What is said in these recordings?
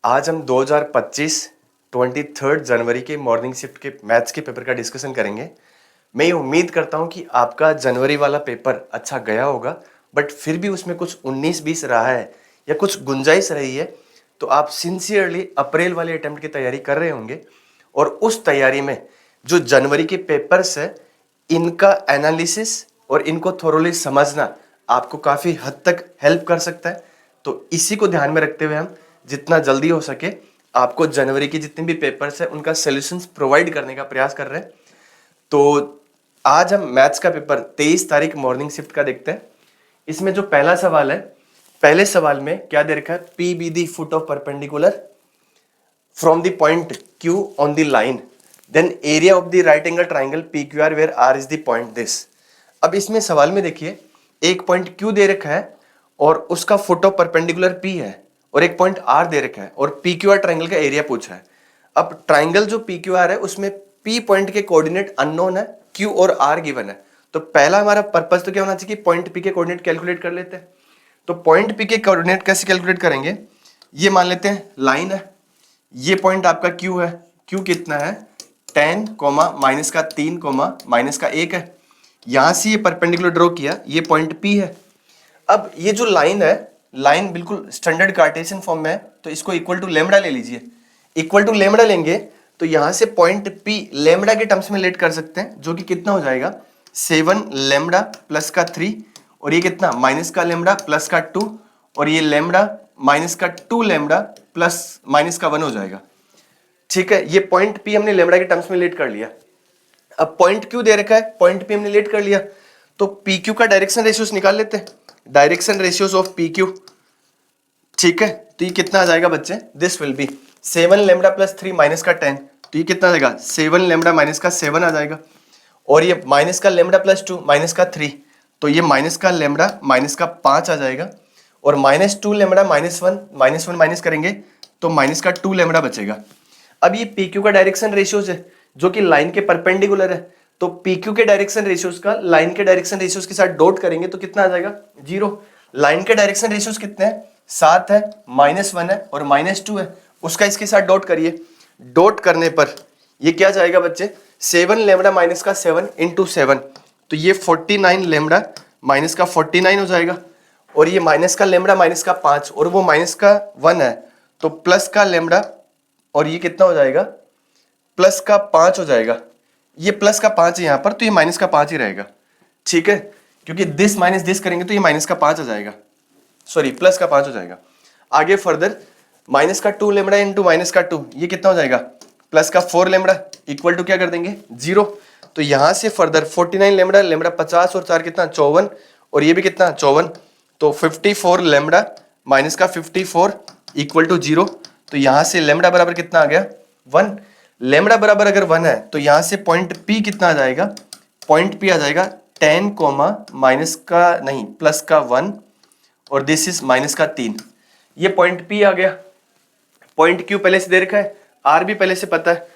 आज हम 2025 23 जनवरी के मॉर्निंग शिफ्ट के मैथ्स के पेपर का डिस्कशन करेंगे। मैं ये उम्मीद करता हूँ कि आपका जनवरी वाला पेपर अच्छा गया होगा, बट फिर भी उसमें कुछ 19-20 रहा है या कुछ गुंजाइश रही है तो आप सिंसियरली अप्रैल वाले अटेम्प्ट की तैयारी कर रहे होंगे। और उस तैयारी में जो जनवरी के पेपर्स है इनका एनालिसिस और इनको थोरोली समझना आपको काफ़ी हद तक हेल्प कर सकता है। तो इसी को ध्यान में रखते हुए हम जितना जल्दी हो सके आपको जनवरी के जितने भी पेपर्स हैं उनका सॉल्यूशंस प्रोवाइड करने का प्रयास कर रहे हैं। तो आज हम मैथ्स का पेपर 23 तारीख मॉर्निंग शिफ्ट का देखते हैं। इसमें जो पहला सवाल है, पहले सवाल में क्या दे रखा है, P B the foot of perpendicular from the point Q on the line, then area of the right angle triangle P Q R where R is the point this. अब इसमें सवाल में देखिए एक पॉइंट Q दे रखा है और उसका फुट ऑफ परपेंडिकुलर P है और एक पॉइंट R दे रखा है और पी क्यू आर ट्राइंगल का एरिया पूछा है। अब ट्राइंगल जो पी क्यू आर है उसमें P पॉइंट के कोऑर्डिनेट अननोन है, Q और R गिवन है। तो पहला हमारा पर्पस तो क्या होना चाहिए कि पॉइंट P के कोऑर्डिनेट कैलकुलेट कर लेते हैं। तो पॉइंट P के कोऑर्डिनेट कैसे कैलकुलेट करेंगे, ये मान लेते हैं लाइन है, ये पॉइंट आपका Q है, Q कितना है 10 कोमा माइनस का 3 कोमा माइनस का 1 है। यहां से ये परपेंडिकुलर ड्रॉ किया, ये पॉइंट P है। अब ये जो लाइन है, लाइन बिल्कुल स्टैंडर्ड कार्टेशियन फॉर्म में है तो इसको इक्वल टू लेमड़ा ले लीजिए। इक्वल टू लेमड़ा लेंगे तो यहां से पॉइंट P लेमड़ा के टर्म्स में लेट कर सकते हैं, जो कि कितना हो जाएगा 7 लेमड़ा प्लस का 3 और ये कितना माइनस का लेमड़ा प्लस का 2 और ये लेमड़ा माइनस का 2 लेमड़ा प्लस माइनस का 1 हो जाएगा। ठीक है, ये पॉइंट P हमने लेमड़ा के टर्म्स में लेट कर लिया। अब पॉइंट Q दे रखा है, पॉइंट P हमने लेट कर लिया तो PQ का डायरेक्शन रेशियोस निकाल लेते हैं। डायरेक्शन रेशियोस ऑफ PQ, ठीक है, तो ये कितना आ जाएगा बच्चे, this will B 7 lambda plus 3 minus का 10, तो ये कितना आ जाएगा 7 लेमड़ा माइनस का 7 आ जाएगा। और ये माइनस का लेमड़ा प्लस 2 माइनस का 3, तो ये माइनस का लेमड़ा माइनस का 5 आ जाएगा। और माइनस 2 लेमड़ा माइनस 1 माइनस करेंगे तो माइनस का 2 लेमड़ा बचेगा। अब ये PQ का डायरेक्शन रेशियोज है जो कि लाइन के परपेंडिकुलर है, तो PQ के डायरेक्शन रेशियोज का लाइन के डायरेक्शन रेशियोज के साथ डॉट करेंगे तो कितना आ जाएगा 0। लाइन के डायरेक्शन रेशियोज कितने हैं 7 है, -1 है और -2 है, उसका इसके साथ डॉट करिए। डॉट करने पर ये क्या जाएगा बच्चे 7 लेमड़ा माइनस का 7 इंटू 7, तो ये 49 लेमड़ा माइनस का 49 हो जाएगा। और ये माइनस का लेमड़ा माइनस का 5 और वो माइनस का 1 है तो प्लस का लेमड़ा और ये कितना हो जाएगा प्लस का 5 हो जाएगा। ये प्लस का 5 है यहाँ पर तो ये माइनस का 5 ही रहेगा, ठीक है, क्योंकि दिस माइनस दिस करेंगे तो ये माइनस का 5 आ जाएगा, सॉरी प्लस का 5 हो जाएगा। आगे फर्दर माइनस का 2 लेमड़ा इंटू माइनस का 2, ये कितना हो जाएगा प्लस का 4 लेमड़ा इक्वल टू क्या कर देंगे 0। तो यहां से फर्दर 49 लेमड़ा लेमड़ा 50 और 4 कितना 54 और ये भी कितना 54, तो 54 लेमड़ा माइनस का 54 इक्वल टू 0। तो यहां से लेमड़ा बराबर कितना आ गया 1। लेमड़ा बराबर अगर 1 है तो यहां से पॉइंट P कितना आ जाएगा, पॉइंट P आ जाएगा 10 कोमा माइनस का नहीं प्लस का 1 और दिस इज माइनस का 3। ये पॉइंट P आ गया। पॉइंट Q पहले से दे रखा है, R भी पहले से पता है,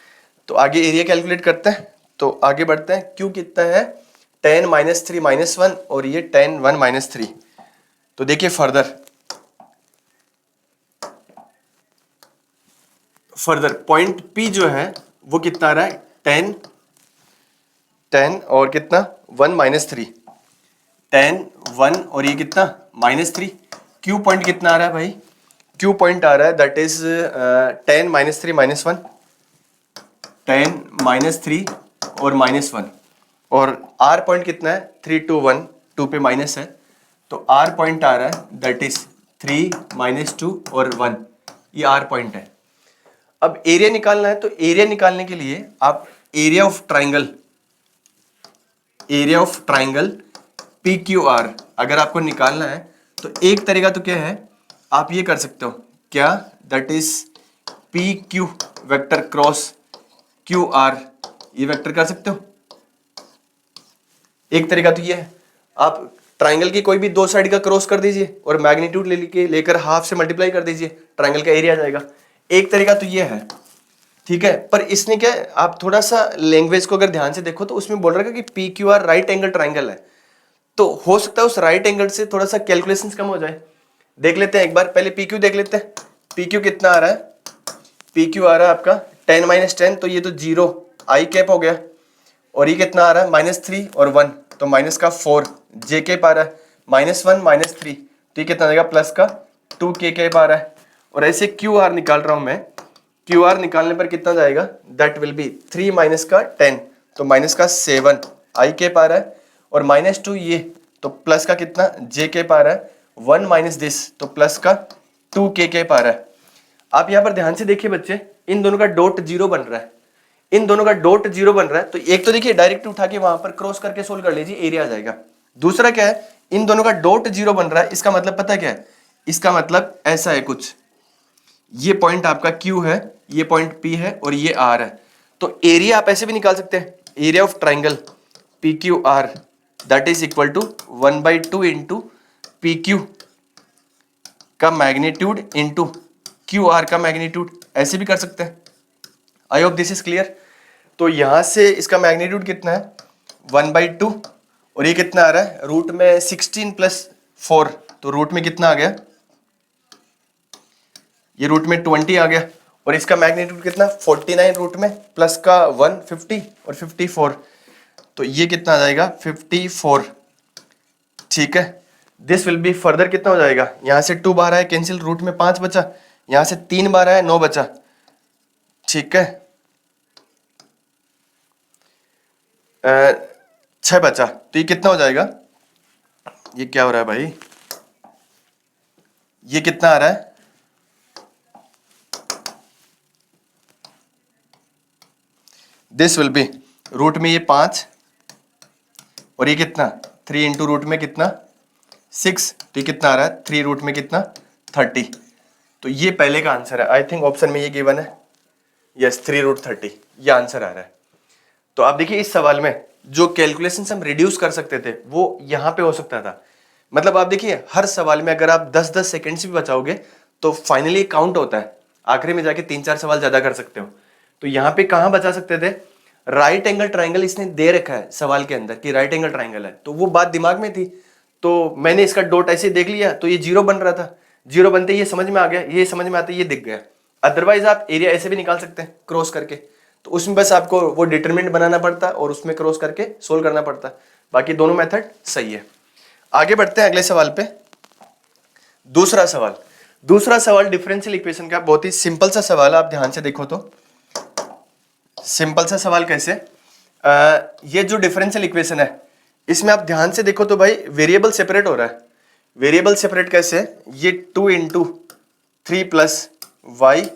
तो आगे एरिया कैलकुलेट करते हैं। तो आगे बढ़ते हैं, Q कितना है 10 - 3 - 1 और ये 10 1 - 3। तो देखिए फर्दर पॉइंट P जो है वो कितना आ रहा है 10 10 और कितना 1 - 3, 10 1 और ये कितना -3। Q पॉइंट कितना आ रहा है भाई, Q पॉइंट आ रहा है दैट इज 10 - 3 - 1, 10 - 3 और -1 और R पॉइंट कितना है 3 2 1, 2 पे माइनस है तो R पॉइंट आ रहा है दैट इज 3 -2 और 1, ये R पॉइंट है। अब एरिया निकालना है तो एरिया निकालने के लिए आप एरिया ऑफ ट्राइंगल PQR अगर आपको निकालना है तो एक तरीका तो क्या है आप ये कर सकते हो, क्या that is PQ vector cross QR, ये वेक्टर कर सकते हो। एक तरीका तो ये है, आप ट्राइंगल की कोई भी दो साइड का क्रॉस कर दीजिए और मैग्नीट्यूड लेकर हाफ से मल्टीप्लाई कर दीजिए, ट्राइंगल का एरिया आ जाएगा। एक तरीका तो ये है, ठीक है, पर इसने क्या है आप थोड़ा सा लैंग्वेज को अगर ध्यान से देखो तो उसमें बोल रहा है कि PQR राइट एंगल ट्राइंगल है, तो हो सकता है उस राइट एंगल से थोड़ा सा कैलकुलेशंस कम हो जाए। देख लेते हैं एक बार, पहले PQ देख लेते हैं। PQ कितना आ रहा है पी क्यू आ रहा है आपका 10 माइनस 10, तो ये तो 0 आई कैप हो गया, और ये कितना आ रहा है -3 और 1, तो माइनस का 4 जे कैप आ रहा है, -1 -3, तो ये कितना आ जाएगा प्लस का 2 के कैप आ रहा है। और ऐसे क्यू आर निकाल रहा हूं मैं, क्यू आर निकालने पर कितना जाएगा, दैट विल बी 3 माइनस का 10, तो माइनस का 7 आई कैप आ रहा है, और -2 ये, तो प्लस का कितना जे कैप आ रहा है, 1 माइनस दिस, तो प्लस का 2 के कैप आ रहा है। आप यहाँ पर ध्यान से देखिए बच्चे, इन दोनों का डॉट 0 बन रहा है, इन दोनों का डॉट 0 बन रहा है, तो एक तो देखिए डायरेक्ट उठा के वहां पर क्रॉस करके सोल्व कर लीजिए, एरिया आ जाएगा। दूसरा क्या है, इन दोनों का डॉट 0 बन रहा है, इसका मतलब पता क्या है, इसका मतलब ऐसा है कुछ, ये पॉइंट आपका Q है, ये पॉइंट P है, और ये R है, तो एरिया आप ऐसे भी निकाल सकते हैं, area of triangle PQR that is equal to 1/2 into PQ का मैग्नीट्यूड इंटू QR का मैग्नीट्यूड, ऐसे भी कर सकते हैं। I hope this is clear. तो यहां से इसका मैग्नीट्यूड कितना है 1/2, और ये कितना आ रहा है, रूट में 16 + 4, तो रूट में कितना आ गया, ये रूट में 20 आ गया, और इसका मैग्नीट्यूड कितना 49 रूट में, प्लस का 1 50 और 54, तो ये कितना आ जाएगा 54। ठीक है, दिस विल बी फर्दर कितना हो जाएगा, यहां से 2 बार आया कैंसिल, रूट में 5 बचा, यहां से 3 बार आया 9 बचा। ठीक है, 6 बचा, तो ये कितना हो जाएगा, ये क्या हो रहा है भाई, ये कितना आ रहा है, दिस विल बी रूट में ये 5, और ये कितना 3 इंटू रूट में कितना 6, तो ये कितना आ रहा है 3 रूट में कितना 30, तो ये पहले का आंसर है। आई थिंक ऑप्शन में ये गिवन है, यस 3 रूट 30 ये आंसर आ रहा है। तो आप देखिए इस सवाल में जो कैलकुलेशन हम रिड्यूस कर सकते थे वो यहाँ पे हो सकता था। मतलब आप देखिए हर सवाल में अगर आप 10-10 सेकेंड्स भी बचाओगे तो फाइनली काउंट होता है, आखिरी में जाके 3-4 सवाल ज्यादा कर सकते हो। तो यहाँ पे कहाँ बचा सकते थे, राइट एंगल ट्राइंगल इसने दे रखा है सवाल के अंदर कि राइट एंगल ट्राइंगल है, तो वो बात दिमाग में थी, तो मैंने इसका डॉट ऐसे देख लिया, तो ये 0 बन रहा था, 0 बनते ये समझ में आ गया, ये समझ में आते ये दिख गया। अदरवाइज आप एरिया ऐसे भी निकाल सकते हैं क्रॉस करके, तो उसमें बस आपको वो डिटरमिनेंट बनाना पड़ता है और उसमें क्रॉस करके सोल्व करना पड़ता है। बाकी दोनों मेथड सही है। आगे बढ़ते हैं अगले सवाल पे। दूसरा सवाल डिफरेंशियल इक्वेशन का, बहुत ही सिंपल सा सवाल है, आप ध्यान से देखो तो। सिंपल सा सवाल कैसे, ये जो डिफरेंशियल इक्वेशन है इसमें आप ध्यान से देखो तो भाई वेरिएबल सेपरेट हो रहा है। वेरिएबल सेपरेट कैसे, ये 2 इंटू 3 प्लस वाई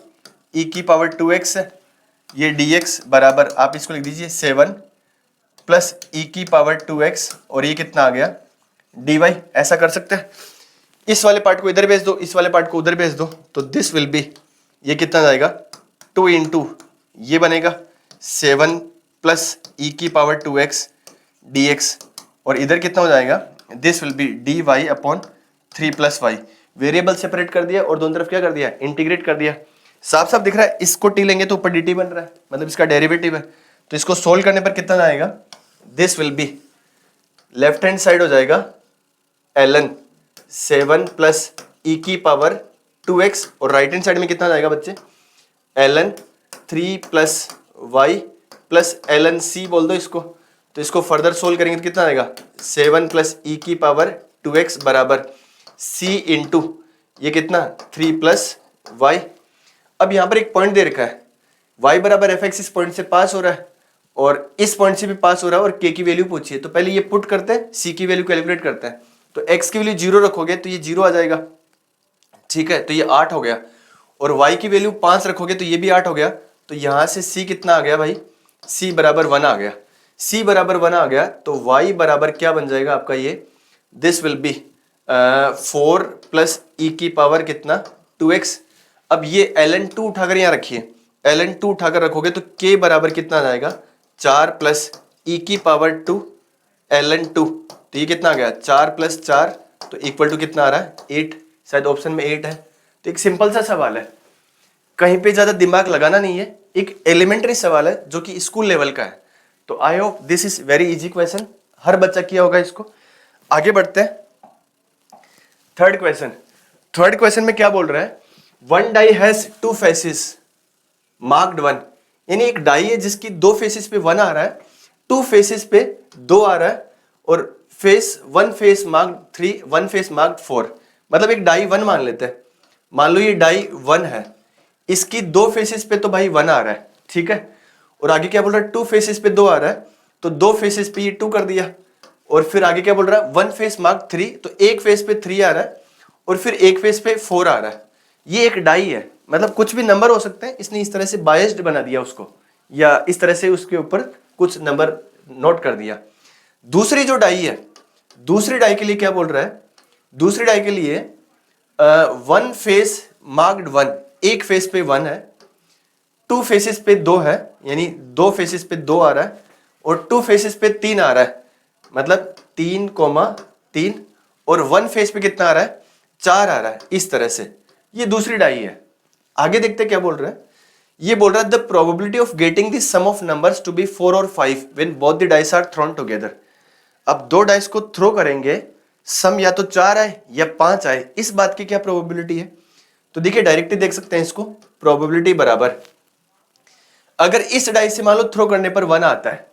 ई की पावर 2x है, ये dx बराबर आप इसको लिख दीजिए 7 प्लस ई की पावर 2x, और ये कितना आ गया dy। ऐसा कर सकते हैं, इस वाले पार्ट को इधर भेज दो, इस वाले पार्ट को उधर भेज दो, तो दिस विल बी, ये कितना जाएगा 2 इंटू ये बनेगा 7 प्लस ई की पावर 2x dx, और इधर कितना हो जाएगा, this will be dy upon 3 plus Y. Variable separate कर दिया और दोनों तरफ क्या कर दिया, इंटीग्रेट कर दिया। साफ साफ दिख रहा है, इसको टी लेंगे तो ऊपर dt बन रहा है, मतलब इसका डेरिवेटिव है, तो इसको सोल्व करने पर कितना आएगा, this will be left hand side हो जाएगा ln 7 प्लस ई की पावर 2x, और राइट हैंड साइड में कितना जाएगा बच्चे, ln 3 plus Y plus ln c बोल दो इसको, तो इसको फर्दर सोल्व करेंगे तो कितना आएगा 7 प्लस ई की पावर 2x बराबर c इंटू ये कितना 3 प्लस वाई। अब यहां पर एक पॉइंट दे रखा है, y बराबर एफ एक्स इस पॉइंट से पास हो रहा है और इस पॉइंट से भी पास हो रहा है, और k की वैल्यू पूछिए, तो पहले ये पुट करते हैं, c की वैल्यू कैलकुलेट करते हैं, तो x की वैल्यू 0 रखोगे तो ये 0 आ जाएगा। ठीक है, तो ये 8 हो गया, और y की वैल्यू 5 रखोगे तो ये भी 8 हो गया, तो यहां से c कितना आ गया भाई, c बराबर 1 आ गया। c बराबर 1 आ गया तो y बराबर क्या बन जाएगा आपका, ये दिस विल बी 4 प्लस ई की पावर कितना 2x। अब ये ln 2 उठाकर यहाँ रखिए, ln 2 उठाकर रखोगे तो k बराबर कितना आ जाएगा 4 प्लस ई की पावर 2 ln 2, तो ये कितना आ गया 4 प्लस 4, तो इक्वल टू कितना आ रहा है 8, शायद ऑप्शन में 8 है। तो एक सिंपल सा सवाल है, कहीं पे ज्यादा दिमाग लगाना नहीं है, एक एलिमेंट्री सवाल है जो कि स्कूल लेवल का है। तो I hope this is very easy question, हर बच्चा किया होगा इसको। आगे बढ़ते हैं, थर्ड क्वेश्चन में क्या बोल रहा है, one die has 2 faces, marked 1, यानी एक डाई है जिसकी 2 फेसेस पे 1 आ रहा है, 2 फेसेस पे 2 आ रहा है, और face 1 face marked 3, 1 face marked 4, मतलब एक डाई 1 मान लेते हैं। मान लो ये डाई 1 है, इसकी 2 फेसेस पे तो भाई 1 आ रहा है, ठीक है, और आगे क्या बोल रहा है 2 फेसेस पे 2 आ रहा है, तो 2 फेसेस पे ये 2 कर दिया, और फिर आगे क्या बोल रहा है 1 फेस मार्क 3, तो एक फेस पे 3 आ रहा है, और फिर एक फेस पे 4 आ रहा है। ये एक डाई है, मतलब कुछ भी नंबर हो सकते हैं, इसने इस तरह से बायस्ड बना दिया उसको, या इस तरह से उसके ऊपर कुछ नंबर नोट कर दिया। दूसरी जो डाई है, दूसरी डाई के लिए क्या बोल रहा है, दूसरी डाई के लिए 1 फेस मार्क्ड 1, एक फेस पे 1 है, 2 फेसेस पे 2 है, यानी 2 फेसेस पे 2 आ रहा है, और 2 फेसेस पे 3 आ रहा है, मतलब 3,3, और 1 फेस पे कितना आ रहा है 4 आ रहा है, इस तरह से। ये दूसरी डाई है। आगे देखते क्या बोल रहा है, ये बोल रहा है the probability of getting the sum of numbers to be 4 और 5 when both the dice are thrown together. अब दो डाइस को थ्रो करेंगे, सम या तो 4 आए या 5 आए, इस बात की क्या प्रोबेबिलिटी है। तो देखिए डायरेक्टली देख सकते हैं इसको, प्रोबेबिलिटी बराबर, अगर इस डाइस से मान लो थ्रो करने पर 1 आता है,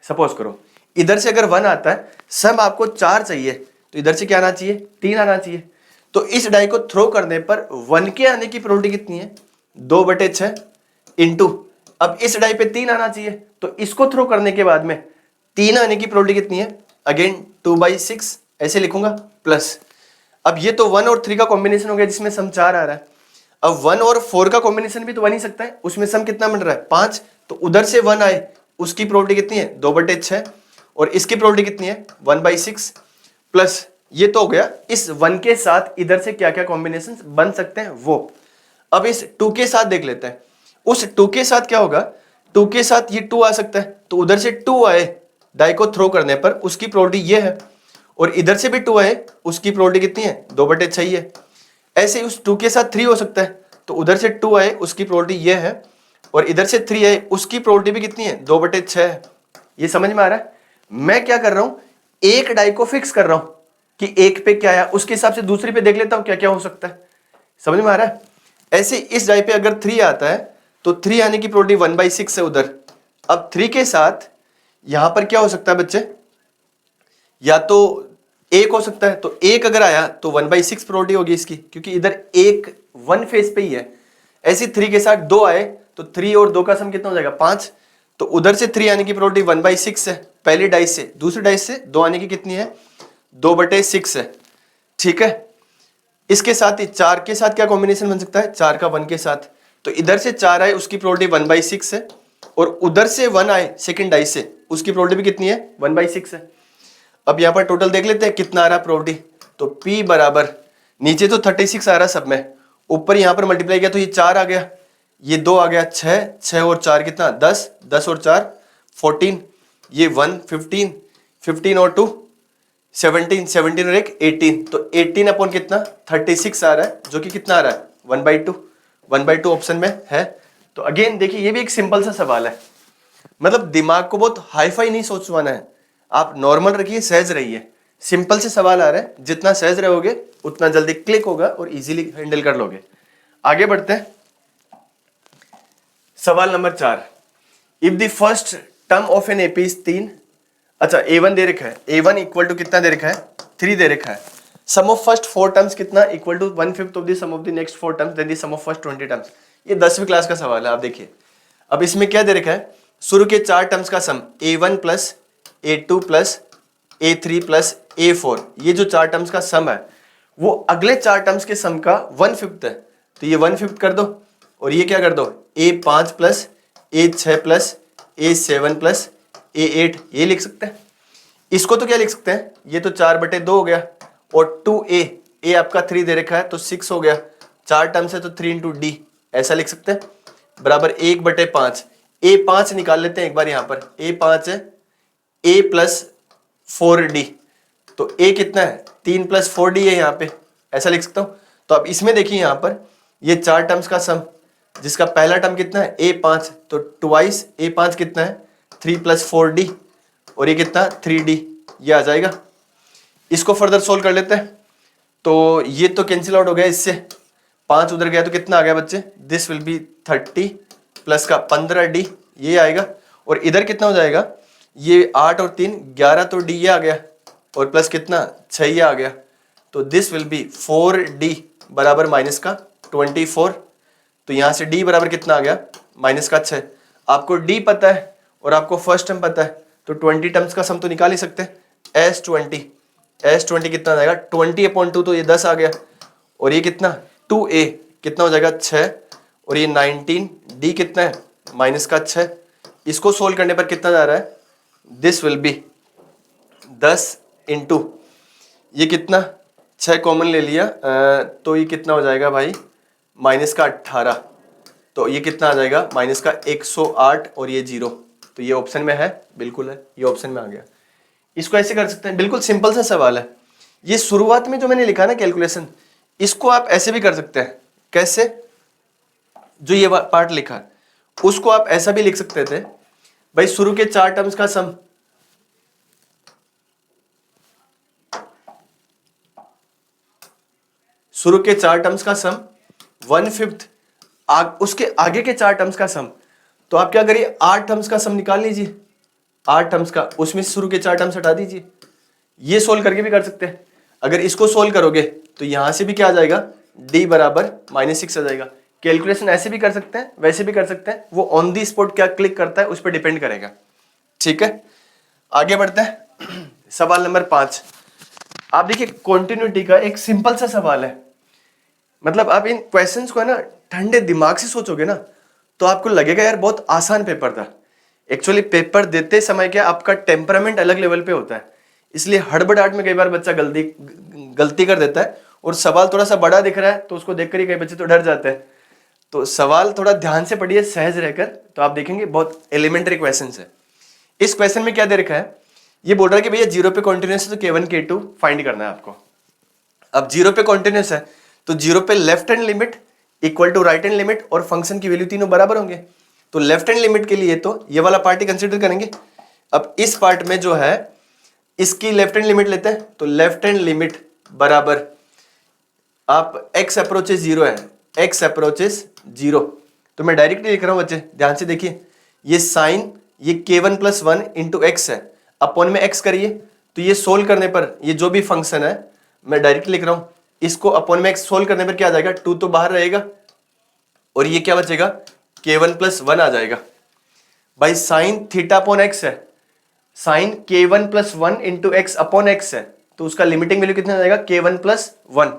सपोज करो इधर से अगर 1 आता है, सम आपको 4 चाहिए, तो इधर से क्या आना चाहिए 3 आना चाहिए। तो इस डाई को थ्रो करने पर 1 के आने की प्रोबेबिलिटी कितनी है 2/6 इंटू, अब इस डाई पे 3 आना चाहिए, तो इसको थ्रो करने के बाद में 3 आने की प्रोबेबिलिटी कितनी है, अगेन 2/6, ऐसे लिखूंगा प्लस। अब ये तो 1 और 3 का कॉम्बिनेशन हो गया जिसमें सम 4 आ रहा है। अब 1 और 4 का कॉम्बिनेशन भी तो बन ही सकता है, उसमें सम कितना मिल रहा है 5, तो उधर से 1 आए उसकी प्रोबेबिलिटी कितनी है 2/6, और इसकी प्रोबेबिलिटी कितनी है 1/6, प्लस ये तो हो गया इस 1 के साथ इधर से क्या क्या कॉम्बिनेशन बन सकते हैं वो। अब इस 2 के साथ देख लेते हैं, उस 2 के साथ क्या होगा, 2 के साथ ये 2 आ सकता है, तो उधर से 2 आए डाई को थ्रो करने पर उसकी प्रोबेबिलिटी ये है, और इधर से भी 2 आए उसकी प्रोबेबिलिटी कितनी है 2/6 ही है। ऐसे उस 2 के साथ 3 हो सकता है, तो उधर से 2 आए उसकी प्रोबेबिलिटी ये है, और इधर से 3 आए उसकी प्रोबेबिलिटी भी कितनी है 2/6 है। ये समझ में आ रहा है। मैं क्या कर रहा हूं, एक डाई को फिक्स कर रहा हूं कि एक पे क्या आया, उसके हिसाब से दूसरी पे देख लेता हूं क्या क्या हो सकता है, समझ में आ रहा है। ऐसे इस डाई पे अगर 3 आता है, तो 3 आने की प्रोबेबिलिटी 1/6 है उधर। अब 3 के साथ यहां पर क्या हो सकता है बच्चे, या तो एक हो सकता है, तो एक अगर आया तो 1/6 प्रोबेबिलिटी होगी इसकी, क्योंकि इधर एक 1 फेस पे ही है। ऐसे 3 के साथ 2 आए, तो 3 और 2 का सम कितना हो जाएगा 5, तो उधर से 3 आने की प्रोबेबिलिटी 1/6 है पहली डाइस से, दूसरी डाइस से 2 आने की कितनी है 2/6 है, ठीक है। इसके साथ ही 4 के साथ क्या कॉम्बिनेशन बन सकता है 4 का 1 के साथ, तो इधर से 4 आए उसकी प्रोबेबिलिटी 1/6 है, और उधर से 1 आए सेकंड डाइस से उसकी प्रोबेबिलिटी भी कितनी है 1/6 है। अब यहां पर टोटल देख लेते हैं कितना आ रहा है प्रोबेबिलिटी, तो P बराबर, नीचे तो 36 आ रहा है सब में, ऊपर यहां पर मल्टीप्लाई किया तो ये 4 आ गया, ये 2 आ गया 6, 6 और 4 कितना 10, 10 और 4 14, ये 1 15, 15 और 2 17, 17 और 1 18, तो 18 अपॉन कितना 36 आ रहा है, जो कि कितना आ रहा है 1/2, 1/2 ऑप्शन में है। तो अगेन देखिए ये भी एक सिंपल सा सवाल है, मतलब दिमाग को बहुत हाई फाई नहीं सोचवाना है, आप नॉर्मल रखिए, सहज रहिए, सिंपल से सवाल आ रहा है, जितना सहज रहोगे उतना जल्दी क्लिक होगा और इजीली हैंडल कर लोगे। आगे बढ़ते हैं, सवाल number 4, if the first term of an AP is 3, अच्छा A1 दे रखा है, A1 इक्वल टू कितना दे रखा है 3 दे रखा है, सम ऑफ फर्स्ट 4 टर्म्स कितना equal to 1/5 of the sum of the next 4 terms then the sum of first 20 terms. ये 10वीं क्लास का सवाल है, आप देखिए। अब इसमें क्या दे रखा है, शुरू के 4 टर्म्स का सम A1 plus A2 plus A3 plus A4, ये जो 4 टर्म्स का सम है वो अगले 4 टर्म्स के सम का 1/5 है, तो ये 1/5 कर दो, और ये क्या कर दो A5 plus A6 plus A7 plus A8, ये लिख सकते हैं। इसको तो क्या लिख सकते हैं, ये तो 4/2 हो गया, और 2A आपका 3 दे रखा है तो 6 हो गया, 4 टर्म्स है तो 3 इंटू D, ऐसा लिख सकते हैं, बराबर 1/5। A5 निकाल लेते हैं एक बार, यहाँ पर A5 है A प्लस 4D, तो A कितना है 3 प्लस 4D है यहाँ पे, ऐसा लिख सकता हूँ। तो अब इसमें देखिए यहाँ पर ये 4 टर्म्स का सम, जिसका पहला टर्म कितना है A5, तो ट्वाइस A5 कितना है 3 प्लस 4D, और ये कितना 3D, ये आ जाएगा। इसको फर्दर सोल्व कर लेते हैं, तो ये तो कैंसिल आउट हो गया, इससे 5 उधर गया तो कितना आ गया बच्चे, दिस विल बी 30 प्लस का 15d ये आएगा, और इधर कितना हो जाएगा, ये 8 और 3 11, तो d ये आ गया, और प्लस कितना 6 ये आ गया, तो दिस विल बी 4d बराबर माइनस का 24। तो यहां से d बराबर कितना आ गया, माइनस का 6। आपको d पता है और आपको फर्स्ट टर्म पता है, तो 20 टर्म्स का सम तो निकाल ही सकते हैं। S20 कितना आ जाएगा, 20/2, तो ये 10 आ गया, और ये कितना 2a कितना हो जाएगा 6, और ये 19, d कितना है माइनस का 6। इसको सोल्व करने पर कितना जा रहा है, दिस विल बी 10 इंटू ये कितना 6 कॉमन ले लिया, तो ये कितना हो जाएगा भाई माइनस का 18, तो ये कितना आ जाएगा माइनस का 108, और ये 0, तो ये ऑप्शन में है, बिल्कुल है, ये ऑप्शन में आ गया। इसको ऐसे कर सकते हैं, बिल्कुल सिंपल सा सवाल है। ये शुरुआत में जो मैंने लिखा ना कैलकुलेशन, इसको आप ऐसे भी कर सकते हैं। कैसे, जो ये पार्ट लिखा है उसको आप ऐसा भी लिख सकते थे भाई, शुरू के 4 टर्म्स का सम, शुरू के 4 टर्म्स का सम 1/5 उसके आगे के 4 टर्म्स का सम। तो आप क्या करिए, 8 टर्म्स का सम निकाल लीजिए, 8 टर्म्स का, उसमें से शुरू के 4 टर्म्स हटा दीजिए। ये सोल्व करके भी कर सकते हैं। अगर इसको सोल्व करोगे तो यहां से भी क्या आ जाएगा, d बराबर -6 आ जाएगा। कैलकुलेशन ऐसे भी कर सकते हैं, वैसे भी कर सकते हैं, वो ऑन दी स्पॉट क्या क्लिक करता है उस पर डिपेंड करेगा। ठीक है, आगे बढ़ते हैं। सवाल नंबर 5। आप देखिए कॉन्टिन्यूटी का एक सिंपल सा सवाल है, मतलब आप इन क्वेश्चंस को है ना ठंडे दिमाग से सोचोगे ना तो आपको लगेगा यार बहुत आसान पेपर था। एक्चुअली पेपर देते समय क्या आपका टेम्परामेंट अलग लेवल पे होता है, इसलिए हड़बड़ाहट में कई बार बच्चा गलती कर देता है, और सवाल थोड़ा सा बड़ा दिख रहा है तो उसको देखकर ही कई बच्चे तो डर जाते हैं। तो सवाल थोड़ा ध्यान से पढ़िए सहज रहकर, तो आप देखेंगे बहुत एलिमेंट्री क्वेश्चन है। इस क्वेश्चन में क्या दे रखा है, ये बोल रहा है कि भैया 0 पे कॉन्टिन्यूस है तो K1 K2 फाइंड करना है आपको। अब 0 पे कॉन्टिन्यूस है तो 0 पे left hand limit equal to right hand limit, और फंक्शन की वैल्यू तीनों बराबर होंगे। तो लेफ्ट हैंड लिमिट के लिए तो ये वाला पार्ट ही कंसिडर करेंगे। अब इस पार्ट में जो है इसकी लेफ्ट हैंड लिमिट लेते हैं, तो लेफ्ट हैंड लिमिट बराबर आप x अप्रोचेस 0 है, x अप्रोचेस 0, तो मैं डायरेक्टली लिख रहा हूं बच्चे, ध्यान से देखिए, ये साइन ये K1 + 1 इंटू एक्स है, अपॉन में x करिए, तो ये सोल्व करने पर ये जो भी फंक्शन है मैं डायरेक्टली लिख रहा हूं, इसको अपॉन में x सोल्व करने पर क्या आ जाएगा, 2 तो बाहर रहेगा, और ये क्या बचेगा K1 + 1 आ जाएगा। भाई साइन थीटा अपॉन x है, sine K1 + 1 into X upon X है, तो उसका लिमिटिंग वैल्यू कितना आ जाएगा K1 + 1।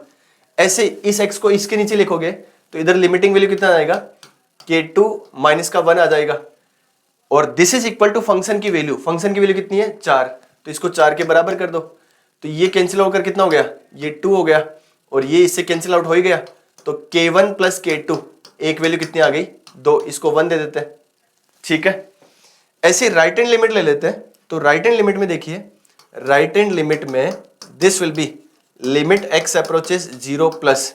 ऐसे इस x को इसके नीचे लिखोगे तो इधर लिमिटिंग वैल्यू कितना आ जाएगा K2 - का 1 आ जाएगा, और this is equal to function की वैल्यू, फंक्शन की वैल्यू कितनी है 4, तो इसको 4 के बराबर कर दो, तो ये कैंसिल होकर कितना हो गया, ये 2 हो गया, और ये इससे कैंसिल आउट हो ही गया, तो K1 + K2 एक वैल्यू कितनी आ गई 2, इसको 1 दे देते हैं। ठीक है, ऐसे राइट हैंड लिमिट ले लेते हैं, तो राइट हैंड लिमिट में देखिए, राइट हैंड लिमिट में this will B limit x approaches 0 plus,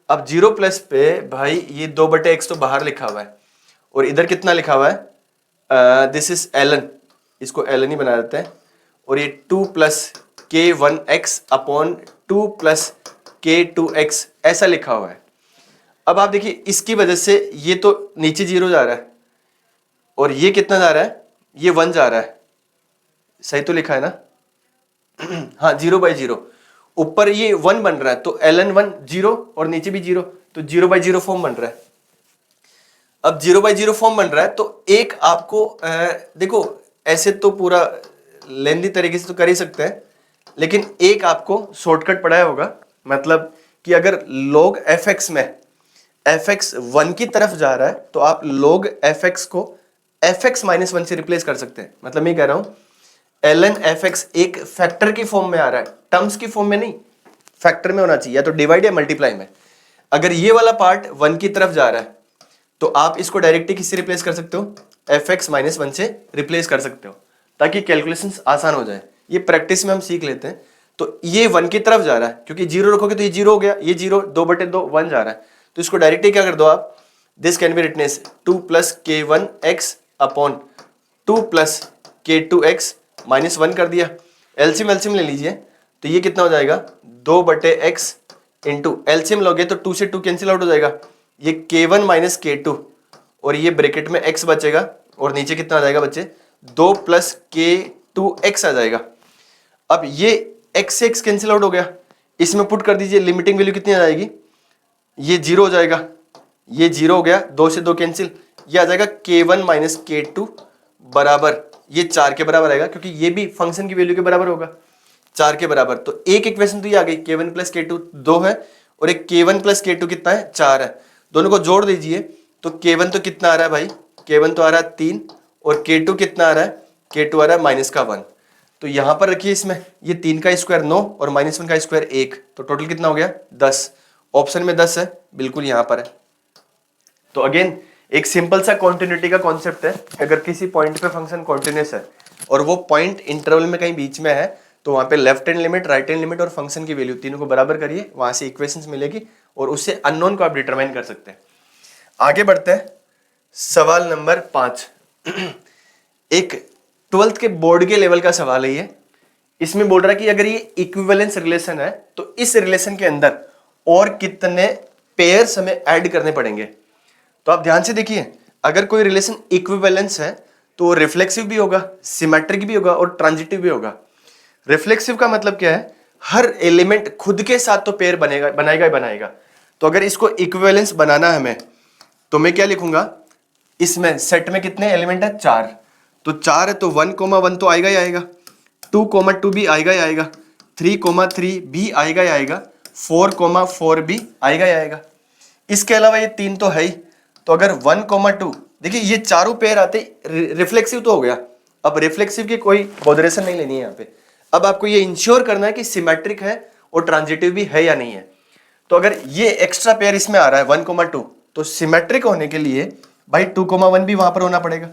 अब 0 प्लस पे भाई ये 2/x तो बाहर लिखा हुआ है, और इधर कितना लिखा हुआ है, दिस इज ln, इसको ln ही बना देते हैं, और ये 2 + K1x अपॉन 2 + K2x ऐसा लिखा हुआ है। अब आप देखिए इसकी वजह से ये तो नीचे 0 जा रहा है, और ये कितना जा रहा है, ये 1 जा रहा है, सही तो लिखा है ना हाँ 0/0, ऊपर ये 1 बन रहा है, तो ln 1 0 और नीचे भी 0, तो 0/0 फॉर्म बन रहा है। अब 0/0 फॉर्म बन रहा है, तो एक आपको देखो ऐसे तो पूरा लेंदी तरीके से तो कर ही सकते हैं, लेकिन एक आपको शॉर्टकट पढ़ाया होगा, मतलब कि अगर log fx में fx 1 की तरफ जा रहा है तो आप log fx को fx - 1 से रिप्लेस कर सकते हैं। मतलब मैं कह रहा हूं ln fx एक फैक्टर की फॉर्म में आ रहा है, टर्म्स की फॉर्म में नहीं, फैक्टर में होना चाहिए, या तो डिवाइड या मल्टीप्लाई में। अगर ये वाला पार्ट 1 की तरफ जा रहा है तो आप इसको डायरेक्टली किससे रिप्लेस कर सकते हो, fx - 1 से रिप्लेस कर सकते हो, ताकि कैलकुलेशंस आसान हो जाए। ये प्रैक्टिस में हम सीख लेते हैं। तो ये 1 की तरफ जा रहा है, क्योंकि 0 रखोगे तो ये 0 हो गया, ये 0 2/2 1 जा रहा है, तो इसको डायरेक्टली क्या कर दो आप, this can be written as 2 + K1x upon 2 + K2x -1 कर दिया। एलसीएम ले लीजिए, तो ये कितना हो जाएगा 2/x इंटू एलसीएम लोगे तो 2 से 2 कैंसिल आउट हो जाएगा, ये K1 - K2 और ये ब्रैकेट में x बचेगा और नीचे कितना आ जाएगा बच्चे 2 प्लस k2x आ जाएगा। अब ये x से x कैंसिल आउट हो गया, इसमें पुट कर दीजिए, लिमिटिंग वैल्यू कितनी आ जाएगी, ये 0 हो जाएगा, ये 0 हो गया, 2 से 2 कैंसिल, ये आ जाएगा k1 माइनस k2 बराबर, ये 4 के बराबर आएगा क्योंकि ये भी फंक्शन की वैल्यू के बराबर होगा, 4 के बराबर। तो एक इक्वेशन तो ये आ गई, k1 प्लस k2 2 है और एक k1 प्लस k2 कितना है 4 है, दोनों को जोड़ दीजिए तो k1 तो कितना आ रहा है भाई, k1 तो आ रहा है 3 और k2 कितना आ रहा है, k2 आ रहा है माइनस का 1। तो यहां पर रखिए इसमें, ये 3 का स्क्वायर 9 और -1 का स्क्वायर 1, तो टोटल कितना हो गया 10। ऑप्शन में 10 है, बिल्कुल यहां पर है। तो अगेन एक सिंपल सा कॉन्टिन्यूटी का कॉन्सेप्ट है, अगर किसी पॉइंट पे फंक्शन कॉन्टिन्यूस है और वो पॉइंट इंटरवल में कहीं बीच में है तो वहां पे left hand limit, right hand limit और फंक्शन की वैल्यू तीनों को बराबर करिए, वहां से इक्वेशंस मिलेगी और उससे अननोन को आप डिटरमाइन कर सकते हैं। आगे बढ़ते हैं, सवाल नंबर 5 एक 12th के बोर्ड के लेवल का सवाल है ये। इसमें बोल रहा है कि अगर ये इक्विवेलेंस रिलेशन है तो इस रिलेशन के अंदर और कितने पेयर्स हमें ऐड करने पड़ेंगे। तो आप ध्यान से देखिए, अगर कोई रिलेशन इक्विवेलेंस है तो रिफ्लेक्सिव भी होगा, सिमेट्रिक भी होगा और ट्रांजिटिव भी होगा। रिफ्लेक्सिव का मतलब क्या है, हर एलिमेंट खुद के साथ तो पेयर बनेगा, बनाएगा ही बनाएगा। तो अगर इसको इक्विवेलेंस बनाना है हमें तो मैं क्या लिखूंगा, इसमें सेट में कितने एलिमेंट है 4, तो 4 है तो 1,1 तो आएगा ही आएगा, 2,2 भी आएगा ही आएगा, 3,3 भी आएगा ही आएगा, 4,4 भी आएगा ही आएगा। इसके अलावा ये 3 तो है ही, तो अगर 1,2 देखिए ये चारों पेयर आते रिफ्लेक्सिव तो हो गया। अब रिफ्लेक्सिव की कोई बॉदरेशन नहीं लेनी है यहाँ पे, अब आपको ये इंश्योर करना है कि सिमेट्रिक है और ट्रांजिटिव भी है या नहीं है। तो अगर ये एक्स्ट्रा पेयर इसमें आ रहा है 1,2 तो सिमेट्रिक होने के लिए भाई 2,1 भी वहां पर होना पड़ेगा,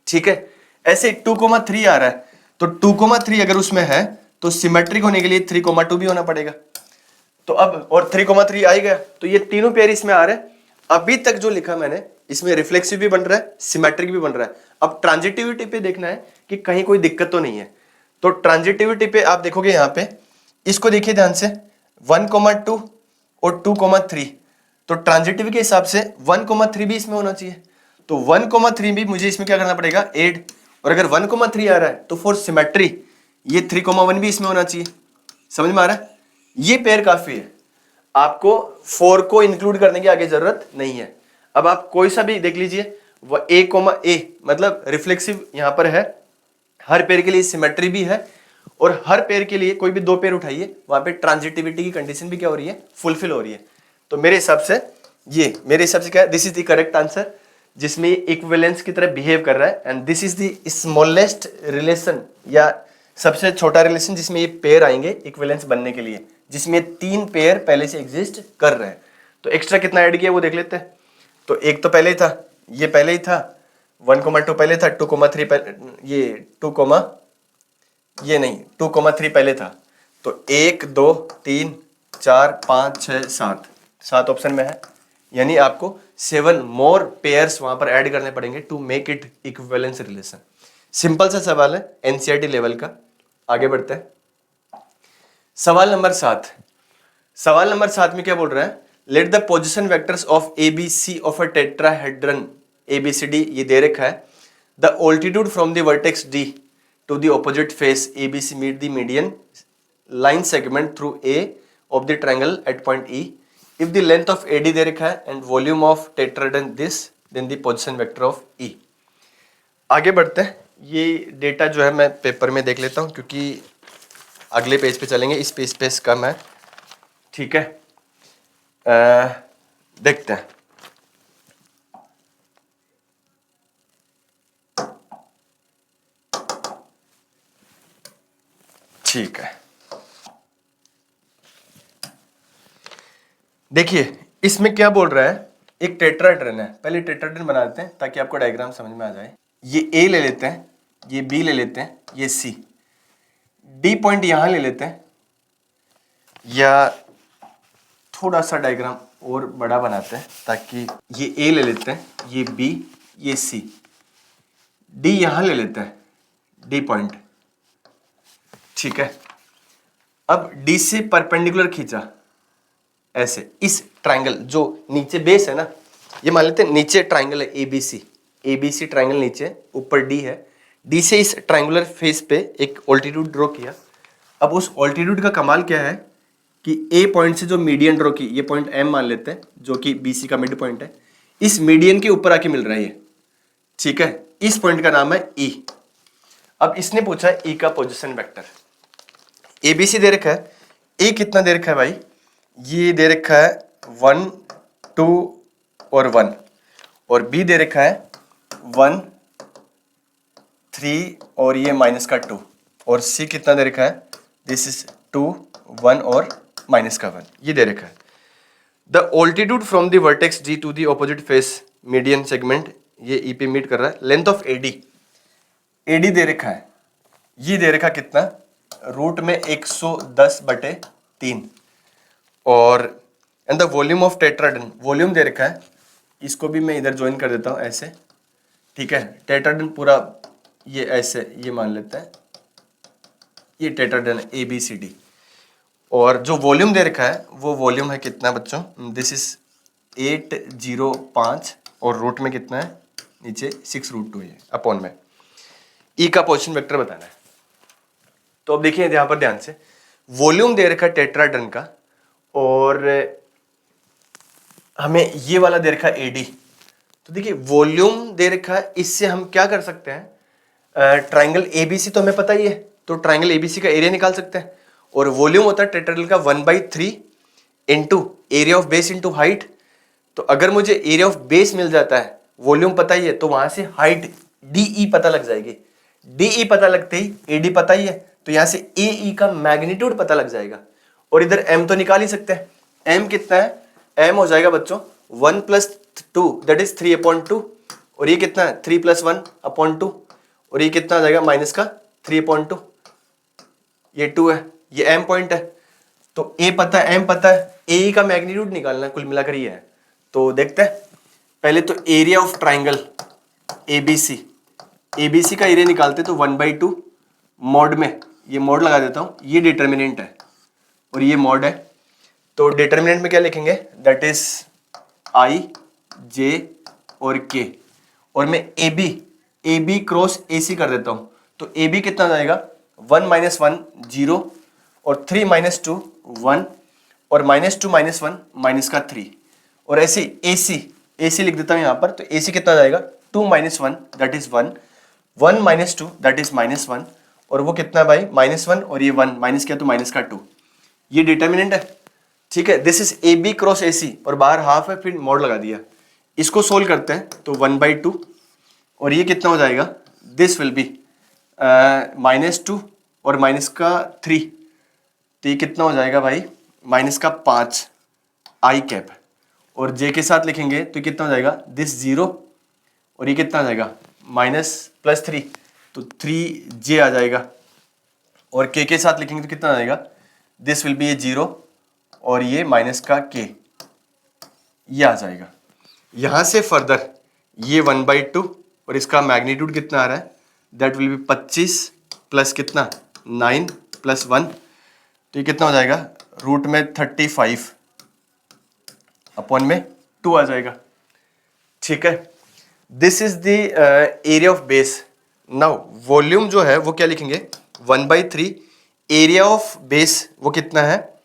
ठीक है। ऐसे 2,3 आ रहा है तो 2,3 अगर उसमें है तो सिमेट्रिक होने के लिए 3,2 भी होना पड़ेगा। तो अब और 3,3 आ गया तो ये तीनों पेयर इसमें आ रहे हैं। अभी तक जो लिखा मैंने इसमें रिफ्लेक्सिव भी बन रहा है, सिमेट्रिक भी बन रहा है। अब ट्रांजिटिविटी पे देखना है कि कहीं कोई दिक्कत तो नहीं है। तो ट्रांजिटिविटी पे आप देखोगे यहाँ पे, इसको देखिए ध्यान से, 1,2 और 2,3, तो ट्रांजिटिव के हिसाब से 1,3 भी इसमें होना चाहिए। तो 1,3 भी मुझे इसमें क्या करना पड़ेगा ऐड, और अगर 1,3 आ रहा है तो फॉर सिमेट्री ये 3,1 भी इसमें होना चाहिए। समझ में आ रहा है, ये पेयर काफी है, आपको 4 को इंक्लूड करने की आगे जरूरत नहीं है। अब आप कोई सा भी देख लीजिए, वो A, मतलब रिफ्लेक्सिव यहां पर है, हर पेयर के लिए सिमेट्री भी है और हर पेयर के लिए कोई भी 2 पेयर उठाइए वहां पे ट्रांजिटिविटी की कंडीशन भी क्या हो रही है, फुलफिल हो रही है। तो मेरे हिसाब से क्या है, this is the correct answer, जिसमें इक्विवेलेंस की तरह बिहेव कर रहा है। And this is the smallest relation या सबसे छोटा रिलेशन जिसमें ये पेयर आएंगे इक्विवेलेंस बनने के लिए, जिसमें 3 पेयर पहले से एग्जिस्ट कर रहे हैं। तो एक्स्ट्रा कितना ऐड किया वो देख लेते हैं। तो एक तो पहले ही था, ये पहले ही था, 1,2 पहले था, 2,3 पहले, ये 2,3 पहले था। तो 1 2 3 4 5 6 7 ऑप्शन में है, यानी आपको 7 मोर पेयर्स वहां पर ऐड करने पड़ेंगे to make it equivalence relation. Simple सा सवाल है, एनसीईआरटी लेवल का। आगे बढ़ते हैं, सवाल नंबर 7। सवाल नंबर 7 में क्या बोल रहा है, let the position vectors of ABC of a tetrahedron ABCD, ये दे रखा है। The altitude from the vertex D to the opposite face ABC meet the median line segment through A of the triangle at point E if the length of AD दे रखा है and volume of tetrahedron this, then the position vector of E। आगे बढ़ते हैं, ये data जो है मैं पेपर में देख लेता हूं क्योंकि अगले पेज पे चलेंगे, इस पेज पे कम है, ठीक है। देखते हैं, ठीक है। देखिए इसमें क्या बोल रहा है, एक टेट्राहेड्रन है, पहले टेट्राहेड्रन बना देते हैं ताकि आपको डायग्राम समझ में आ जाए। ये A ले लेते हैं, ये B ले लेते हैं, ये C, D पॉइंट यहां ले लेते हैं, या थोड़ा सा डायग्राम और बड़ा बनाते हैं ताकि ये A ले लेते हैं, ये B, ये C, D यहां ले लेते हैं, D पॉइंट, ठीक है। अब D से परपेंडिकुलर खींचा ऐसे, इस ट्रायंगल जो नीचे बेस है ना, ये मान लेते हैं नीचे ट्राइंगल है एबीसी, एबीसी ट्राइंगल नीचे, ऊपर डी है, डी से इस ट्राइंगुलर फेस पे एक ऑल्टीट्यूड ड्रॉ किया। अब उस ऑल्टीट्यूड का कमाल क्या है कि ए पॉइंट से जो मीडियन ड्रॉ की, ये पॉइंट एम मान लेते हैं जो कि बीसी का मिड पॉइंट है, इस मीडियन के ऊपर आके मिल रहा है ये, ठीक है। इस पॉइंट का नाम है ई। अब इसने पूछा है ई का पोजीशन वेक्टर। एबीसी दे रखा है, ए कितना दे रखा है भाई, ये दे रखा है 1 2 और 1, और बी दे रखा है 1 3 और ये माइनस का 2, और सी कितना दे रखा है, दिस इज 2 1 और माइनस का 1, ये दे रखा है। The altitude from the vertex G to the opposite face median segment, ये ई पे मीट कर रहा है। लेंथ ऑफ एडी, एडी दे रखा है, ये दे रखा कितना, रूट में 110/3, और and the volume of tetrahedron, volume दे रखा है, इसको भी मैं इधर ज्वाइन कर देता हूँ ऐसे, ठीक है। टेट्राडन पूरा ये ऐसे ये मान लेते हैं, ये टेट्राडन ए बी सी डी, और जो वॉल्यूम दे रखा है वो वॉल्यूम है कितना बच्चों, दिस इज 805, और रूट में कितना है नीचे 6√2 है अपॉन में। ई का पोजीशन वेक्टर बताना है। तो अब देखिए यहाँ पर ध्यान से, वॉल्यूम दे रखा है टेट्राडन का, और हमें ये वाला दे रखा है एडी। तो देखिए वॉल्यूम दे रखा है, इससे हम क्या कर सकते हैं, ट्राइंगल एबीसी तो हमें पता ही है, तो ट्राइंगल एबीसी का एरिया निकाल सकते हैं, और वॉल्यूम होता है टेट्राडन का 1/3 into area of base into height. तो अगर मुझे एरिया ऑफ बेस मिल जाता है, वॉल्यूम पता ही है, तो वहां से हाइट डीई पता लग जाएगी, डीई पता लगते ही एडी पता ही है, तो यहां से एई का मैग्नीट्यूड पता लग जाएगा। और इधर एम तो निकाल ही सकते हैं, एम कितना है, एम हो जाएगा बच्चों 1 + 2 दैट इज 3/2, और ये कितना है 3 + 1/2, और ये कितना आ जाएगा माइनस का 3/2, ये 2 है, ये एम पॉइंट है। तो ए पता है, एम पता है, ए का मैग्नीट्यूड निकालना है, कुल मिलाकर ये है। तो देखते हैं पहले तो area of triangle ABC, ABC का एरिया निकालते तो 1/2 मॉड में, ये मॉड लगा देता हूं, ये डिटर्मिनेंट है और ये मॉड है। तो डिटर्मिनेंट में क्या लिखेंगे, दैट इज आई जे और के, और मैं ए बी क्रॉस ए सी कर देता हूं, तो ए बी कितना जाएगा 1 - 1 0, और 3 - 2 1, और -2 - 1 -3, और ऐसे ए सी लिख देता हूं यहां पर, तो ए सी कितना जाएगा 2 - 1 दैट इज 1, 1 - 2 दैट इज -1, और वो कितना भाई -1, और ये 1 माइनस किया तो माइनस का 2, ये डिटर्मिनेंट है, ठीक है। This is a b cross a c, और बाहर हाफ है, फिर मॉड लगा दिया। इसको सोल्व करते हैं तो 1/2, और ये कितना हो जाएगा, दिस विल बी -2 और माइनस का 3, तो ये कितना हो जाएगा भाई -5 आई कैप, और जे के साथ लिखेंगे तो कितना हो जाएगा दिस 0, और ये कितना आ जाएगा -+3, तो 3J आ जाएगा, और के साथ लिखेंगे तो कितना आ जाएगा, दिस विल बी ये 0 और ये माइनस का K, ये आ जाएगा। यहां से फर्दर ये 1/2 और इसका मैग्नीट्यूड कितना आ रहा है, दैट विल बी 25 प्लस कितना 9 + 1, तो ये कितना हो जाएगा रूट में 35 अपॉन में 2 आ जाएगा, ठीक है। This is the area of base. Now volume जो है वो क्या लिखेंगे 1/3, एरिया ऑफ बेस वो कितना है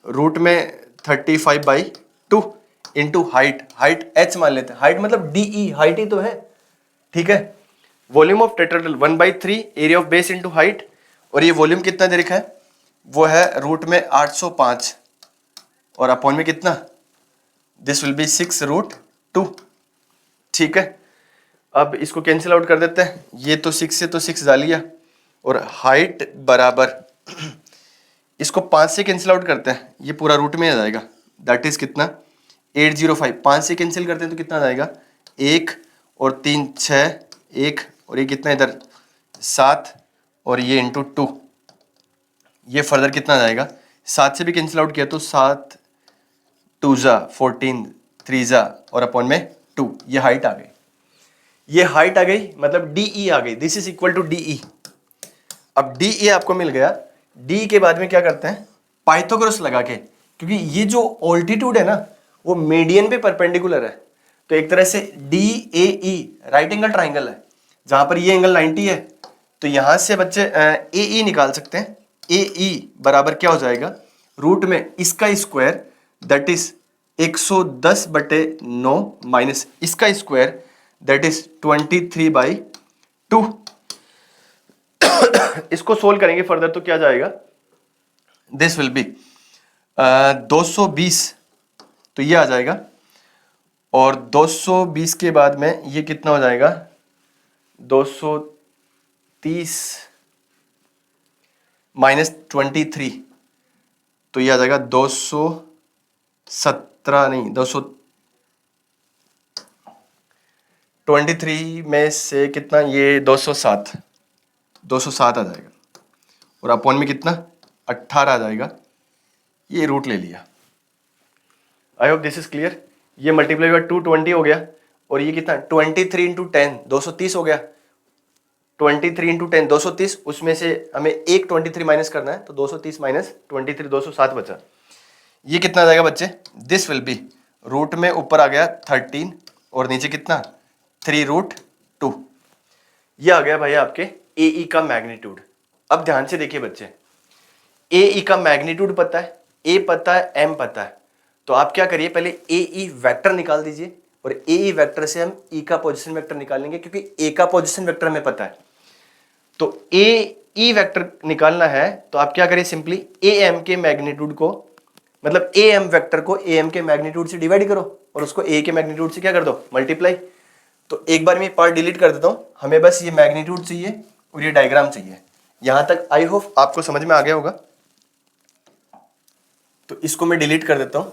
रूट में 35/2 इंटू हाइट, हाइट h मान लेते हैं, हाइट मतलब DE, हाइट ही तो है, ठीक है। Volume of tetrahedral 1/3 area of base into height, और ये वॉल्यूम कितना दे रखा है वो है रूट में 805, और अपॉन में कितना, दिस विल बी 6√2, ठीक है। अब इसको कैंसिल आउट कर देते हैं, ये तो 6 से तो 6 जा लिया, और हाइट बराबर इसको 5 से कैंसिल आउट करते हैं, ये पूरा रूट में आ जाएगा, दैट इज कितना 805, 5 से कैंसिल करते हैं तो कितना आ जाएगा 1 और 3 6, 1 और ये कितना इधर 7, और ये इंटू 2, ये फर्दर कितना आ जाएगा 7 से भी कैंसिल आउट किया तो 7 2 जा 14, 3 जा और अपॉन में 2, ये हाइट आ गई, ये हाइट आ गई, मतलब DE आ गई, this is equal to DE। अब DE आपको मिल गया, D के बाद में क्या करते हैं पाइथागोरस लगा के, क्योंकि ये जो ऑल्टीट्यूड है ना वो मीडियन पे परपेंडिकुलर है, तो एक तरह से D A E right angle triangle है, जहां पर ये एंगल 90 है, तो यहां से बच्चे ए ई निकाल सकते हैं। ए ई बराबर क्या हो जाएगा, रूट में इसका स्क्वायर दैट इज 110/9 माइनस इसका स्क्वायर दैट इज 23/2। इसको सोल्व करेंगे फर्दर तो क्या जाएगा, दिस विल बी 220, तो ये आ जाएगा। और 220 के बाद में ये कितना हो जाएगा, 230 माइनस 23, तो ये आ जाएगा 217, नहीं 223 में से कितना, ये 207 आ जाएगा, और अपॉन में कितना 18 आ जाएगा। ये रूट ले लिया। आई होप दिस इज क्लियर। ये मल्टीप्लाई बाय 220 हो गया, और ये कितना 23 इंटू 10 230 हो गया। 23 इंटू 10 230, उसमें से हमें एक 23 माइनस करना है, तो 230 माइनस 23 207 बचा। ये कितना आ जाएगा बच्चे, दिस विल बी, रूट में ऊपर आ गया 13 और नीचे कितना 3√2। ये आ गया भाई आपके ए ई का मैग्नीट्यूड। अब ध्यान से देखिए बच्चे, ए ई का मैग्नीट्यूड पता है, ए पता है, एम पता है, तो आप क्या करिए, पहले ए ई वेक्टर निकाल दीजिए, और ए ई वेक्टर से हम ई का पोजीशन वेक्टर निकालेंगे, क्योंकि ए का पोजीशन वेक्टर हमें पता है। तो ए ई वेक्टर निकालना है, तो आप क्या करिए, सिंपली ए एम के मैग्नीट्यूड को, मतलब ए एम वेक्टर को ए एम के मैग्नीट्यूड से डिवाइड करो, और उसको ए के मैग्नीट्यूड से क्या कर दो, मल्टीप्लाई। तो एक बार मैं पार्ट डिलीट कर देता हूं, हमें बस ये मैग्नीट्यूड चाहिए और ये डायग्राम चाहिए। यहां तक आई होप आपको समझ में आ गया होगा। तो इसको मैं डिलीट कर देता हूं,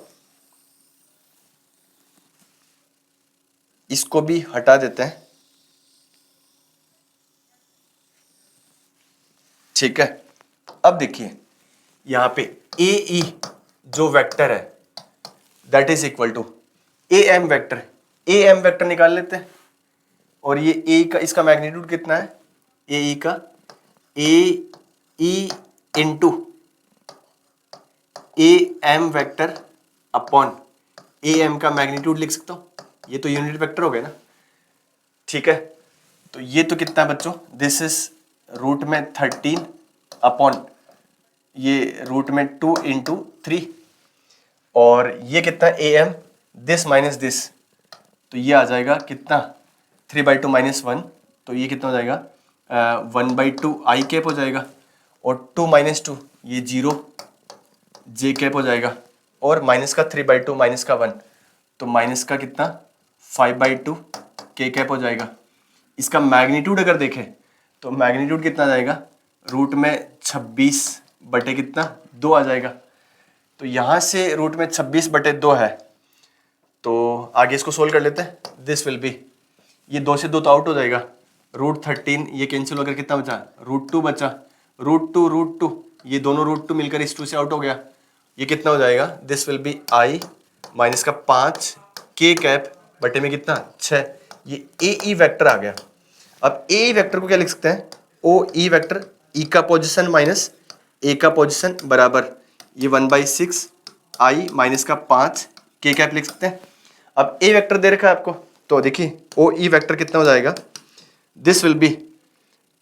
इसको भी हटा देते हैं, ठीक है। अब देखिए यहां पे ए ई जो वेक्टर है that is equal to A M vector. A M vector निकाल लेते हैं, और ये ए का, इसका मैग्नीट्यूड कितना है, ए ई का, a e into a M vector upon a m का मैग्नीट्यूड लिख सकता हूं। ये तो यूनिट वेक्टर हो गया ना, ठीक है। तो ये तो कितना है बच्चों, दिस इज रूट में 13 अपॉन ये रूट में 2 इंटू 3, और ये कितना A M, this minus this, तो ये आ जाएगा कितना 3/2 माइनस 1, तो ये कितना हो जाएगा 1/2 आई कैप हो जाएगा, और 2 माइनस 2 ये 0 जे कैप हो जाएगा, और माइनस का 3/2 माइनस का 1, तो माइनस का कितना 5/2 के कैप हो जाएगा। इसका मैग्नीट्यूड अगर देखें तो मैग्नीट्यूड कितना आ जाएगा, रूट में 26 बटे कितना 2 आ जाएगा। तो यहाँ से रूट में 26/2 है, तो आगे इसको सोल्व कर लेते हैं। दिस विल बी, ये 2 से 2 तो आउट हो जाएगा, √13 ये कैंसिल होकर कितना बचा, √2 बचा, √2 ये दोनों √2 मिलकर इस 2 से आउट हो गया। ये कितना हो जाएगा, this will be I minus का 5 के कैप बटे में कितना 6। ये ए ई वेक्टर आ गया। अब ए ई वेक्टर को क्या लिख सकते हैं, ओ ई वेक्टर, ई का पोजिशन माइनस ए का पोजिशन बराबर ये 1/6 आई माइनस का 5 के कैप लिख सकते हैं। अब ए वेक्टर दे रखा है आपको, तो देखिए ओ ई वेक्टर कितना हो जाएगा, this will be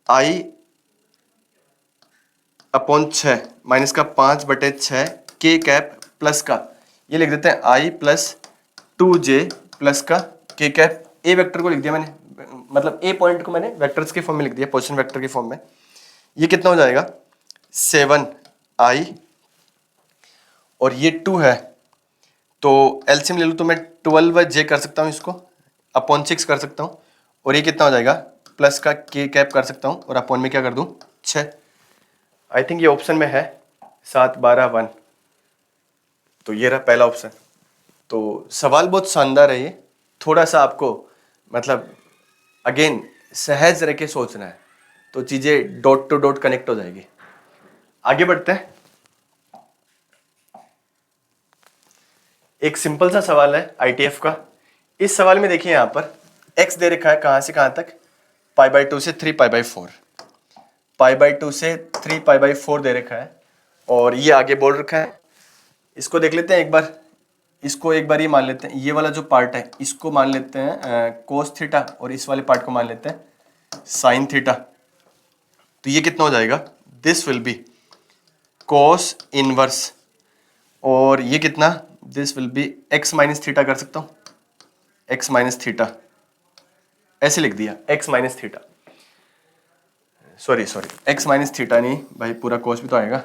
I upon 6 minus का 5/6 के कैप प्लस का, ये लिख देते हैं आई प्लस 2j प्लस का के कैप। ए वेक्टर को लिख दिया मैंने, मतलब ए पॉइंट को मैंने वेक्टर्स के फॉर्म में लिख दिया, पोजीशन वेक्टर के फॉर्म में। ये कितना हो जाएगा 7i, और ये 2 है, तो एलसीएम ले लूँ तो मैं 12j कर सकता हूँ, इसको अपॉन 6 कर सकता हूँ, और ये कितना हो जाएगा प्लस का के कैप कर सकता हूँ, और अपॉन में क्या कर दूँ 6। आई थिंक ये ऑप्शन में है 7 12 1, तो ये रहा पहला ऑप्शन। तो सवाल बहुत शानदार है, ये थोड़ा सा आपको मतलब अगेन सहज रह के सोचना है, तो चीजें डॉट टू डॉट कनेक्ट हो जाएगी। आगे बढ़ते हैं। एक सिंपल सा सवाल है आईटीएफ का। इस सवाल में देखिए यहाँ पर x दे रखा है कहां से कहां तक, π/2 से 3π/4, π/2 से 3π/4 दे रखा है, और ये आगे बोल रखा है। इसको देख लेते हैं एक बार। इसको एक बार ये मान लेते हैं, ये वाला जो पार्ट है इसको मान लेते हैं कोस थीटा और इस वाले पार्ट को मान लेते हैं साइन थीटा। तो ये कितना हो जाएगा, this will B cos inverse, और ये कितना, this will B x minus theta कर सकता हूँ, एक्स माइनस थीटा ऐसे लिख दिया, x minus theta, sorry x minus theta नहीं भाई, पूरा कोस भी तो आएगा,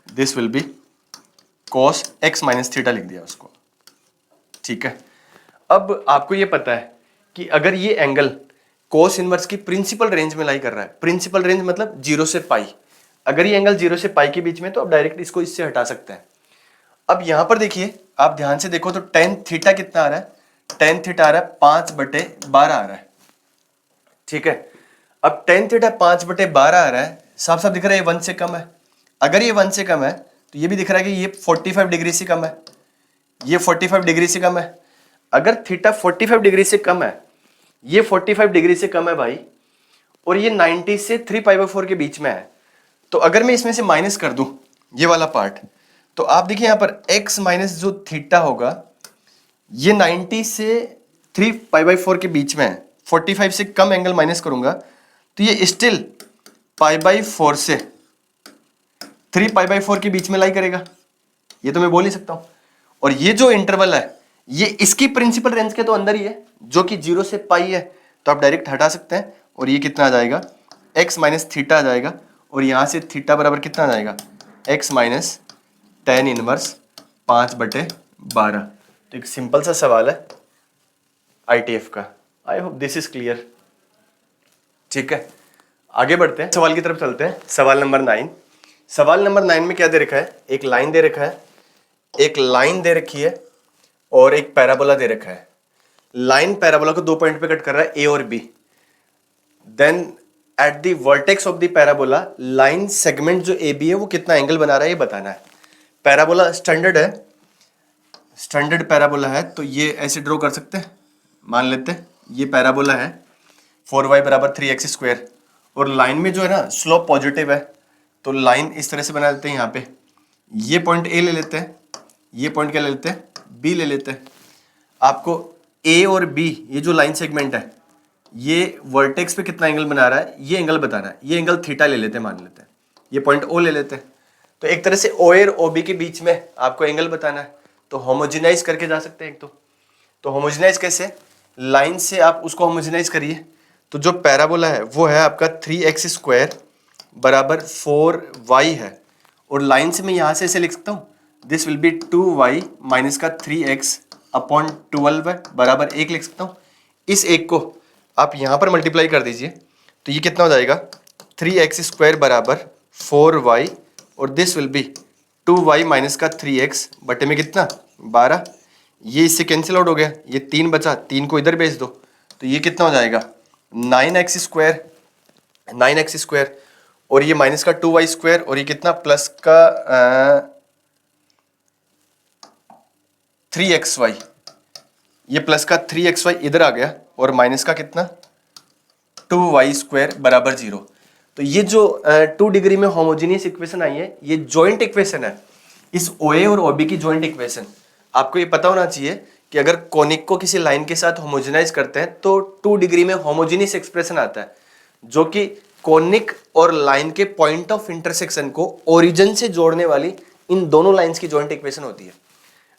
this will B cos x minus theta लिख दिया उसको, ठीक है। अब आपको ये पता है कि अगर ये एंगल कोस इनवर्स की प्रिंसिपल रेंज में लाई कर रहा है, प्रिंसिपल रेंज मतलब 0 से पाई, अगर ये एंगल 0 से पाई के बीच में तो आप डायरेक्ट इसको इससे हटा सकते हैं। अब यहां पर देखिए, आप ध्यान से देखो तो टेन थीटा कितना आ रहा है, टेन थीटा आ रहा है 5/12 आ रहा है, ठीक है। अब टेन थीटा 5/12 आ रहा है, साफ साफ दिख रहा है ये 1 से कम है। अगर ये 1 से कम है तो ये भी दिख रहा है कि ये 45 डिग्री से कम है, ये 45 डिग्री से कम है। अगर थीटा 45 डिग्री से कम है, ये 45 डिग्री से कम है भाई, और ये 90 से 3π/4 के बीच में है, तो अगर मैं इसमें से माइनस कर दूं ये वाला पार्ट, तो आप देखिए यहां पर x माइनस जो थीटा होगा, ये 90 से 3π/4 के बीच में है, 45 से कम एंगल माइनस करूंगा तो ये स्टिल π/4 से 3π/4 के बीच में लाई करेगा, ये तो मैं बोल ही सकता हूं। और ये जो इंटरवल है ये इसकी प्रिंसिपल रेंज के तो अंदर ही है, जो कि 0 से पाई है, तो आप डायरेक्ट हटा सकते हैं, और ये कितना आ जाएगा, x माइनस थीटा आ जाएगा, और यहां से थीटा बराबर कितना आ जाएगा, x माइनस टेन इनवर्स 5/12। तो एक सिंपल सा सवाल है ITF का। आई होप दिस इज क्लियर, ठीक है। आगे बढ़ते हैं, सवाल की तरफ चलते हैं। सवाल नंबर 9। सवाल नंबर 9 में क्या दे रखा है, एक लाइन दे रखा है, एक लाइन दे रखी है और एक पैराबोला दे रखा है। लाइन पैराबोला को 2 पॉइंट पे कट कर रहा है, ए और B. Then at the vertex of the parabola line segment जो ए बी है वो कितना एंगल बना रहा है ये बताना है। पैराबोला स्टैंडर्ड है, स्टैंडर्ड पैराबोला है, तो ये ऐसे ड्रॉ कर सकते हैं, मान लेते हैं ये पैराबोला है 4y = 3x², और लाइन में जो है ना स्लोप पॉजिटिव है, तो लाइन इस तरह से बना लेते हैं। यहाँ पे ये पॉइंट ए ले लेते हैं, ये पॉइंट क्या ले लेते हैं, बी ले लेते हैं। आपको ए और बी ये जो लाइन सेगमेंट है ये वर्टेक्स पे कितना एंगल बना रहा है ये एंगल बताना है। ये एंगल थीटा ले लेते हैं, मान लेते हैं ये पॉइंट ओ ले लेते हैं। तो एक तरह से ओ ए और ओ बी के बीच में आपको एंगल बताना है, तो होमोजेनाइज करके जा सकते हैं। एक तो होमोजेनाइज कैसे, लाइन से आप उसको होमोजेनाइज करिए, तो जो पैराबोला है वो है आपका 3x² बराबर 4y है, और लाइन से मैं यहाँ से ऐसे लिख सकता हूँ, this will B 2y minus का 3x/12 है बराबर 1 लिख सकता हूँ। इस एक को आप यहाँ पर मल्टीप्लाई कर दीजिए, तो ये कितना हो जाएगा, 3x² बराबर 4y, और this will B 2y minus का 3x बटे में कितना 12। ये इससे कैंसिल आउट हो गया, ये 3 बचा, 3 को इधर भेज दो, तो ये कितना हो जाएगा 9x², और ये माइनस का 2y², और ये कितना प्लस का 3xy, ये प्लस का 3xy इधर आ गया, और माइनस का कितना 2y² बराबर 0। तो ये जो 2 डिग्री में होमोजेनियस इक्वेशन आई है ये जॉइंट इक्वेशन है, इस OA और OB की जॉइंट इक्वेशन। आपको ये पता होना चाहिए कि अगर कोनिक को किसी लाइन के साथ होमोजेनाइज करते हैं तो 2 डिग्री में होमोजेनियस एक्सप्रेशन आता है, जो कि कोनिक और लाइन के पॉइंट ऑफ इंटरसेक्शन को ओरिजिन से जोड़ने वाली इन दोनों लाइंस की जॉइंट इक्वेशन होती है।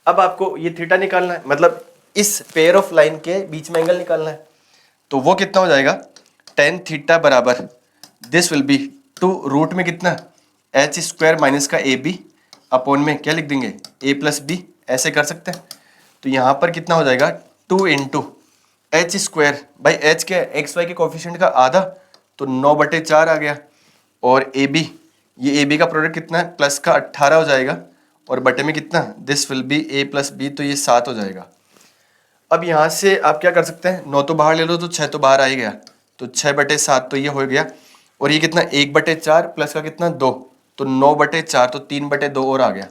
अब आपको ये थीटा निकालना है, मतलब इस पेयर ऑफ लाइन के बीच में एंगल निकालना है, तो वो कितना हो जाएगा, tan थीटा बराबर दिस विल बी 2 रूट में कितना h² माइनस का AB अपॉन में क्या लिख देंगे a+b, ऐसे कर सकते हैं। तो यहाँ पर कितना हो जाएगा 2 इंटू h², भाई h के xy के कोफिशिएंट का आधा, तो 9/4 आ गया, और AB, ये AB का प्रोडक्ट कितना है प्लस का 18 हो जाएगा, और बटे में कितना दिस विल बी a+b, तो ये 7 हो जाएगा। अब यहाँ से आप क्या कर सकते हैं, 9 तो बाहर ले लो तो 6 तो बाहर आ ही गया, तो 6/7 तो ये हो गया, और ये कितना 1/4 प्लस का कितना 2, तो 9/4, तो 3/2 और आ गया,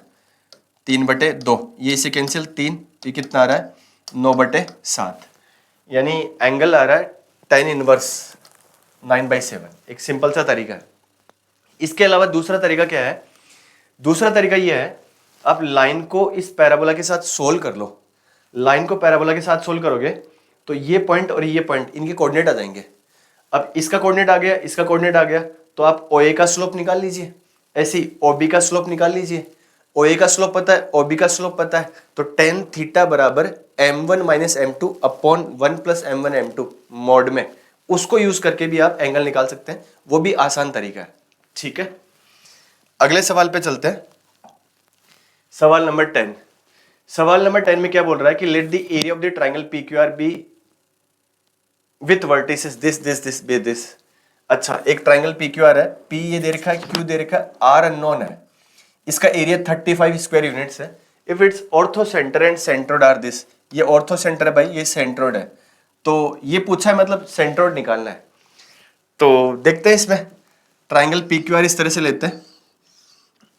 3/2, ये इसे कैंसिल 3, ये कितना आ रहा है 9/7, यानी एंगल आ रहा है tan इनवर्स 9/7। एक सिंपल सा तरीका है। इसके अलावा दूसरा तरीका क्या है, दूसरा तरीका ये है, अब लाइन को इस पैराबोला के साथ सोल्व कर लो। लाइन को पैराबोला के साथ सोल्व करोगे तो ये पॉइंट और ये पॉइंट इनके कोऑर्डिनेट आ जाएंगे। अब इसका कोऑर्डिनेट आ गया, इसका कोऑर्डिनेट आ गया, तो आप OA का स्लोप निकाल लीजिए, ऐसी OB का स्लोप निकाल लीजिए। OA का स्लोप पता है, OB का स्लोप पता है, तो tan थीटा बराबर m1 minus m2 upon 1 plus m1 m2 mod में, उसको यूज करके भी आप एंगल निकाल सकते हैं, वो भी आसान तरीका है। ठीक है, अगले सवाल पे चलते हैं। सवाल नंबर 10। सवाल नंबर 10 में क्या बोल रहा है कि let the area of the triangle PQR be with vertices this this this be this. अच्छा, एक ट्राइंगल PQR है, P ये दे रखा है, Q दे रखा है, R अननोन है, इसका एरिया 35 स्क्वायर यूनिट्स है। If its orthocentre and centroid are this, ये ऑर्थो सेंटर है भाई, ये सेंट्रोइड है, तो ये पूछा है मतलब सेंट्रोइड निकालना है। तो देखते हैं इसमें, ट्राइंगल PQR इस तरह से लेते हैं,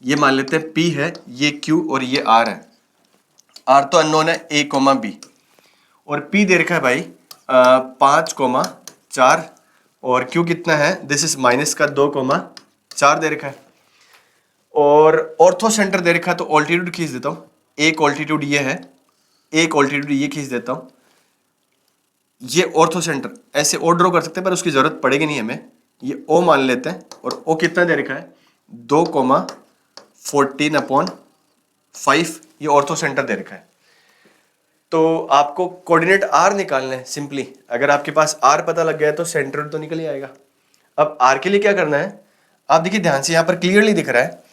ये मान लेते हैं P है, ये Q और ये R है। R तो अननोन है A, B, और P दे रखा है भाई 5, 4, और Q कितना है, दिस इज माइनस का 2, 4 दे रखा है, और ऑर्थो सेंटर दे रखा है, तो ऑल्टीट्यूड खींच देता हूँ। एक ऑल्टीट्यूड ये है, एक ऑल्टीट्यूड ये खींच देता हूँ, ये ऑर्थो सेंटर ऐसे ओ ड्रॉ कर सकते हैं पर उसकी जरूरत पड़ेगी नहीं हमें, ये O मान लेते हैं, और O कितना दे रखा है 2, 14/5, ये ऑर्थो सेंटर दे रखा है। तो आपको कोऑर्डिनेट R निकालना है सिंपली। अगर आपके पास R पता लग गया तो सेंटर तो निकल ही आएगा। अब R के लिए क्या करना है, आप देखिए ध्यान से, यहाँ पर क्लियरली दिख रहा है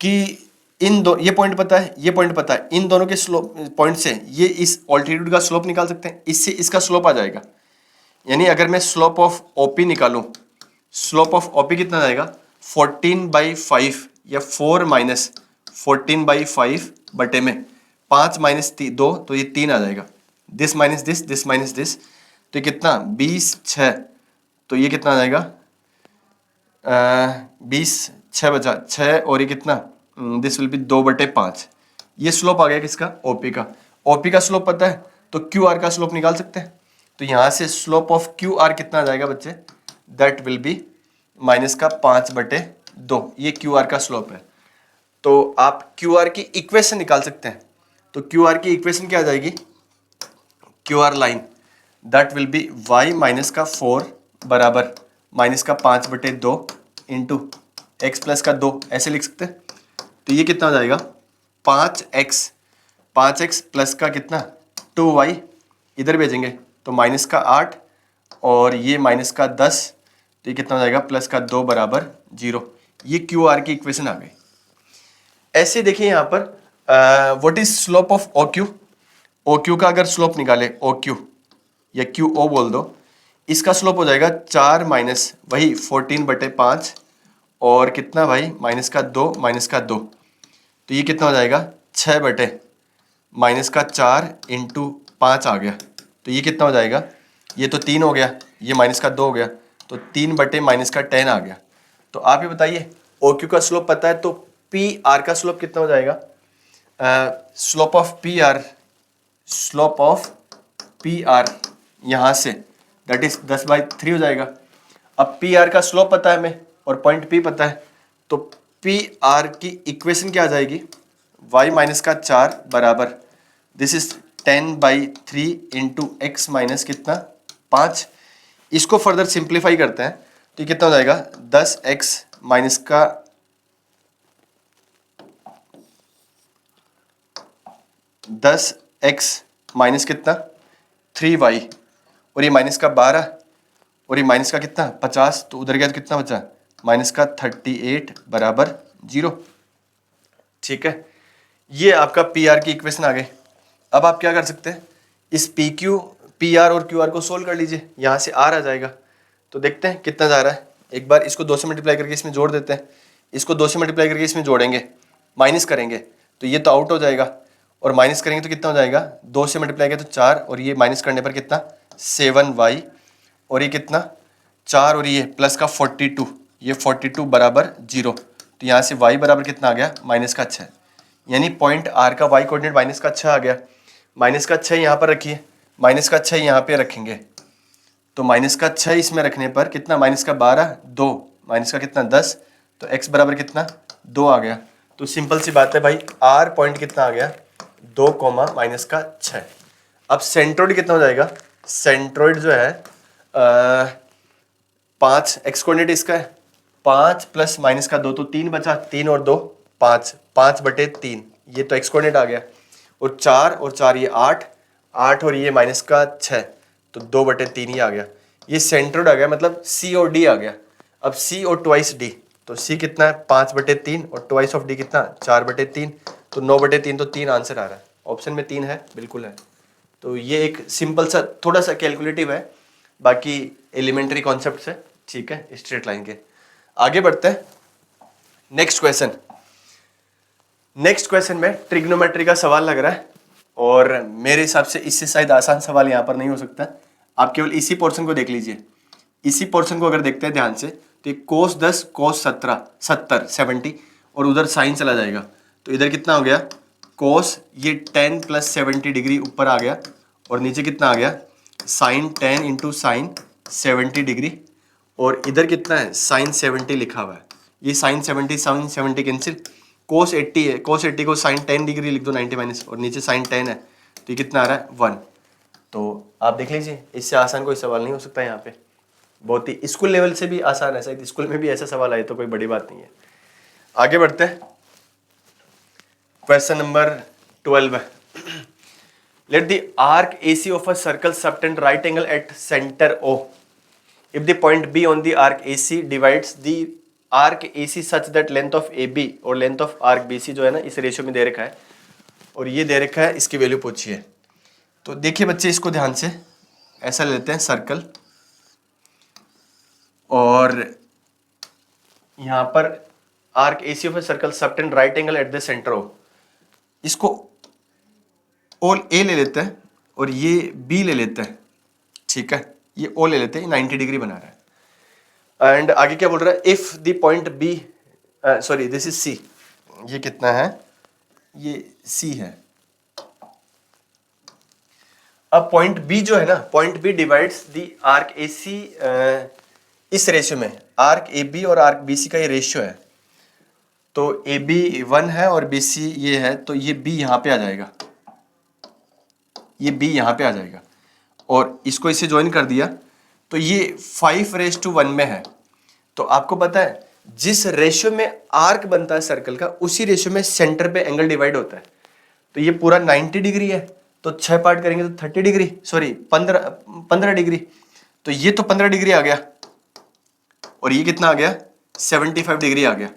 कि इन दो, ये पॉइंट पता है, ये पॉइंट पता है, इन दोनों के स्लोप पॉइंट से ये इस ऑल्टीट्यूड का स्लोप निकाल सकते हैं, इससे इसका स्लोप आ जाएगा। यानी अगर मैं स्लोप ऑफ OP निकालूं, स्लोप ऑफ OP कितना जाएगा 14/5, या 4 माइनस 14/5 बटे में 5 माइनस 2, तो ये 3 आ जाएगा। This minus this, this minus this, तो ये कितना 20, 6, तो ये कितना आ जाएगा 20, 6 बचा 6, और ये कितना दिस विल बी 2/5। ये स्लोप आ गया किसका, OP का। OP का स्लोप पता है तो QR का स्लोप निकाल सकते हैं। तो यहाँ से स्लोप ऑफ QR कितना आ जाएगा बच्चे, दैट विल बी माइनस का 5/2, ये QR का स्लोप है। तो आप QR की इक्वेशन निकाल सकते हैं। तो QR की इक्वेशन क्या आ जाएगी, QR line that will B y minus का 4 बराबर माइनस का 5/2 इंटू x प्लस का 2, ऐसे लिख सकते हैं। तो ये कितना हो जाएगा 5x प्लस का कितना 2y, इधर भेजेंगे तो माइनस का 8, और ये माइनस का 10, तो ये कितना हो जाएगा प्लस का 2 बराबर 0। ये QR की इक्वेशन आ गई। ऐसे देखिए यहाँ पर what is slope of OQ का अगर स्लोप निकाले, OQ या QO बोल दो, इसका स्लोप हो जाएगा 4 माइनस वही 14/5, और कितना भाई माइनस का 2 माइनस का 2, तो ये कितना हो जाएगा 6 बटे माइनस का 4 इंटू 5 आ गया, तो ये कितना हो जाएगा, ये तो 3 हो गया, ये माइनस का 2 हो गया, तो 3 बटे माइनस का 10 आ गया। तो आप ये बताइए OQ का स्लोप पता है तो PR का स्लोप कितना हो जाएगा, स्लोप ऑफ PR यहाँ से दैट इज 10/3 हो जाएगा। अब PR का स्लोप पता है हमें और पॉइंट P पता है, तो PR की इक्वेशन क्या आ जाएगी, y माइनस का 4 बराबर this is 10/3 into x minus कितना 5। इसको फर्दर सिंप्लीफाई करते हैं तो ये कितना हो जाएगा 10x माइनस का 10x माइनस कितना 3y, और ये माइनस का 12, और ये माइनस का कितना 50, तो उधर गया तो कितना बचा माइनस का 38 बराबर 0। ठीक है, ये आपका PR की इक्वेशन आ गई। अब आप क्या कर सकते हैं, इस PQ, PR और QR को सोल्व कर लीजिए, यहाँ से R आ जाएगा। तो देखते हैं कितना जा रहा है, एक बार इसको 2 से मल्टीप्लाई करके इसमें जोड़ देते हैं, इसको 2 से मल्टीप्लाई करके इसमें जोड़ेंगे, माइनस करेंगे तो ये तो आउट हो जाएगा, और माइनस करेंगे तो कितना हो जाएगा 2 से मल्टीप्लाई किया तो 4, और ये माइनस करने पर कितना 7y, और ये कितना 4, और ये प्लस का 42, ये 42 बराबर 0। तो यहाँ से y बराबर कितना आ गया माइनस का 6, यानी पॉइंट R का y कोऑर्डिनेट माइनस का 6 आ गया। माइनस का 6 यहाँ पर रखिए, माइनस का 6 यहाँ पे रखेंगे, तो माइनस का 6 इसमें रखने पर कितना माइनस का 12, 2 माइनस का कितना 10, तो x बराबर कितना 2 आ गया। तो सिंपल सी बात है भाई, आर पॉइंट कितना आ गया 2 कोमा माइनस का 6। अब सेंट्रोइड कितना हो जाएगा, सेंट्रोइड जो है 5, एक्स कोऑर्डिनेट इसका है 5 प्लस माइनस का 2 तो 3 बचा, 3 और 2 5, 5/3 ये तो एक्स कोऑर्डिनेट आ गया, और 4 और 4 ये 8, 8 और ये माइनस का 6 तो 2/3 ही आ गया। ये सेंट्रोइड आ गया, मतलब सी और डी आ गया। अब सी और ट्वाइस डी, तो सी कितना है 5/3 और ट्वाइस ऑफ डी कितना 4/3 तो 9/3 तो 3 आंसर आ रहा है। ऑप्शन में 3 है, बिल्कुल है। तो ये एक सिंपल सा थोड़ा सा कैलकुलेटिव है, बाकी एलिमेंट्री कॉन्सेप्ट है, ठीक है, स्ट्रेट लाइन के। आगे बढ़ते हैं नेक्स्ट क्वेश्चन। नेक्स्ट क्वेश्चन में ट्रिग्नोमेट्री का सवाल लग रहा है, और मेरे हिसाब से इससे शायद आसान सवाल यहाँ पर नहीं हो सकता। आप केवल इसी पोर्शन को देख लीजिए। इसी पोर्शन को अगर देखते हैं ध्यान से, तो कोस 10 कोस 17 70 और उधर साइन चला जाएगा, तो इधर कितना हो गया कोस, ये 10 प्लस 70 डिग्री ऊपर आ गया, और नीचे कितना आ गया साइन 10 इंटू साइन 70 डिग्री, और इधर कितना है साइन 70 लिखा हुआ है। ये साइन 70 कैंसिल, कोस 80 है, कोस 80 को साइन 10 डिग्री लिख दो 90 माइनस, और नीचे साइन 10 है, तो ये कितना आ रहा है 1। तो आप देख लीजिए, इससे आसान कोई सवाल नहीं हो सकता यहाँ पे। बहुत ही स्कूल लेवल से भी आसान है, शायद स्कूल में भी ऐसा सवाल आए तो कोई बड़ी बात नहीं है। आगे बढ़ते हैं, क्वेश्चन नंबर 12 है। Let the arc AC of a circle subtend right angle at centre O if the point B on the arc AC divides the arc AC such that length of AB और length of arc BC जो है ना इस ratio में दे रखा है, और ये दे रखा है, इसकी वैल्यू पूछिए। तो देखिए बच्चे, इसको ध्यान से ऐसा लेते हैं सर्कल, और यहाँ पर arc AC of a circle subtend right angle at the centre O, इसको O A ले लेते हैं और ये B ले लेते हैं, ठीक है, ये O ले लेते हैं, 90 डिग्री बना रहा है। एंड आगे क्या बोल रहा है, if the point B, sorry this is C, ये कितना है, ये C है। अब पॉइंट B जो है ना, point B divides the arc AC, इस रेशियो में आर्क AB और आर्क BC का ये रेशियो है, तो AB 1 है और BC ये है, तो ये B यहाँ पे आ जाएगा, ये B यहाँ पे आ जाएगा, और इसको इसे ज्वाइन कर दिया, तो ये 5:1 में है। तो आपको पता है जिस रेशियो में आर्क बनता है सर्कल का, उसी रेशियो में सेंटर पे एंगल डिवाइड होता है। तो ये पूरा 90 डिग्री है, तो 6 पार्ट करेंगे तो 30 डिग्री, सॉरी 15 डिग्री, तो ये तो 15 डिग्री आ गया, और ये कितना आ गया 75 डिग्री आ गया।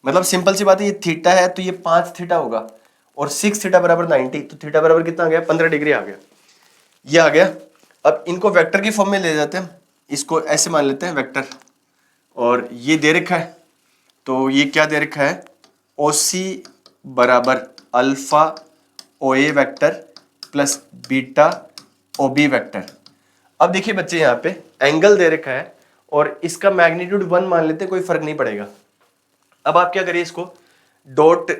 मतलब सिंपल सी बात है, ये थीटा है तो ये 5 थीटा होगा, और 6 थीटा बराबर 90, तो थीटा बराबर कितना आ गया 15 डिग्री आ गया, ये आ गया। अब इनको वेक्टर की फॉर्म में ले जाते हैं, इसको ऐसे मान लेते हैं वेक्टर, और ये दे रखा है, तो ये क्या दे रखा है OC बराबर alpha OA vector plus beta OB vector. अब देखिए बच्चे, यहाँ पे एंगल दे रखा है और इसका मैग्नीट्यूड 1 मान लेते हैं, कोई फर्क नहीं पड़ेगा। अब आप क्या करिए, इसको डॉट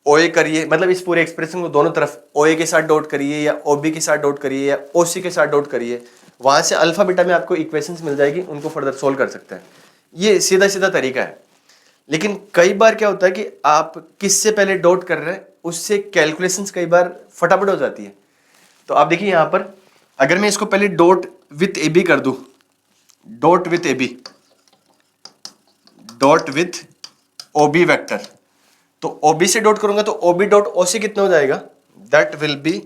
OA करिए, मतलब इस पूरे एक्सप्रेशन को दोनों तरफ OA के साथ डॉट करिए, या OB के साथ डॉट करिए, या OC के साथ डॉट करिए, वहां से अल्फा बीटा में आपको इक्वेशंस मिल जाएगी, उनको फर्दर सोल्व कर सकते हैं। ये सीधा सीधा तरीका है। लेकिन कई बार क्या होता है कि आप किससे पहले डॉट कर रहे हैं, उससे कैलकुलेशंस कई बार फटाफट हो जाती है। तो आप देखिए यहाँ पर, अगर मैं इसको पहले डॉट विथ AB कर दूं, dot with AB, dot with OB vector, तो OB से डॉट करूंगा तो OB डॉट OC कितना हो जाएगा, दैट विल बी,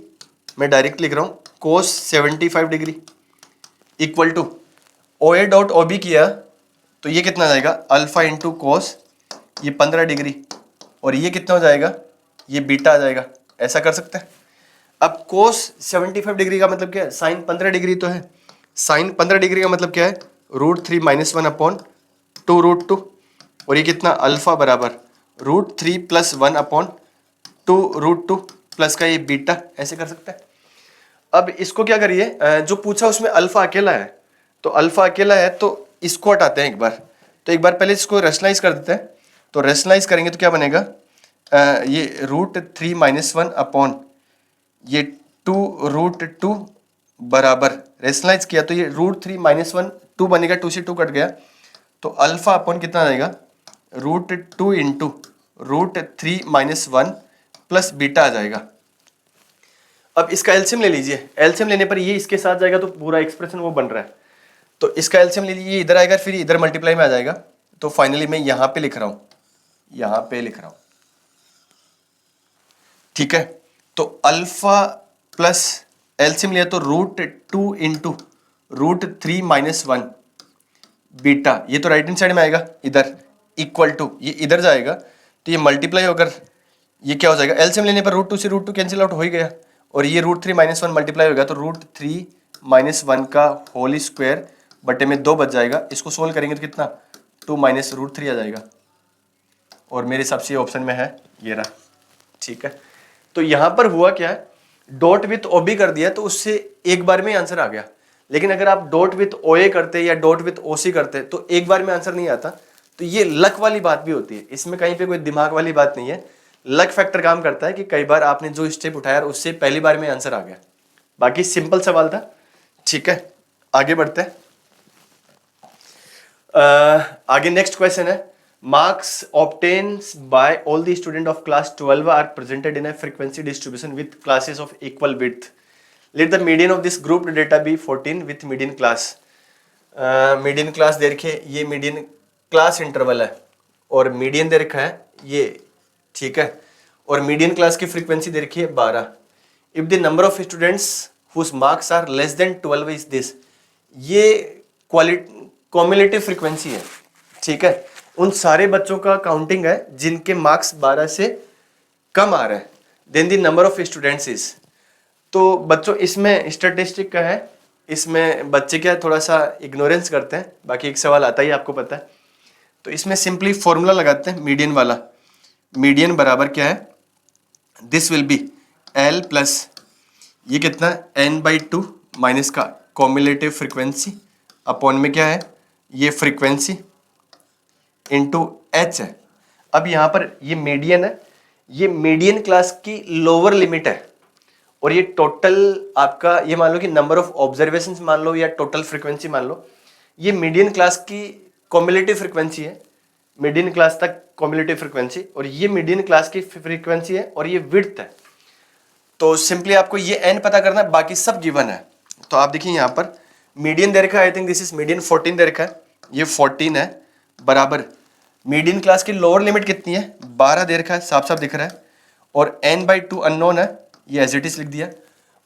मैं डायरेक्ट लिख रहा हूं, cos 75 degree equal to OA dot OB किया, तो ये कितना आ जाएगा अल्फा इंटू कोस, ये 15 डिग्री, और ये कितना हो जाएगा, ये बीटा आ जाएगा। ऐसा कर सकते हैं। अब कोस 75 डिग्री का मतलब क्या है, साइन 15 डिग्री तो है, साइन 15 डिग्री का मतलब क्या है √3 - 1 अपॉन 2√2, और ये कितना अल्फा बराबर √3 + 1 अपॉन 2√2 प्लस का ये बीटा। ऐसे कर सकते हैं। अब इसको क्या करिए, जो पूछा उसमें अल्फा अकेला है, तो अल्फा अकेला है तो इसको हटाते हैं एक बार, तो एक बार पहले इसको रेशनलाइज कर देते हैं। तो रेशनलाइज करेंगे तो क्या बनेगा, ये √3 - 1 अपॉन ये 2√2 बराबर, रेशनलाइज किया तो ये √3 - 1 2 बनेगा, 2 से 2 कट गया, तो अल्फा अपॉन कितना आ जाएगा √2 इंटू √3 - 1 प्लस बीटा आ जाएगा। अब इसका एलसीएम ले लीजिए, एलसीएम लेने पर ये इसके साथ जाएगा तो पूरा एक्सप्रेशन वो बन रहा है, तो इसका एलसीएम ले लीजिए, इधर आएगा फिर इधर मल्टीप्लाई में आ जाएगा। तो फाइनली मैं यहां पे लिख रहा हूं, यहां पे लिख रहा हूं, ठीक है। तो अल्फा प्लस एलसीएम लिया तो √2 इंटू √3 - 1 बीटा, ये तो राइट हैंड साइड में आएगा इधर, इक्वल टू ये इधर जाएगा तो ये मल्टीप्लाई होकर ये क्या हो जाएगा, एलसीएम लेने पर √2 से √2 कैंसिल आउट हो ही गया, और ये √3 - 1 मल्टीप्लाई होगा तो √3 - 1 का होल स्क्वायर बटे में 2 बच जाएगा। इसको सोल्व करेंगे तो कितना, 2 - √3 आ जाएगा, और मेरे हिसाब से ये ऑप्शन में है, ये रहा, ठीक है। तो यहां पर हुआ क्या है, डॉट विथ ओबी कर दिया तो उससे एक बार में आंसर आ गया, लेकिन अगर आप डॉट विथ ओए करते या डॉट विथ ओसी करते तो एक बार में आंसर नहीं आता। तो ये लक वाली बात भी होती है, इसमें कहीं पे कोई दिमाग वाली बात नहीं है, लक फैक्टर काम करता है कि कई बार आपने जो स्टेप उठाया उससे पहली बार में आंसर आ गया। बाकी सिंपल सवाल था, ठीक है। आगे बढ़ते हैं, आगे नेक्स्ट क्वेश्चन है, marks obtains by all the student of class 12 are presented in a frequency distribution with classes of equal width, let the median of this group data be 14 with median class. Median class दे रखे, ये median class interval है, और median दे रखा है ये, ठीक है, और मीडियन क्लास की फ्रीक्वेंसी दे रखी है 12। If the number of students whose marks are less than 12 is this, ये क्युमुलेटिव फ्रीक्वेंसी है, ठीक है, उन सारे बच्चों का काउंटिंग है जिनके मार्क्स 12 से कम आ रहे हैं, then the number of students is. तो बच्चों इसमें स्टैटिस्टिक का है, इसमें बच्चे क्या थोड़ा सा इग्नोरेंस करते हैं, बाकी एक सवाल आता ही आपको पता है। तो इसमें सिंपली फॉर्मूला लगाते हैं मीडियन वाला, मीडियन बराबर क्या है, this will B L plus ये कितना है n/2 माइनस का कॉम्युलेटिव फ्रीक्वेंसी अपॉन में क्या है ये फ्रीक्वेंसी इनटू एच है। अब यहाँ पर ये मीडियन है, ये मीडियन क्लास की लोअर लिमिट है, और ये टोटल आपका ये मान लो कि नंबर ऑफ ऑब्जर्वेशंस मान लो या टोटल फ्रीक्वेंसी मान लो, ये मीडियन क्लास की कॉम्युलेटिव फ्रीक्वेंसी है, मीडियन क्लास तक कॉम्युलेटिव फ्रीक्वेंसी, और ये मीडियन क्लास की फ्रीक्वेंसी है, और ये विड्थ है। तो सिंपली आपको ये n पता करना है, बाकी सब गिवन है। तो आप देखिए यहाँ पर मीडियन दे रखा है, I think this is median 14 दे रखा है, ये 14 है बराबर मीडियन क्लास की लोअर लिमिट कितनी है 12 दे रखा है, साफ साफ दिख रहा है, और n/2 अननोन है, ये एज इट इज लिख दिया,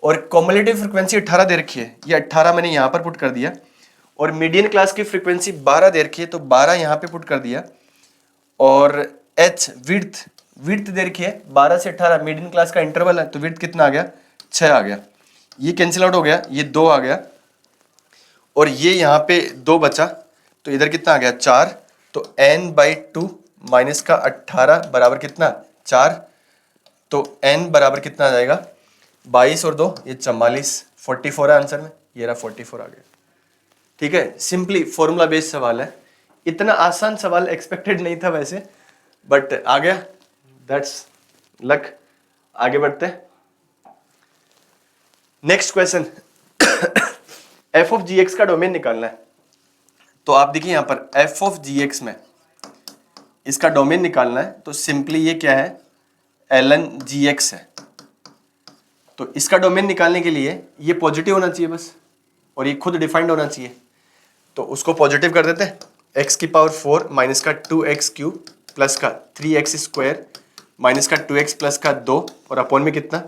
और कॉम्युलेटिव फ्रीक्वेंसी 18 दे रखी है, ये 18 मैंने यहाँ पर पुट कर दिया, और मीडियन क्लास की फ्रीक्वेंसी 12 दे रखी है तो 12 यहाँ पे पुट कर दिया, और h विड्थ दे रखी है 12 से 18, मीडियन क्लास का इंटरवल है तो विड्थ कितना आ गया 6 आ गया, ये कैंसिल आउट हो गया, ये 2 आ गया, और ये यहाँ पे 2 बचा तो इधर कितना आ गया 4, तो n/2 माइनस का 18 बराबर कितना 4, तो n बराबर कितना आ जाएगा 22 और 2 ये 44, 44 है आंसर में, ये रहा 44 आ गया। ठीक है, सिंपली फॉर्मूला बेस्ड सवाल है, इतना आसान सवाल एक्सपेक्टेड नहीं था वैसे, बट आ गया, दैट्स लक। आगे बढ़ते हैं, next question f of gx का डोमेन निकालना है। तो आप देखिए यहां पर f ऑफ gx में इसका डोमेन निकालना है, तो सिंपली ये क्या है ln gx है, तो इसका डोमेन निकालने के लिए ये पॉजिटिव होना चाहिए बस, और ये खुद डिफाइंड होना चाहिए, तो उसको पॉजिटिव कर देते हैं, x⁴ माइनस का 2x³ प्लस का 3x² माइनस का 2x प्लस का 2 और अपॉन में कितना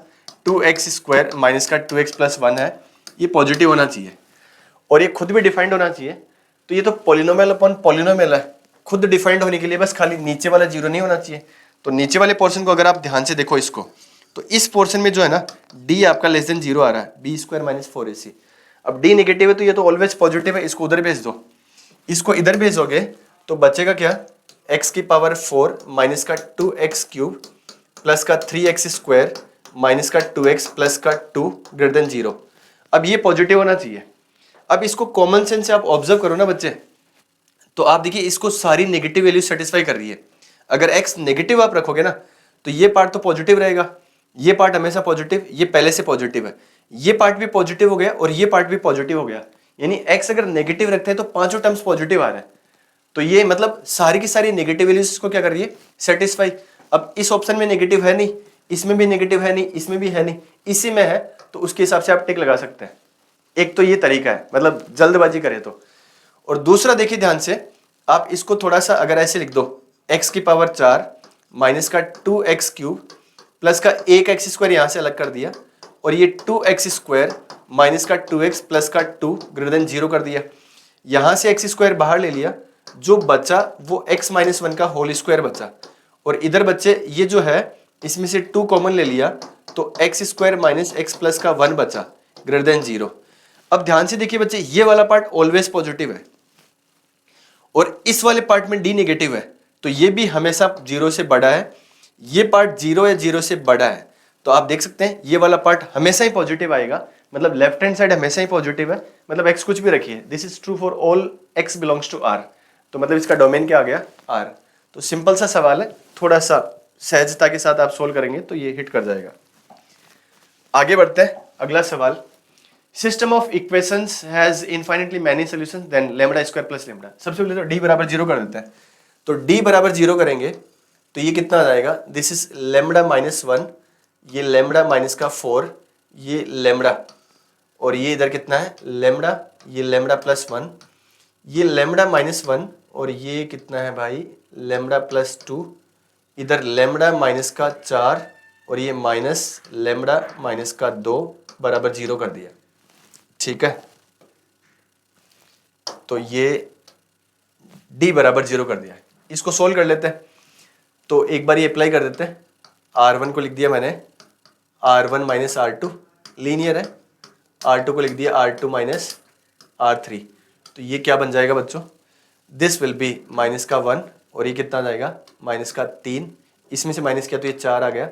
2x² माइनस का 2x प्लस 1 है, ये पॉजिटिव होना चाहिए और ये खुद भी डिफाइंड होना चाहिए। तो ये तो पॉलिनोमियल अपॉन पॉलिनोमियल है, खुद डिफाइंड होने के लिए बस खाली नीचे वाला जीरो नहीं होना चाहिए। तो नीचे वाले पोर्शन को अगर आप ध्यान से देखो इसको, तो इस पोर्शन में जो है ना d आपका लेस देन 0 आ रहा है, b² माइनस 4ac। अब d नेगेटिव है तो ये तो ऑलवेज पॉजिटिव है, इसको उधर भेज दो, इसको इधर भेजोगे तो बचेगा क्या x⁴ माइनस का 2x³ प्लस का 3x² माइनस का 2x प्लस का 2 ग्रेटर देन 0। अब ये पॉजिटिव होना चाहिए। अब इसको कॉमन सेंस से आप ऑब्जर्व करो ना बच्चे, तो आप देखिए इसको सारी नेगेटिव वैल्यू सेटिस्फाई कर रही है। अगर x नेगेटिव आप रखोगे ना तो ये पार्ट तो पॉजिटिव रहेगा, ये पार्ट हमेशा पॉजिटिव, ये पहले से पॉजिटिव है, ये पार्ट भी पॉजिटिव हो गया और ये पार्ट भी पॉजिटिव हो गया, यानी x अगर नेगेटिव रखते हैं तो पांचों टर्म्स पॉजिटिव आ रहे हैं। तो ये मतलब सारी की सारी नेगेटिव वैल्यूज को क्या कर रही है, सेटिस्फाई। अब इस ऑप्शन में नेगेटिव है नहीं, इसमें भी नेगेटिव है नहीं, इसमें भी है नहीं, इसी में है, तो उसके हिसाब से आप टिक लगा सकते हैं। एक तो ये तरीका है, मतलब जल्दबाजी करें तो। और दूसरा देखिए ध्यान से, आप इसको थोड़ा सा अगर ऐसे लिख दो, x की पावर 4 माइनस का 2x क्यूब प्लस का एक एक्स स्क्वायर यहां से अलग कर दिया, और ये 2x स्क्वायर माइनस का 2x प्लस का 2 ग्रेटर देन 0 कर दिया। यहां से x स्क्वायर बाहर ले लिया, जो बचा वो x माइनस 1 का होल स्क्वायर बचा, और इधर बच्चे ये जो है इसमें से 2 कॉमन ले लिया, तो x square minus x plus का 1 बचा ग्रेटर देन 0। अब ध्यान से देखिए बच्चे, ये वाला पार्ट ऑलवेज पॉजिटिव है और इस वाले पार्ट में डी नेगेटिव है, तो ये भी हमेशा 0 से बड़ा है, ये पार्ट 0 या 0 से बड़ा है। तो आप देख सकते हैं ये वाला पार्ट हमेशा ही पॉजिटिव आएगा, मतलब लेफ्ट हैंड साइड हमेशा ही पॉजिटिव है, मतलब x कुछ भी रखिए, this is true for all x belongs to r, तो मतलब इसका डोमेन क्या आ गया, r। तो सिंपल सा सवाल है, थोड़ा सा सहजता के साथ आप सोल्व करेंगे तो ये हिट कर जाएगा। आगे बढ़ते हैं, अगला सवाल, system of equations has infinitely many solutions then lambda square plus lambda. सबसे पहले तो d बराबर 0 कर देते हैं, तो d बराबर 0 करेंगे तो ये कितना आ जाएगा, दिस इज लैम्डा माइनस 1, ये लैम्डा माइनस का 4, ये लैम्डा, और ये इधर कितना है लैम्डा, ये लैम्डा प्लस 1, ये लैम्डा माइनस 1, और ये कितना है भाई लैम्डा प्लस 2, इधर लैम्डा माइनस का 4, और ये माइनस लैम्डा माइनस का 2 बराबर 0 कर दिया। ठीक है, तो ये d बराबर 0 कर दिया। इसको सोल्व कर लेते हैं, तो एक बार ये अप्लाई कर देते हैं। r1 को लिख दिया मैंने r1 माइनस r2, लीनियर है, r2 को लिख दिया r2 माइनस r3, तो ये क्या बन जाएगा बच्चों, दिस विल बी माइनस का 1, और ये कितना आ जाएगा माइनस का 3, इसमें से माइनस किया तो ये 4 आ गया,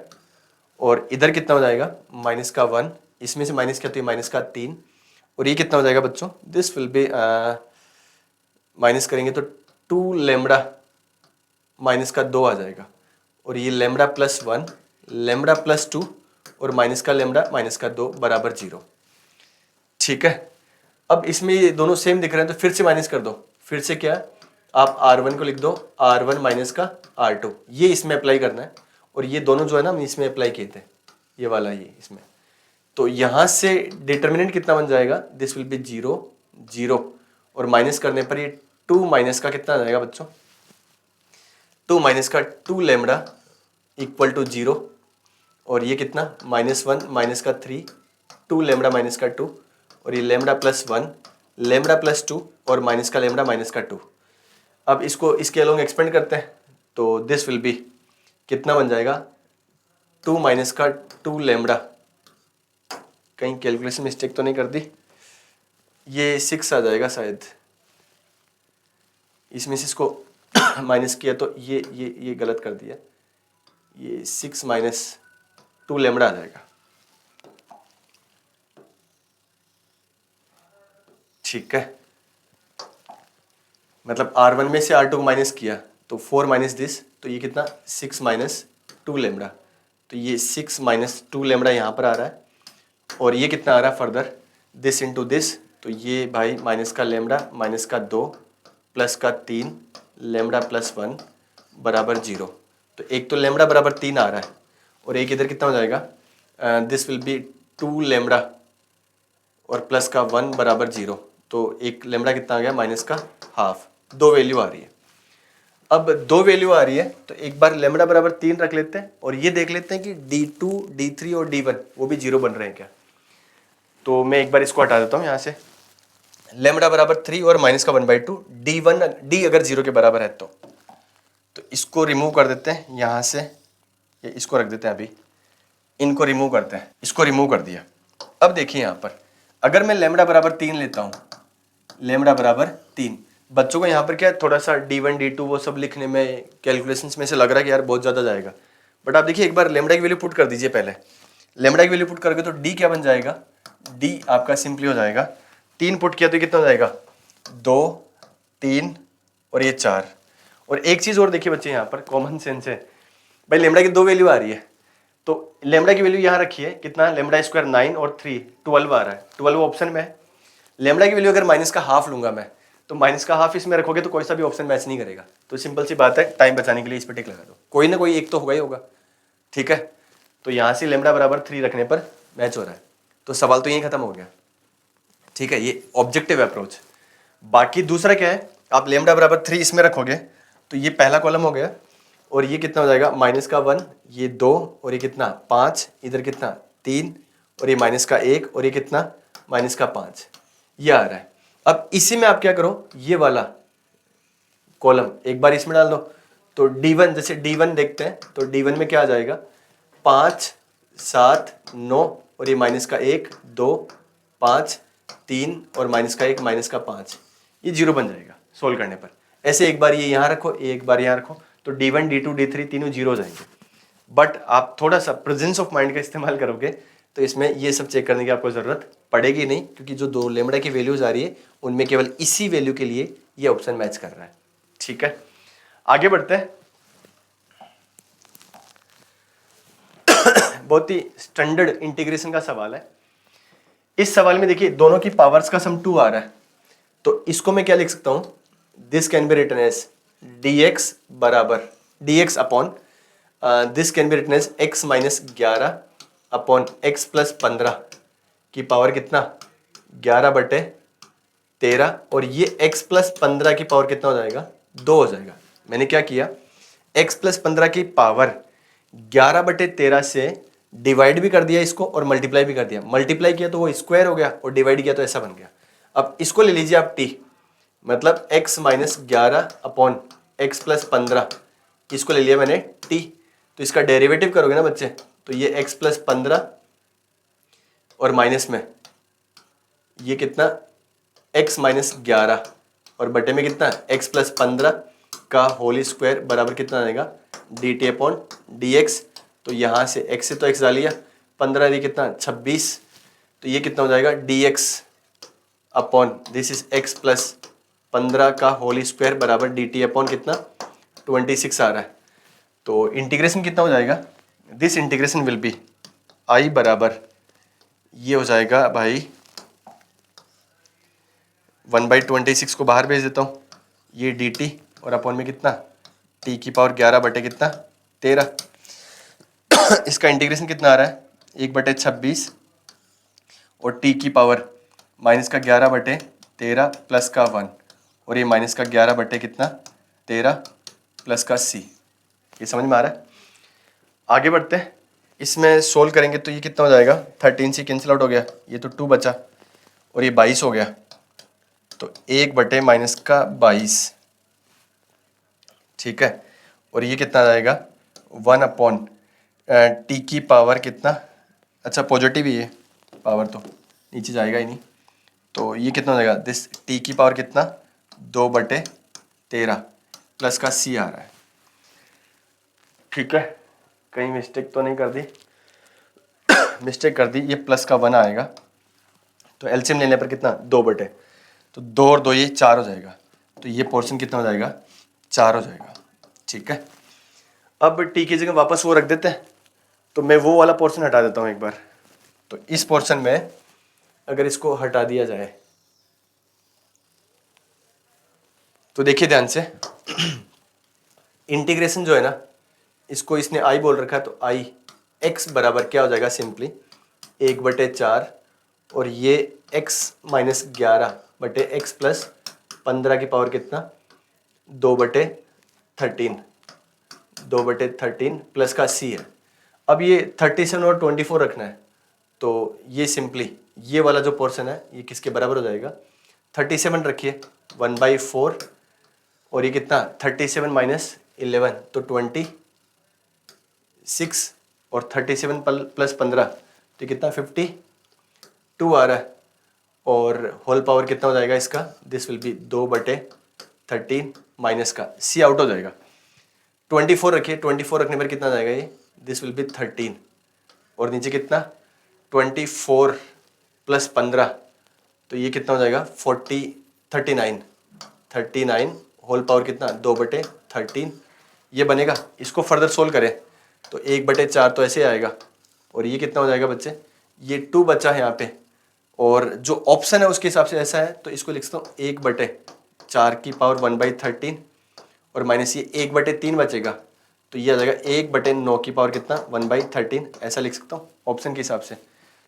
और इधर कितना हो जाएगा माइनस का 1, इसमें से माइनस किया तो ये माइनस का 3, और ये कितना हो जाएगा बच्चों, दिस विल बी माइनस करेंगे तो 2 लैम्डा माइनस का 2 आ जाएगा, और ये लैम्डा प्लस 1, लैम्डा प्लस 2, और माइनस का लैम्डा माइनस का 2 बराबर 0। ठीक है, अब इसमें ये दोनों सेम दिख रहे हैं तो फिर से माइनस कर दो, फिर से क्या, आप r1 को लिख दो r1 माइनस का r2, ये इसमें अप्लाई करना है, और ये दोनों जो है ना हम इसमें अप्लाई किए थे, ये वाला ये इसमें, तो यहाँ से डिटर्मिनेंट कितना बन जाएगा, दिस विल बी 0 0, और माइनस करने पर ये 2 माइनस का कितना आ जाएगा बच्चों, 2 माइनस का 2 लैम्डा इक्वल टू 0, और ये कितना माइनस 1 माइनस का 3, 2 लैम्डा माइनस का 2, और ये लैम्डा प्लस 1, लैम्डा प्लस 2, और माइनस का लैम्डा माइनस का 2। अब इसको इसके अलोंग एक्सपेंड करते हैं, तो दिस विल बी कितना बन जाएगा, 2 माइनस का 2 लैम्डा, कहीं कैलकुलेशन मिस्टेक तो नहीं कर दी, ये 6 आ जाएगा शायद, इसमें से इसको माइनस किया तो ये गलत कर दिया, ये 6 माइनस 2 लैम्डा आ जाएगा। ठीक है, मतलब r1 में से r2 को माइनस किया तो 4 माइनस दिस, तो ये कितना 6 माइनस 2 लैम्डा, तो ये 6 माइनस 2 लैम्डा यहाँ पर आ रहा है, और ये कितना आ रहा है फर्दर दिस इंटू दिस, तो ये भाई माइनस का लैम्डा माइनस का 2 प्लस का 3 लैम्डा प्लस 1 बराबर 0, तो एक तो लैम्डा बराबर 3 आ रहा है, और एक इधर कितना हो जाएगा, दिस विल बी 2 लैम्डा और प्लस का 1 बराबर 0, तो एक लैम्डा कितना आ गया माइनस का हाफ, 2 वैल्यू आ रही है। अब 2 वैल्यू आ रही है तो एक बार लैम्डा बराबर 3 रख लेते हैं, और ये देख लेते हैं कि d2 d3 और d1 वो भी 0 बन रहे हैं क्या। तो मैं एक बार इसको हटा देता हूँ यहाँ से, लैम्डा बराबर 3 और माइनस का 1/2, d अगर 0 के बराबर है तो इसको रिमूव कर देते हैं यहाँ से, ये इसको रख देते हैं, अभी इनको रिमूव करते हैं, इसको रिमूव कर दिया। अब देखिए यहाँ पर अगर मैं लैम्डा बराबर 3 लेता हूँ, लैम्डा बराबर 3, बच्चों को यहाँ पर क्या थोड़ा सा d1 d2 वो सब लिखने में कैलकुलेशंस में से लग रहा है कि यार बहुत ज़्यादा जाएगा, बट आप देखिए एक बार लैम्डा की वैल्यू पुट कर दीजिए पहले, लैम्डा की वैल्यू पुट करके तो d क्या बन जाएगा, d आपका सिंपली हो जाएगा 3 पुट किया तो कितना हो जाएगा 2 3 और ये 4। और एक चीज़ और देखिए बच्चे यहाँ पर कॉमन सेंस है, भाई लैम्डा की 2 वैल्यू आ रही है, तो लैम्डा की वैल्यू यहाँ रखिए कितना, लैम्डा स्क्वायर 9 और 3 12 आ रहा है, 12 ऑप्शन में है। लैम्डा की वैल्यू अगर माइनस का हाफ लूंगा मैं तो माइनस का हाफ इसमें रखोगे तो कोई सा भी ऑप्शन मैच नहीं करेगा। तो सिंपल सी बात है, टाइम बचाने के लिए इस पर टिक लगा दो, कोई ना कोई एक तो होगा ही होगा। ठीक है, तो यहाँ से लेमडा बराबर 3 रखने पर मैच हो रहा है, तो सवाल तो यहीं खत्म हो गया। ठीक है, ये ऑब्जेक्टिव अप्रोच। बाकी दूसरा क्या है, आप लेमडा बराबर 3 इसमें रखोगे तो ये पहला कॉलम हो गया, और ये कितना हो जाएगा माइनस का 1, ये 2, और ये कितना 5, इधर कितना 3, और ये माइनस का 1, और ये कितना माइनस का 5, ये आ रहा है। अब इसी में आप क्या करो, ये वाला कॉलम एक बार इसमें डाल दो, तो D1, जैसे D1 देखते हैं तो D1 में क्या आ जाएगा 5, 7, 9, और ये माइनस का 1, 2, 5, 3, और माइनस का 1, माइनस का 5, ये 0 बन जाएगा सोल्व करने पर। ऐसे एक बार ये यहाँ रखो, एक बार यहाँ रखो, तो D1, D2, D3 तीनों 0 हो जाएंगे। बट आप थोड़ा सा प्रेजेंस ऑफ माइंड का इस्तेमाल करोगे तो इसमें ये सब चेक करने की आपको ज़रूरत पड़ेगी नहीं, क्योंकि जो 2 लेमडा की वैल्यूज आ रही है उनमें केवल इसी वैल्यू के लिए ये ऑप्शन मैच कर रहा है। ठीक है, आगे बढ़ते हैं। बहुत ही स्टैंडर्ड इंटीग्रेशन का सवाल है। इस सवाल में देखिए दोनों की पावर्स का सम 2 आ रहा है, तो इसको मैं क्या लिख सकता हूं, this can be written as dx बराबर dx upon this can be written as x minus 11 upon x plus 15 की पावर कितना 11/13, और ये x प्लस 15 की पावर कितना हो जाएगा 2 हो जाएगा। मैंने क्या किया, x प्लस 15 की पावर 11/13 से डिवाइड भी कर दिया इसको और मल्टीप्लाई भी कर दिया। मल्टीप्लाई किया तो वो स्क्वायर हो गया, और डिवाइड किया तो ऐसा बन गया। अब इसको ले लीजिए आप t, मतलब x minus 11 upon x plus 15, इसको ले लिया मैंने t, तो इसका डेरिवेटिव करोगे ना बच्चे, तो ये x प्लस 15 और माइनस में ये कितना x माइनस 11 और बटे में कितना x प्लस 15 का होल स्क्वायर बराबर कितना आएगा dt अपॉन dx। तो यहाँ से x से तो x डाल लिया, 15 ये कितना 26, तो ये कितना हो जाएगा dx upon this is x plus 15 का होल स्क्वायर बराबर dt अपॉन कितना 26 आ रहा है। तो इंटीग्रेशन कितना हो जाएगा, this integration will be i बराबर ये हो जाएगा भाई 1/26 को बाहर भेज देता हूँ, ये dt और अपॉन में कितना t की पावर 11 बटे कितना 13। इसका इंटीग्रेशन कितना आ रहा है 1/26 और t की पावर माइनस का 11/13 प्लस का 1, और ये माइनस का 11 बटे कितना 13 प्लस का c। ये समझ में आ रहा है। आगे बढ़ते हैं, इसमें सोल्व करेंगे तो ये कितना हो जाएगा 13 से कैंसिल आउट हो गया, ये तो 2 बचा, और ये 22 हो गया, तो 1 माइनस का 22। ठीक है, और ये कितना आ जाएगा 1 अपॉन टी की पावर कितना, अच्छा पॉजिटिव ही है पावर तो नीचे जाएगा ही नहीं, तो ये कितना हो जाएगा दिस टी की पावर कितना 2/13 प्लस का सी आ रहा है। ठीक है, कहीं मिस्टेक तो नहीं कर दी, मिस्टेक कर दी, ये प्लस का 1 आएगा, तो एलसीएम लेने पर कितना 2/, तो 2 और 2 ये 4 हो जाएगा, तो ये पोर्शन कितना हो जाएगा 4 हो जाएगा। ठीक है, अब टी की जगह वापस वो रख देते हैं, तो मैं वो वाला पोर्शन हटा देता हूँ एक बार। तो इस पोर्शन में अगर इसको हटा दिया जाए तो देखिए ध्यान से, इंटीग्रेशन जो है ना इसको इसने आई बोल रखा है, तो आई एक्स बराबर क्या हो जाएगा सिंपली 1/4, और ये x माइनस 11 बटे एक्स प्लस 15 की पावर कितना 2/13 प्लस का c है। अब ये 37 और 24 रखना है, तो ये सिंपली ये वाला जो पोर्शन है ये किसके बराबर हो जाएगा 37 रखिए 1/4, और ये कितना 37 माइनस 11 तो 26, और 37 प्लस 15 तो कितना 52 आ रहा है, और होल पावर कितना हो जाएगा इसका दिस विल बी 2/13 माइनस का c आउट हो जाएगा। 24 रखिए, 24 रखने पर कितना आ जाएगा ये दिस विल बी 13, और नीचे कितना 24 प्लस 15 तो ये कितना हो जाएगा 39 होल पावर कितना 2/13 ये बनेगा। इसको फर्दर सोल्व करें तो 1/4 तो ऐसे आएगा, और ये कितना हो जाएगा बच्चे ये 2 बचा है यहाँ पे, और जो ऑप्शन है उसके हिसाब से ऐसा है, तो इसको लिख सकता हूँ 4 की पावर 1/13 और माइनस ये 1/3 बचेगा, तो ये आ जाएगा 1/9 की पावर कितना 1/13, ऐसा लिख सकता हूँ ऑप्शन के हिसाब से।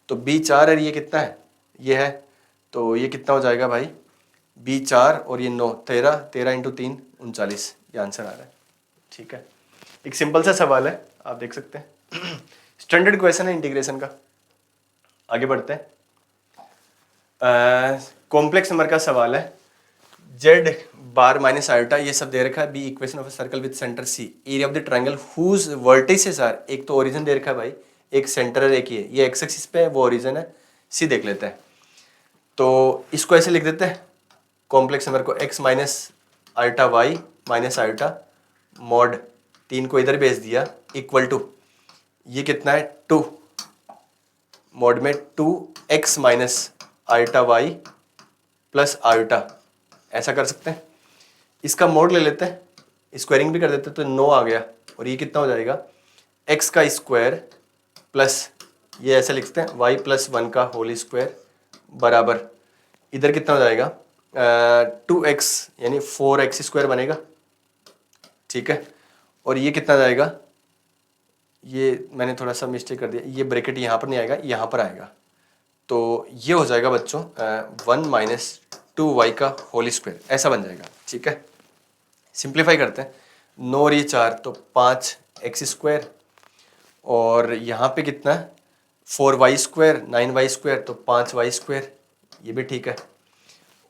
तो बी 4 है, ये कितना है, ये है, तो ये कितना हो जाएगा भाई, बी 4 और ये 9, 13, 13 इंटू 3 39, ये आंसर आ रहा है। ठीक है, एक सिंपल सा सवाल है, आप देख सकते हैं स्टैंडर्ड क्वेश्चन है इंटीग्रेशन का। आगे बढ़ते हैं, कॉम्प्लेक्स नंबर का सवाल है। जेड बार माइनस आयोटा ये सब दे रखा है। Be equation of circle with centre C, area of the triangle whose vertices are, एक तो ओरिजिन दे रखा है भाई, एक सेंटर है, एक ये एक्स एक्सिस पे है, वो ओरिजिन है। सी देख लेते हैं, तो इसको ऐसे लिख देते हैं कॉम्प्लेक्स नंबर को, X minus iota Y minus iota mod 3 को इधर भेज दिया इक्वल टू, ये कितना है 2 मॉड में 2x minus iota Y plus iota, ऐसा कर सकते हैं। इसका मोड ले लेते हैं, स्क्वायरिंग भी कर देते हैं, तो 9 आ गया, और ये कितना हो जाएगा x का स्क्वायर प्लस ये ऐसे लिखते हैं y प्लस 1 का होल स्क्वायर बराबर, इधर कितना हो जाएगा 2x यानी 4x स्क्वायर बनेगा। ठीक है, और ये कितना जाएगा, ये मैंने थोड़ा सा मिस्टेक कर दिया, ये ब्रैकेट यहाँ पर नहीं आएगा, यहाँ पर आएगा, तो ये हो जाएगा बच्चों 1 माइनस 2y का होल स्क्वायर, ऐसा बन जाएगा। ठीक है, सिंप्लीफाई करते हैं, 9 और ये 4 तो 5x स्क्वायर, और यहाँ पे कितना 4y स्क्वायर 9y स्क्वायर तो 5y स्क्वायर, ये भी ठीक है।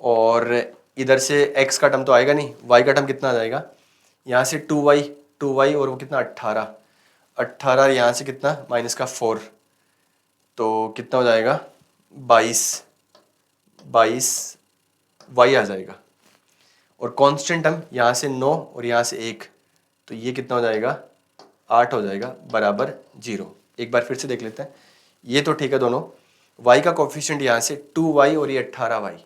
और इधर से x का टर्म तो आएगा नहीं, y का टर्म कितना आ जाएगा, यहाँ से 2y और वो कितना 18 यहाँ से कितना माइनस का 4, तो कितना हो जाएगा 22 y आ जाएगा। और कांस्टेंट टर्म यहाँ से 9 और यहाँ से 1, तो ये कितना हो जाएगा 8 हो जाएगा बराबर 0। एक बार फिर से देख लेते हैं, ये तो ठीक है दोनों, y का कोफिशिएंट यहाँ से 2y और ये 18y,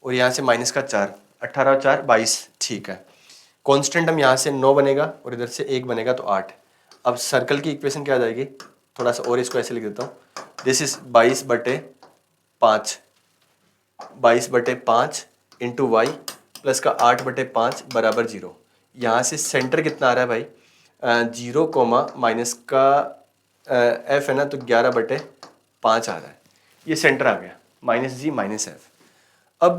और यहाँ से माइनस का 4, 18 और 4 22, ठीक है। कांस्टेंट टर्म यहाँ से 9 बनेगा और इधर से 1 बनेगा तो 8। अब सर्कल की इक्वेशन क्या आ जाएगी, थोड़ा सा और इसको ऐसे लिख देता हूँ, this is 22/5 into Y plus का 8/5 बराबर 0। यहाँ से सेंटर कितना आ रहा है भाई 0 कोमा माइनस का एफ है ना, तो 11/5 आ रहा है, ये सेंटर आ गया -g - f। अब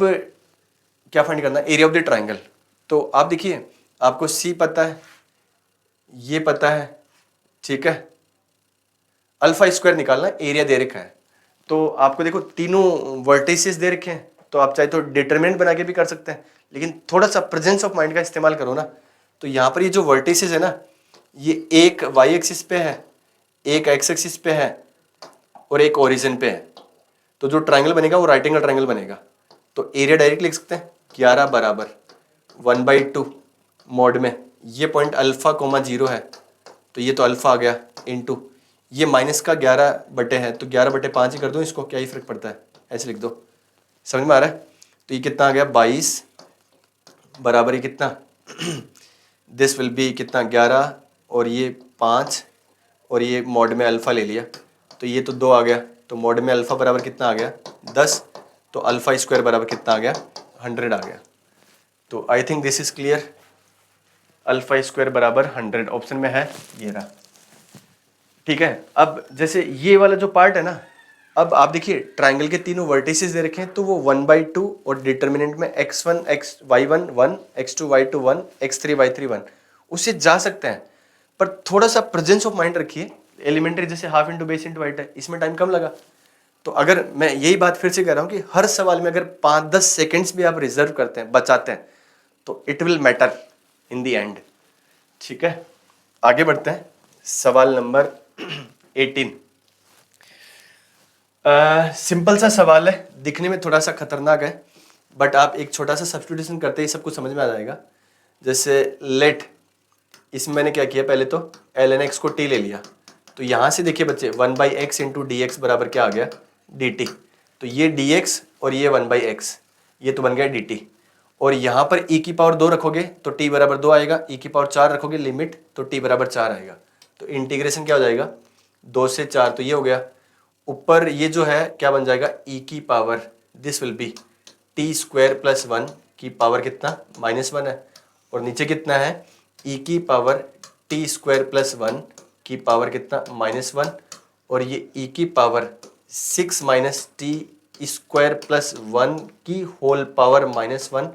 क्या फाइंड करना है, एरिया ऑफ द ट्राइंगल। तो आप देखिए, आपको सी पता है, ये पता है, ठीक है, अल्फा स्क्वायर निकालना, एरिया दे रखा है, तो आपको देखो तीनों वर्टिसेस दे रखे हैं, तो आप चाहे तो डिटरमिनेंट बना के भी कर सकते हैं, लेकिन थोड़ा सा प्रेजेंस ऑफ माइंड का इस्तेमाल करो ना। तो यहाँ पर ये जो वर्टिसेस है ना, ये एक वाई एक्सिस पे है, एक एक्स एक्सिस पे है और एक ओरिजिन पे है, तो जो ट्राइंगल बनेगा वो राइट एंगल ट्राइंगल बनेगा। तो एरिया डायरेक्ट लिख सकते हैं 11 बराबर 1/2 मॉड में, ये पॉइंट अल्फा कोमा 0 है, तो ये तो अल्फा आ गया, इनटू ये माइनस का 11 बटे है, तो 11/5 ही कर दो इसको, क्या ही फर्क पड़ता है, ऐसे लिख दो, समझ में आ रहा है। तो ये कितना आ गया 22 बराबर, ये कितना दिस विल बी कितना 11 और ये 5 और ये मॉड में अल्फा ले लिया, तो ये तो 2 आ गया, तो मॉड में अल्फा बराबर कितना आ गया 10, तो अल्फा स्क्वायर बराबर कितना आ गया 100 आ गया। तो I think this is clear, alpha square बराबर 100 ऑप्शन में है, ये रहा। ठीक है, अब जैसे ये वाला जो पार्ट है ना, अब आप देखिए ट्राइंगल के तीनों वर्टिसेस दे रखे हैं, तो वो 1/2 और डिटर्मिनेंट में x1 y1 1, x2 y2 1, x3 y3 1, उससे जा सकते हैं, पर थोड़ा सा प्रेजेंस ऑफ माइंड रखिए। एलिमेंट्री जैसे half into base into height है, इसमें टाइम कम लगा, तो अगर मैं यही बात फिर से कह रहा हूँ कि हर सवाल में अगर 5-10 सेकेंड्स भी आप रिजर्व करते हैं, बचाते हैं, तो it will matter in the end. ठीक है, आगे बढ़ते हैं, सवाल नंबर 18। सिंपल सा सवाल है, दिखने में थोड़ा सा खतरनाक है, बट आप एक छोटा सा सब्स्टिट्यूशन करते ही सब कुछ समझ में आ जाएगा। जैसे लेट, इसमें मैंने क्या किया, पहले तो ln x को t ले लिया, तो यहाँ से देखिए बच्चे 1/x इंटू डी एक्स बराबर क्या आ गया dt, तो ये dx और ये 1/x, ये तो बन गया dt, और यहाँ पर e की पावर 2 रखोगे तो t बराबर 2 आएगा, e की पावर 4 रखोगे लिमिट तो t बराबर 4 आएगा, तो इंटीग्रेशन क्या हो जाएगा 2 से 4, तो ये हो गया। ऊपर ये जो है क्या बन जाएगा e की power, this will B t² + 1 की पावर कितना -1 है, और नीचे कितना है e की पावर t स्क्वायर प्लस 1 की पावर कितना -1, और ये e की power 6 minus T square plus 1 की whole power -1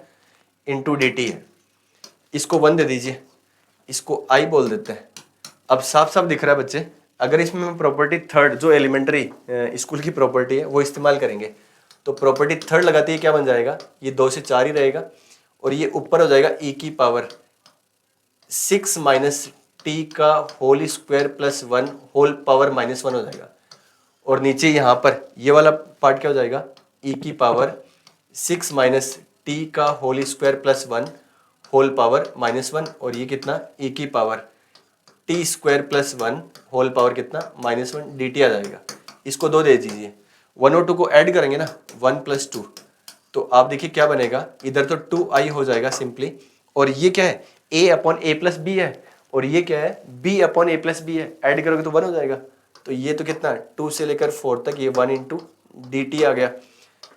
into D T है। इसको 1 दे दीजिए, इसको i बोल देते हैं। अब साफ साफ दिख रहा है बच्चे, अगर इसमें हम प्रॉपर्टी थर्ड जो एलिमेंट्री स्कूल की प्रॉपर्टी है वो इस्तेमाल करेंगे तो प्रॉपर्टी थर्ड लगाती है क्या बन जाएगा, ये 2 से 4 ही रहेगा, और ये ऊपर हो जाएगा e की पावर 6 माइनस टी का whole square plus 1 whole power -1 हो जाएगा, और नीचे यहाँ पर ये वाला पार्ट क्या हो जाएगा e की पावर 6 माइनस टी का whole square plus 1 whole power -1, और ये कितना e की power T square plus 1 whole power कितना -1 डी टी आ जाएगा। इसको 2 दे दीजिए, 1 और 2 को ऐड करेंगे ना 1 + 2, तो आप देखिए क्या बनेगा, इधर तो 2i हो जाएगा सिंपली, और ये क्या है a/a+b है, और ये क्या है b/a+b है, ऐड करोगे तो 1 हो जाएगा। तो ये तो कितना 2 से लेकर 4 तक ये 1 इंटू डी टी आ गया,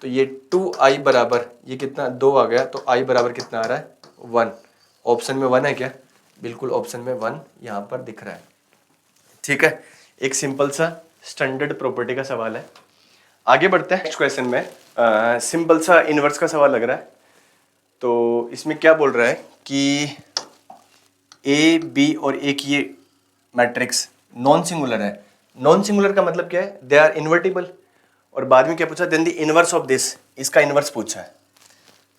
तो ये 2i बराबर ये कितना 2 आ गया, तो i बराबर कितना आ रहा है 1। ऑप्शन में 1 है क्या, बिल्कुल ऑप्शन में 1 यहाँ पर दिख रहा है। ठीक है, एक सिंपल सा स्टैंडर्ड प्रॉपर्टी का सवाल है। आगे बढ़ते हैं नेक्स्ट क्वेश्चन में। सिंपल सा इनवर्स का सवाल लग रहा है। तो इसमें क्या बोल रहा है कि ए बी और ए की ये मैट्रिक्स नॉन सिंगुलर है। नॉन सिंगुलर का मतलब क्या है, दे आर इन्वर्टिबल, और बाद में क्या पूछा then the inverse of this, इसका इनवर्स पूछा है।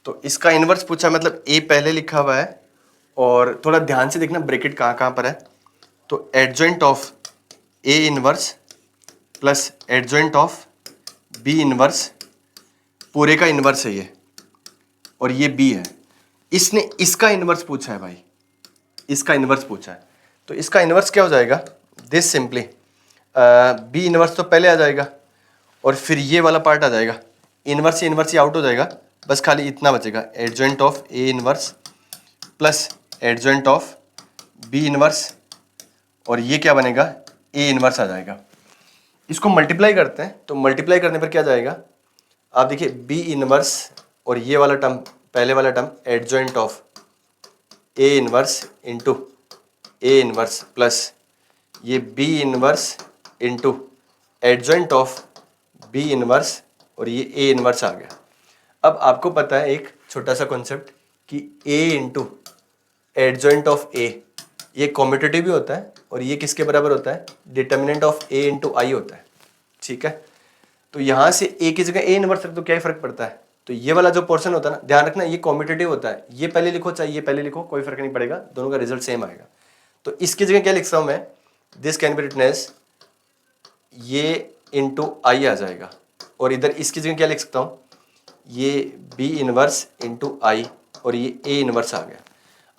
तो इसका इनवर्स पूछा मतलब ए पहले लिखा हुआ है, और थोड़ा ध्यान से देखना ब्रैकेट कहाँ कहाँ पर है। तो adjoint of A inverse plus adjoint of B inverse, पूरे का इनवर्स है ये, और ये बी है। इसने इसका इनवर्स पूछा है भाई, इसका इनवर्स पूछा है, तो इसका इनवर्स क्या हो जाएगा, दिस सिंपली बी इनवर्स तो पहले आ जाएगा, और फिर ये वाला पार्ट आ जाएगा, इनवर्स ही आउट हो जाएगा, बस खाली इतना बचेगा adjoint of A inverse plus adjoint of B inverse, और ये क्या बनेगा ए इनवर्स आ जाएगा। इसको मल्टीप्लाई करते हैं, तो मल्टीप्लाई करने पर क्या जाएगा, आप देखिए बी इनवर्स और ये वाला टर्म पहले वाला term adjoint of A inverse into A inverse plus ये B inverse into adjoint of B inverse, और ये ए इनवर्स आ गया। अब आपको पता है एक छोटा सा कॉन्सेप्ट कि ए इंटू एडजॉइंट ऑफ ए ये कॉम्यूटेटिव भी होता है, और ये किसके बराबर होता है, डिटर्मिनेंट ऑफ ए इंटू आई होता है। ठीक है, तो यहाँ से ए की जगह ए इनवर्स रख तो क्या ही फर्क पड़ता है। तो ये वाला जो पोर्शन होता है ना, ध्यान रखना ये कॉम्यूटेटिव होता है, ये पहले लिखो चाहे ये पहले लिखो कोई फर्क नहीं पड़ेगा, दोनों का रिजल्ट सेम आएगा। तो इसकी जगह क्या लिख सकता हूँ मैं, this can be written as ये इंटू आई आ जाएगा, और इधर इसकी जगह क्या लिख सकता हूँ, ये बी इनवर्स इंटू आई, और ये ए इनवर्स आ गया।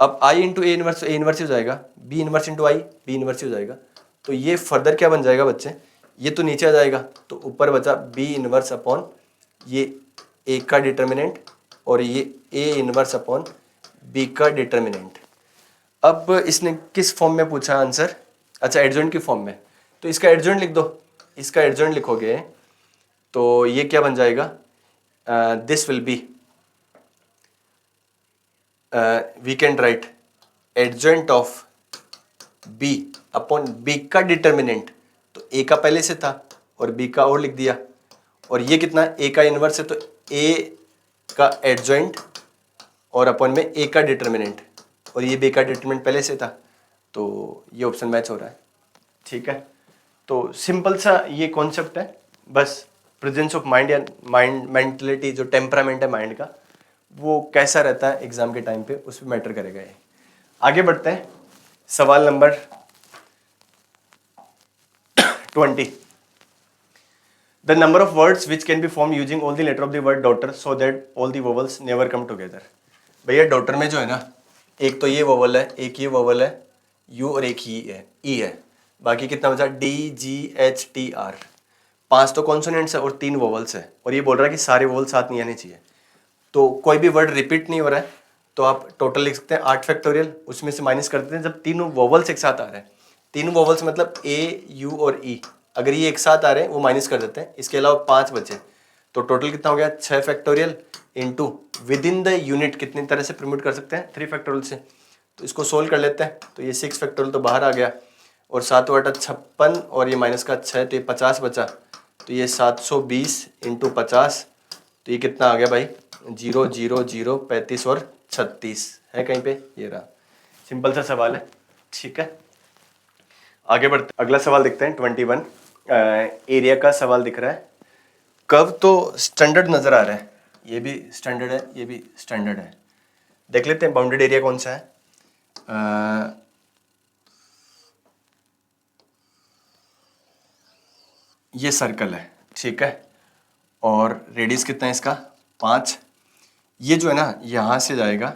अब I into A inverse, A inverse ही हो जाएगा, B inverse into I B inverse ही हो जाएगा। तो ये फर्दर क्या बन जाएगा बच्चे, ये तो नीचे आ जाएगा, तो ऊपर बचा बी इनवर्स अपॉन ये ए का डिटर्मिनेंट, और ये ए इनवर्स अपॉन बी का डिटर्मिनेंट। अब इसने किस फॉर्म में पूछा आंसर, अच्छा एडजॉइंट की फॉर्म में, तो इसका एडजॉइंट लिख दो। इसका एडजॉइंट लिखोगे तो ये क्या बन जाएगा, this will be we can write adjoint of B upon B का डिटर्मिनेंट, तो ए का पहले से था और बी का और लिख दिया, और ये कितना ए का इनवर्स है, तो ए का एडजॉइंट और अपॉन में ए का डिटर्मिनेंट, और ये बी का डिटर्मिनेंट पहले से था, तो ये ऑप्शन मैच हो रहा है। ठीक है, तो सिंपल सा ये कॉन्सेप्ट है, बस प्रेजेंस ऑफ माइंड या माइंड मेंटलिटी जो टेम्परामेंट है माइंड का वो कैसा रहता है एग्जाम के टाइम पे, उस पर मैटर करेगा ये। आगे बढ़ते हैं, सवाल number 20। The number of words which can be formed using all the letter of the word daughter so that all the vowels never come together। भैया डॉटर में जो है ना, एक तो ये वोवल है, एक ये वोवल है यू, और एक ही है ई है, बाकी कितना बचा D G H T R, 5 तो कॉन्सोनेंट्स है और 3 वोवल्स है, और ये बोल रहा है कि सारे वोवल साथ नहीं आने चाहिए, तो कोई भी वर्ड रिपीट नहीं हो रहा है, तो आप टोटल लिख सकते हैं 8 फैक्टोरियल, उसमें से माइनस कर देते हैं जब तीनों वोवल्स एक साथ आ रहे हैं। तीनों वोवल्स मतलब ए यू और ई, अगर ये एक साथ आ रहे हैं वो माइनस कर देते हैं, इसके अलावा 5 बचे, तो टोटल कितना हो गया 6 factorial into with in the unit कितनी तरह से प्रमोट कर सकते हैं 3 फैक्टोरियल से। तो इसको सोल्व कर लेते हैं। तो ये 6 फैक्टोरियल तो बाहर आ गया और 7 बटा 56 और ये माइनस का 6 तो ये 50 बचा। तो ये 720 इंटू 50 तो ये कितना आ गया भाई 0 0 0 35 और 36 है कहीं पे, ये रहा। सिंपल सा सवाल है, ठीक है। आगे बढ़ते अगला सवाल देखते हैं 21। एरिया का सवाल दिख रहा है। कर्व तो स्टैंडर्ड नजर आ रहा है, ये भी स्टैंडर्ड है, ये भी स्टैंडर्ड है। देख लेते हैं बाउंडेड एरिया कौन सा है। ये सर्कल है, ठीक है। और रेडियस कितना है इसका 5। ये जो है ना यहां से जाएगा,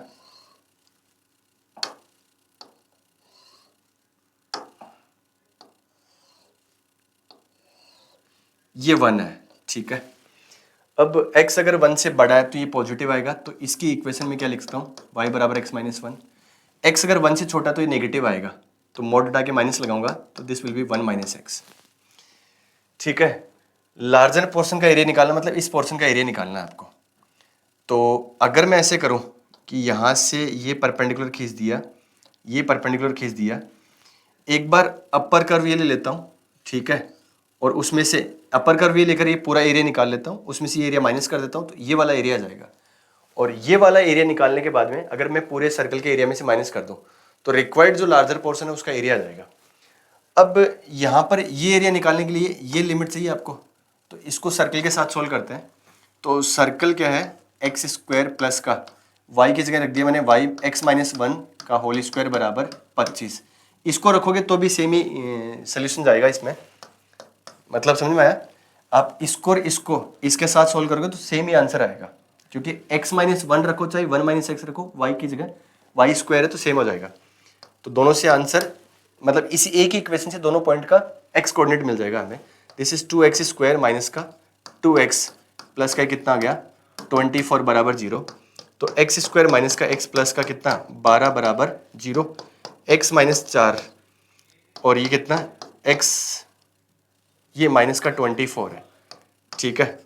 ये 1 है, ठीक है। अब x अगर 1 से बड़ा है तो ये पॉजिटिव आएगा, तो इसकी इक्वेशन में क्या लिख सकता हूँ y बराबर x माइनस 1। x अगर 1 से छोटा तो ये नेगेटिव आएगा, तो मोड हटा के माइनस लगाऊंगा तो this will B 1 minus x, ठीक है। लार्जर पोर्शन का एरिया निकालना मतलब इस पोर्शन का एरिया निकालना है आपको। तो अगर मैं ऐसे करूँ कि यहाँ से ये परपेंडिकुलर खींच दिया, ये परपेंडिकुलर खींच दिया, एक बार अपर कर्व ये ले लेता हूँ, ठीक है। और उसमें से अपर कर्व ये लेकर ये पूरा एरिया निकाल लेता हूँ, उसमें से ये एरिया माइनस कर देता हूँ, तो ये वाला एरिया आ जाएगा। और ये वाला एरिया निकालने के बाद में अगर मैं पूरे सर्कल के एरिया में से माइनस कर दूँ तो रिक्वायर्ड जो लार्जर पोर्शन है उसका एरिया आ जाएगा। अब यहाँ पर ये एरिया निकालने के लिए ये लिमिट चाहिए आपको, तो इसको सर्कल के साथ सोल्व करते हैं। तो सर्कल क्या है एक्स स्क्वायर प्लस का वाई की जगह रख दिया मैंने वाई एक्स माइनस 1 का होल स्क्वायर बराबर 25। इसको रखोगे तो भी सेम ही सोल्यूशन जाएगा इसमें, मतलब समझ में आया। आप इसको और इसको इसके साथ सोल्व करोगे तो सेम ही आंसर आएगा, क्योंकि x माइनस 1 रखो चाहे 1 माइनस एक्स रखो, y की जगह वाई स्क्वायर है तो सेम हो जाएगा। तो दोनों से आंसर मतलब इसी एक ही इक्वेशन से दोनों पॉइंट का x कोऑर्डिनेट मिल जाएगा हमें। This is 2x square minus का 2x प्लस का कितना आ गया 24 बराबर 0। तो x स्क्वायर माइनस का x प्लस का कितना 12 बराबर 0, x माइनस 4 और ये कितना x ये माइनस का 24 है, ठीक है।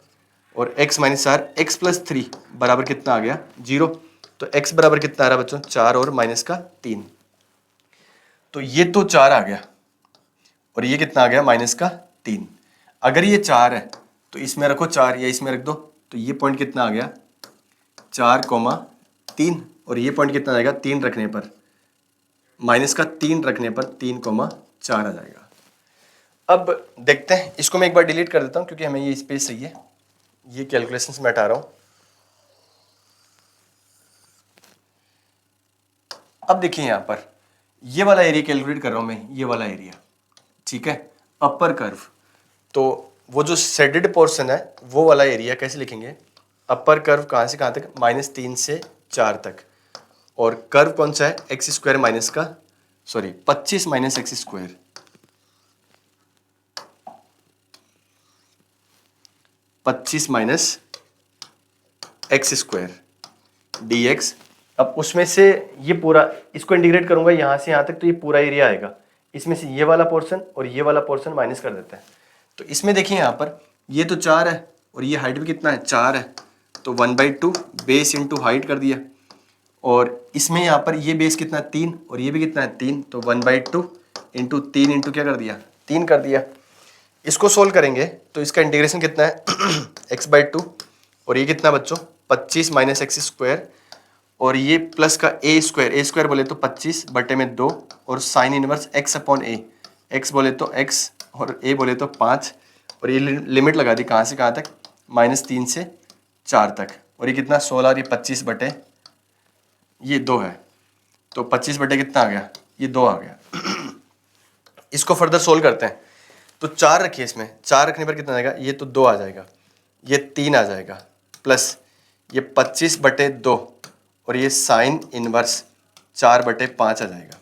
और x माइनस 4 x प्लस 3 बराबर कितना आ गया 0। तो x बराबर कितना आ रहा बच्चों 4 और माइनस का 3। तो ये तो 4 आ गया और ये कितना आ गया माइनस का 3। अगर ये 4 है तो इसमें रखो 4 या इसमें रख दो, तो ये पॉइंट कितना आ गया 4,3 और ये पॉइंट कितना आएगा 3 रखने पर माइनस का 3 रखने पर 3,4 आ जाएगा। अब देखते हैं इसको मैं एक बार डिलीट कर देता हूं क्योंकि हमें ये स्पेस चाहिए। ये कैलकुलेशंस में हटा रहा हूं। अब देखिए यहां पर ये वाला एरिया कैलकुलेट कर रहा हूं मैं, ये वाला एरिया, ठीक है। अपर कर्व तो वो जो शेडेड पोर्शन है वो वाला एरिया कैसे लिखेंगे, अपर कर्व कहां से कहां तक -3 से 4 तक। और कर्व कौन सा है एक्स स्क्वायर माइनस का 25 minus x square, 25 minus x square D x. अब उसमें से ये पूरा इसको इंटीग्रेट करूंगा यहाँ से यहाँ तक, तो ये पूरा एरिया आएगा। इसमें से ये वाला पोर्शन और ये वाला पोर्शन माइनस कर देते हैं। तो इसमें देखिए यहाँ पर ये तो 4 है और ये हाइट भी कितना है 4 है, तो 1/2 बेस इंटू हाइट कर दिया। और इसमें यहाँ पर ये बेस कितना है 3 और ये भी कितना है 3, तो 1/2 इंटू 3 इंटू क्या कर दिया 3 कर दिया। इसको सोल्व करेंगे तो इसका इंटीग्रेशन कितना है x/2 और ये कितना बच्चों 25 माइनस एक्स स्क्वायर और ये प्लस का ए स्क्वायर बोले तो 25 बटे में 2 और साइन इनवर्स x अपॉन ए, x बोले तो x और a बोले तो 5 और ये लिमिट लगा दी कहाँ से कहाँ तक -3 से 4 तक। और ये कितना 16 और ये 25 बटे ये 2 है, तो 25 बटे कितना आ गया ये 2 आ गया। इसको फर्दर सोल्व करते हैं तो 4 रखिए, इसमें 4 रखने पर कितना आएगा ये तो 2 आ जाएगा, ये 3 आ जाएगा प्लस ये 25 बटे 2 और ये साइन इनवर्स 4/5 आ जाएगा।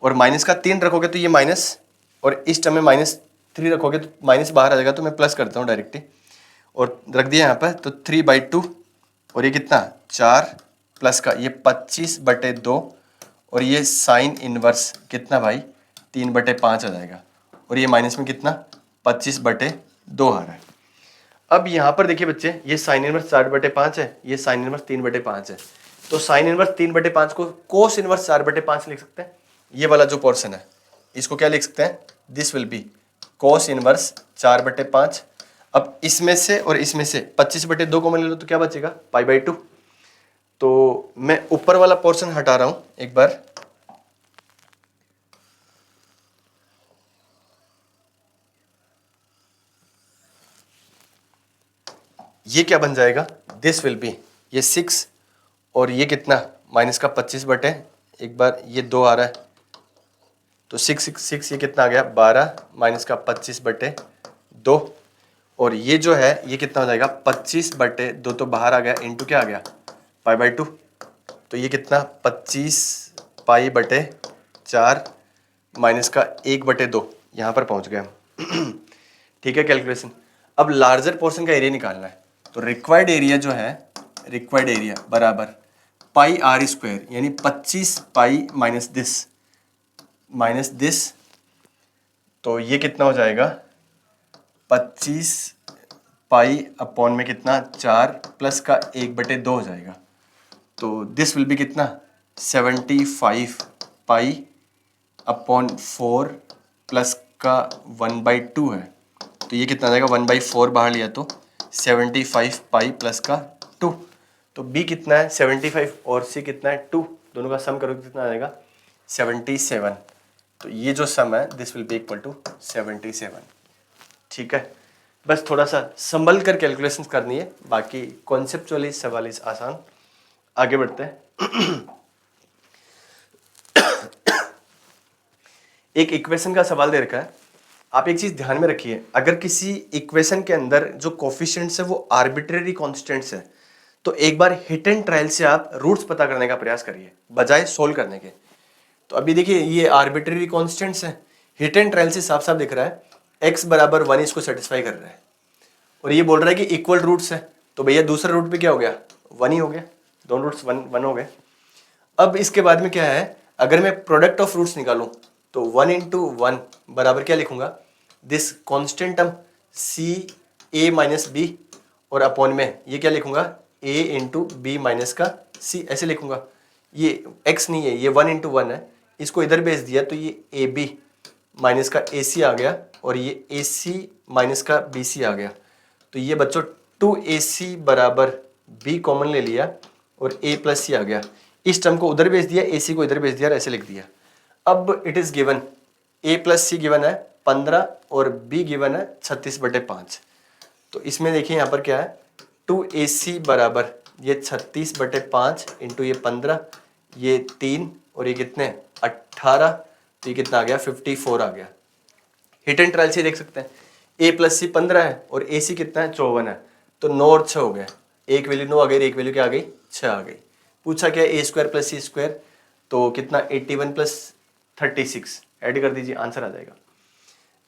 और माइनस का 3 रखोगे तो ये माइनस और इस टर्म में -3 रखोगे तो माइनस बाहर आ जाएगा, तो मैं प्लस करता हूँ डायरेक्टली और रख दिया यहाँ पर। तो 3/2 और ये कितना 4 प्लस का ये 25/2 और ये साइन इनवर्स कितना भाई 3/5 आ जाएगा और ये माइनस में कितना 25/2 आ रहा है। अब यहाँ पर देखिए बच्चे, ये साइन इनवर्स 4/5 है, ये साइन इनवर्स 3/5 है। तो साइन इनवर्स 3/5 को कोस इनवर्स 4/5 लिख सकते हैं। ये वाला जो पोर्शन है इसको क्या लिख सकते हैं, this will B cos inverse 4/5। अब इसमें से और इसमें से 25/2 को ले लो तो क्या बचेगा, π/2। तो मैं ऊपर वाला पोर्शन हटा रहा हूं एक बार। ये क्या बन जाएगा, दिस विल बी ये 6 और ये कितना माइनस का 25 एक बार ये 2 आ रहा है तो 6 ये कितना आ गया 12 माइनस का 25/2 और ये जो है ये कितना हो जाएगा 25/2 तो बाहर आ गया इंटू क्या आ गया π/2। तो ये कितना 25π/4 माइनस का 1/2 यहाँ पर पहुँच गए हम। ठीक है कैलकुलेशन। अब लार्जर पोर्शन का एरिया निकालना है तो रिक्वायर्ड एरिया जो है, रिक्वायर्ड एरिया बराबर πr² यानी 25π माइनस दिस। तो ये कितना हो जाएगा 25π में कितना 4 प्लस का 1/2 हो जाएगा। तो दिस विल बी कितना 75π/4 प्लस का 1/2 है। तो ये कितना आ जाएगा 1/4 बाहर लिया तो 75π प्लस का 2। तो b कितना है 75 और c कितना है 2, दोनों का सम करोगे कितना आ जाएगा 77। तो ये जो सम है this will be equal to 77। ठीक है, बस थोड़ा सा संभल कर कैलकुलेशन करनी है, बाकी कॉन्सेप्चुअली सवाल इस आसान। आगे बढ़ते हैं। एक इक्वेशन का सवाल दे रखा है, आप एक चीज ध्यान में रखिए, अगर किसी इक्वेशन के अंदर जो कोफिशिएंट्स है वो आर्बिट्रेरी कांस्टेंट्स है तो एक बार हिट एंड ट्रायल से आप रूट्स पता करने का प्रयास करिए बजाय सोल्व करने के। तो अभी देखिए ये आर्बिट्रेरी कांस्टेंट्स है, हिट एंड ट्रायल से साफ साफ दिख रहा है x बराबर 1 इसको सेटिस्फाई कर रहा है और ये बोल रहा है कि इक्वल रूट्स है। तो भैया दूसरे रूट पे क्या हो गया 1 ही हो गया, दोनों रूट्स 1 हो गए। अब इसके बाद में क्या है, अगर मैं प्रोडक्ट ऑफ रूट्स निकालूं तो 1 × 1 बराबर क्या लिखूंगा, this constant term C A minus B और अपॉन में ये क्या लिखूंगा a × b माइनस का c, ऐसे लिखूंगा। ये x नहीं है, ये 1 × 1 है, इसको इधर भेज दिया तो ये ab माइनस का ac आ गया और ये ac माइनस का bc आ गया। तो ये बच्चों 2ac बराबर b कॉमन ले लिया और a प्लस c आ गया। इस टर्म को उधर भेज दिया, ac को इधर भेज दिया और ऐसे लिख दिया। अब it is given a plus C given है 15 और b गिवन है 36/5। तो इसमें देखिए यहाँ पर क्या है 2ac बराबर ये 36/5 इंटू ये 15, ये 3 और ये कितने 18, तो ये कितना आ गया 54 आ गया। हिट एंड ट्रायल से देख सकते हैं a प्लस सी 15 है और ac कितना है 54 है, तो 9 और 6 हो गया, एक वैल्यू 9 आ गई, एक वैल्यू क्या आ गई 6 आ गई। पूछा क्या a² प्लस c², तो कितना 81 प्लस 36 ऐड कर दीजिए, आंसर आ जाएगा।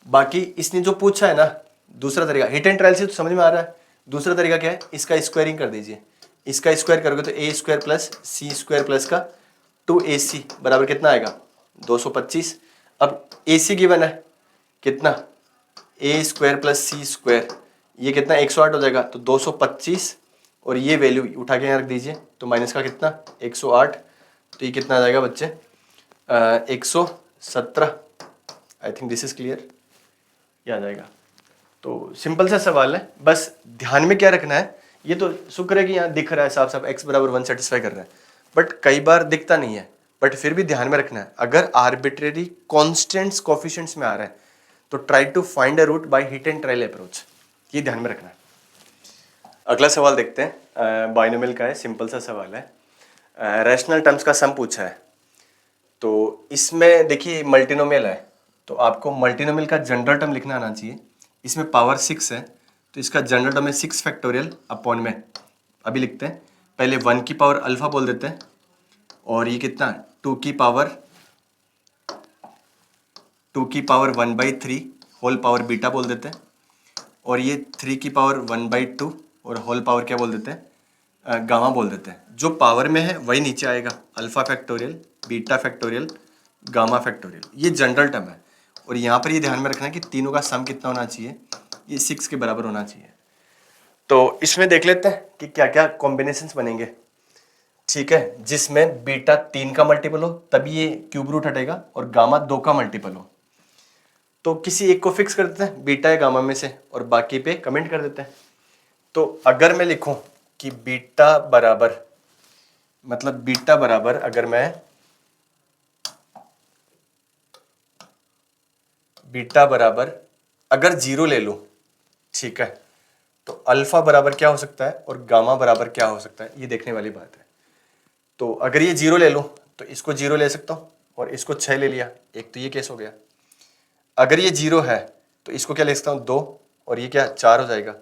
बाकी इसने जो पूछा है ना दूसरा तरीका, हिट एंड ट्रायल से तो समझ में आ रहा है, दूसरा तरीका क्या है इसका स्क्वायरिंग कर दीजिए। इसका स्क्वायर करोगे तो a² प्लस c² प्लस का 2ac बराबर कितना आएगा 225। अब ac गिवन है कितना a² प्लस c², ये कितना 108 हो जाएगा, तो 225 और ये वैल्यू उठा के यहाँ रख दीजिए तो माइनस का कितना 108, तो ये कितना आ जाएगा बच्चे 117। I think this is clear, ये आ जाएगा। तो सिंपल सा सवाल है, बस ध्यान में क्या रखना है, ये तो शुक्र है कि यहाँ दिख रहा है साफ साफ x बराबर 1 सेटिस्फाई कर रहा है, बट कई बार दिखता नहीं है, बट फिर भी ध्यान में रखना है अगर आर्बिट्रेरी कॉन्स्टेंट्स कोफिशिएंट्स में आ रहा है तो try to find a root by hit and trial approach, ये ध्यान में रखना है। अगला सवाल देखते हैं, बाइनोमियल का है, सिंपल सा सवाल है, रैशनल टर्म्स का सम पूछा है। तो इसमें देखिए मल्टीनोमियल है तो आपको मल्टीनोमियल का जनरल टर्म लिखना आना चाहिए। इसमें पावर 6 है तो इसका जनरल टर्म है 6 फैक्टोरियल अपॉन में, अभी लिखते हैं पहले 1 की पावर अल्फा बोल देते हैं और ये कितना 2 की पावर 1/3 होल पावर बीटा बोल देते हैं और ये 3 की पावर 1/2 और होल पावर क्या बोल देते हैं गामा बोल देते हैं। जो पावर में है वही नीचे आएगा, alpha factorial beta factorial gamma factorial, ये जनरल टर्म है। और यहाँ पर ये ध्यान में रखना है कि तीनों का सम कितना होना चाहिए, ये 6 के बराबर होना चाहिए। तो इसमें देख लेते हैं कि क्या क्या कॉम्बिनेशंस बनेंगे। ठीक है, जिसमें बीटा 3 का मल्टीपल हो तभी ये क्यूब रूट हटेगा और गामा 2 का मल्टीपल हो। तो किसी एक को फिक्स कर देते हैं बीटा या गामा में से और बाकी पे कमेंट कर देते हैं। तो अगर मैं लिखूं कि बीटा बराबर, मतलब बीटा बराबर अगर मैं बीटा बराबर अगर 0 ले लूं, ठीक है, तो अल्फा बराबर क्या हो सकता है और गामा बराबर क्या हो सकता है, ये देखने वाली बात है। तो अगर ये 0 ले लूं तो इसको 0 ले सकता हूं और इसको 6 ले लिया, एक तो ये केस हो गया। अगर ये 0 है तो इसको क्या ले सकता हूं 2 और ये क्या 4 हो जाएगा।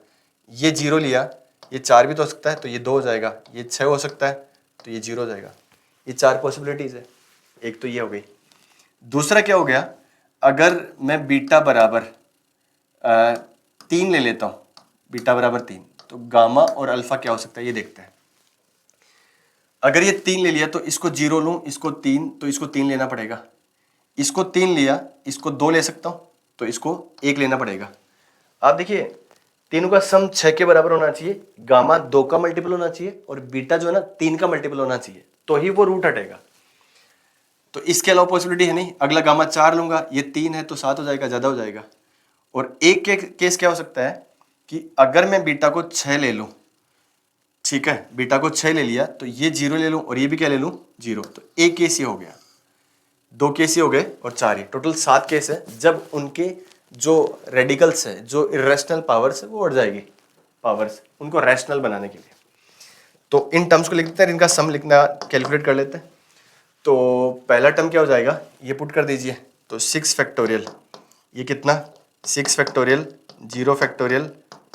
ये 0 लिया, ये 4 भी तो हो सकता है तो ये 2 हो जाएगा, ये 6 हो सकता है तो ये 0 हो जाएगा। ये 4 पॉसिबिलिटीज है, एक तो ये हो गई। दूसरा क्या हो गया, अगर मैं बीटा बराबर 3 ले लेता हूं, बीटा बराबर 3, तो गामा और अल्फा क्या हो सकता है ये देखते हैं। अगर ये 3 ले लिया तो इसको 0 लूं, इसको 3, तो इसको 3 लेना पड़ेगा। इसको 3 लिया, इसको 2 ले सकता हूं तो इसको 1 लेना पड़ेगा। आप देखिए तीनों का सम 6 के बराबर होना चाहिए, गामा 2 का मल्टीपल होना चाहिए और बीटा जो है ना 3 का मल्टीपल होना चाहिए, तो ही वो रूट हटेगा। तो इसके अलावा पॉसिबिलिटी है नहीं। अगला गामा 4 लूंगा, ये 3 है तो 7 हो जाएगा, ज्यादा हो जाएगा। और एक के केस क्या हो सकता है कि अगर मैं बीटा को 6 ले लूं, ठीक है, बीटा को 6 ले लिया तो ये 0 ले लूं और ये भी क्या ले लूं 0, तो एक केस ही हो गया, 2 केस ही हो गए और 4 ही, टोटल 7 केस है जब उनके जो रेडिकल्स है, जो इरेशनल पावर्स है वो उड़ जाएगी, पावर्स उनको रैशनल बनाने के लिए। तो इन टर्म्स को लिख देते हैं, इनका सम लिखना कैलकुलेट कर लेते हैं। तो पहला टर्म क्या हो जाएगा, ये पुट कर दीजिए, तो 6 फैक्टोरियल, ये कितना 6 फैक्टोरियल 0 फैक्टोरियल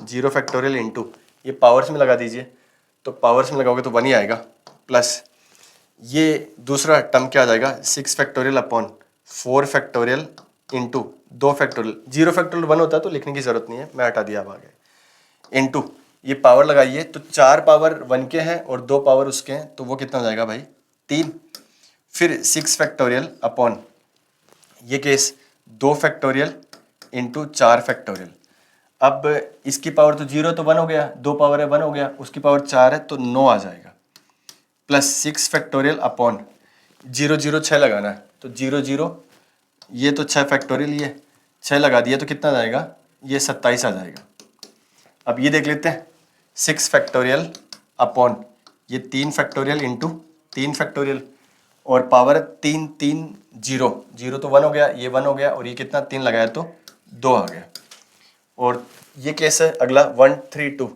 0 फैक्टोरियल इंटू, ये पावर्स में लगा दीजिए, तो पावर्स में लगाओगे तो 1 ही आएगा, प्लस ये दूसरा टर्म क्या आ जाएगा 6 factorial upon 4 factorial into 2 factorial, 0 factorial 1 होता है तो लिखने की जरूरत नहीं है, मैं हटा दिया अब आगे, इंटू ये पावर लगाइए, तो 4 पावर 1 के हैं और 2 पावर उसके हैं, तो वो कितना हो जाएगा भाई 3। फिर 6 फैक्टोरियल अपॉन ये केस 2 फैक्टोरियल इंटू 4 फैक्टोरियल। अब इसकी पावर तो 0 तो 1 हो गया, 2 पावर है 1 हो गया, उसकी पावर 4 है तो 9 आ जाएगा, प्लस 6 फैक्टोरियल अपॉन 0 0 6 लगाना है, तो 0 0 ये तो 6 फैक्टोरियल, ये 6 लगा दिया तो कितना जाएगा, ये 27 आ जाएगा। अब ये देख लेते हैं 6 फैक्टोरियल अपॉन ये 3 फैक्टोरियल इंटू 3 फैक्टोरियल, और पावर 3 3 0 0 तो 1 हो गया, ये 1 हो गया और ये कितना 3 लगाया तो 2 आ गया। और ये केस है अगला 1 3 2,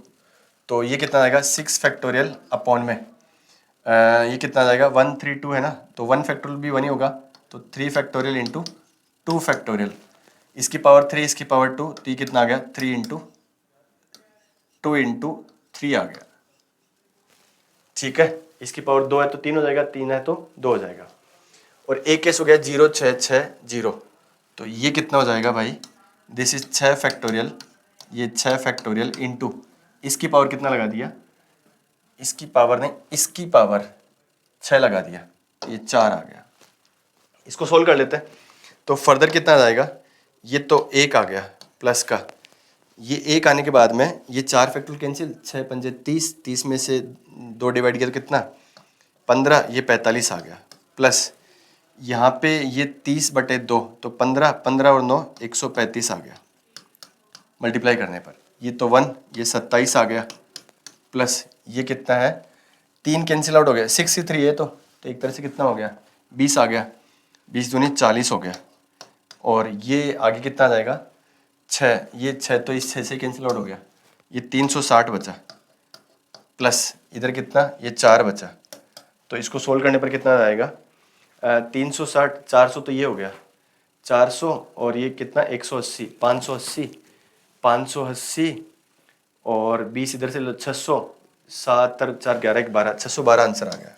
तो ये कितना आएगा 6 फैक्टोरियल अपॉन में ये कितना आ जाएगा 1 3 2 है ना, तो 1 फैक्टोरियल भी 1 ही होगा, तो 3 फैक्टोरियल इंटू 2 फैक्टोरियल, इसकी पावर 3 इसकी पावर 2, तो ये कितना आ गया 3 इंटू 2 इंटू 3 आ गया। ठीक है, इसकी पावर 2 है तो 3 हो जाएगा, 3 है तो 2 हो जाएगा। और एक केस हो गया 0 6 6 0, तो ये कितना हो जाएगा भाई, दिस इज 6 फैक्टोरियल, ये 6 फैक्टोरियल इंटू इसकी पावर कितना लगा दिया, इसकी पावर नहीं इसकी पावर 6 लगा दिया, ये 4 आ गया। इसको सोल्व कर लेते हैं, तो फर्दर कितना आ जाएगा, ये तो 1 आ गया प्लस का, ये 1 आने के बाद में ये 4 फैक्टोरियल कैंसिल, 6 पंजे 30, 30 में से 2 डिवाइड किया तो कितना 15, ये 45 आ गया, प्लस यहाँ पे ये 30/2, तो 15 15 और 9 135 आ गया मल्टीप्लाई करने पर, ये तो 1, ये 27 आ गया, प्लस ये कितना है 3 कैंसिल आउट हो गया, 6 3 है तो एक तरह से कितना हो गया 20 आ गया, 20 दूनी 40 हो गया। और ये आगे कितना आ जाएगा 6, ये 6 तो इस 6 से कैंसिल आउट हो गया, ये 360 बचा, प्लस इधर कितना ये 4 बचा, तो इसको सोल्व करने पर कितना आएगा 360 400, तो ये हो गया 400 और ये कितना 180 580 580 और 20 इधर से 600, 7 4 11 1 12 612 आंसर आ गया।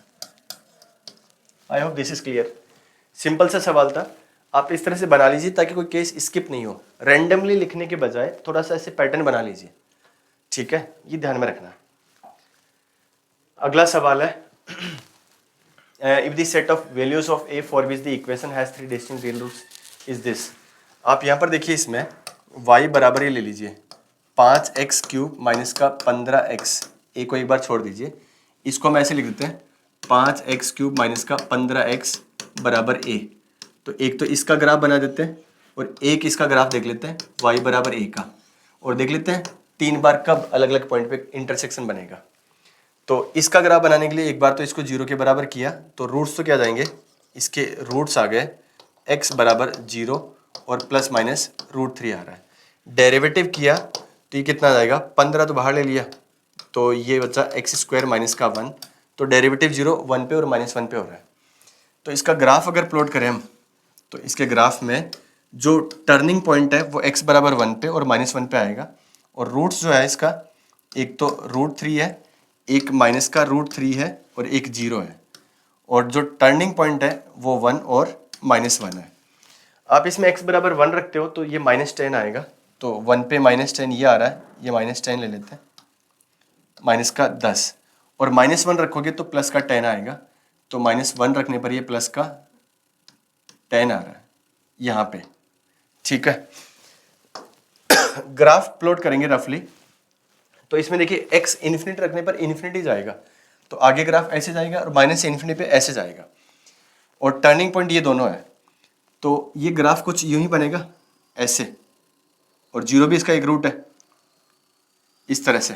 आई hope this is clear. Simple सा सवाल था, आप इस तरह से बना लीजिए ताकि कोई केस स्किप नहीं हो, रैंडमली लिखने के बजाय थोड़ा सा ऐसे पैटर्न बना लीजिए, ठीक है, ये ध्यान में रखना। अगला सवाल है if the set of values of a for which the equation has 3 distinct real roots is this. आप यहाँ पर देखिए इसमें y बराबर ही ले लीजिए, 5x³ माइनस का 15x, ए को एक बार छोड़ दीजिए, इसको हम ऐसे लिख देते हैं 5x³ माइनस का 15x बराबर ए। तो एक तो इसका ग्राफ बना देते हैं और एक इसका ग्राफ देख लेते हैं y बराबर ए का, और देख लेते हैं 3 बार कब अलग अलग पॉइंट पे इंटरसेक्शन बनेगा। तो इसका ग्राफ बनाने के लिए एक बार तो इसको 0 के बराबर किया, तो रूट्स तो क्या आ जाएंगे, इसके रूट्स आ गए x बराबर 0 और प्लस माइनस √3 आ रहा है। डेरिवेटिव किया तो ये कितना आ जाएगा, 15 तो बाहर ले लिया, तो ये बचा x² माइनस का 1, तो डेरिवेटिव 0 1 पे और -1 पे हो रहा है। तो इसका ग्राफ अगर प्लॉट करें हम, तो इसके ग्राफ में जो टर्निंग पॉइंट है वो x बराबर 1 पे और -1 पे आएगा, और रूट्स जो है इसका एक तो √3 है, एक माइनस का √3 है और एक 0 है, और जो टर्निंग पॉइंट है वो 1 और -1 है। आप इसमें x बराबर 1 रखते हो तो ये -10 आएगा, तो 1 पे -10 ये आ रहा है, ये -10 ले लेते हैं, माइनस का 10, और -1 रखोगे तो प्लस का 10 आएगा, तो -1 रखने पर ये प्लस का 10 आ रहा है यहाँ पे। ठीक है, ग्राफ प्लॉट करेंगे रफली, तो इसमें देखिए x इन्फिनिटी रखने पर इन्फिनिटी जाएगा, तो आगे ग्राफ ऐसे जाएगा, और माइनस से इन्फिनिटी पे ऐसे जाएगा, और टर्निंग पॉइंट ये दोनों है, तो ये ग्राफ कुछ यूं ही बनेगा ऐसे, और 0 भी इसका एक रूट है इस तरह से।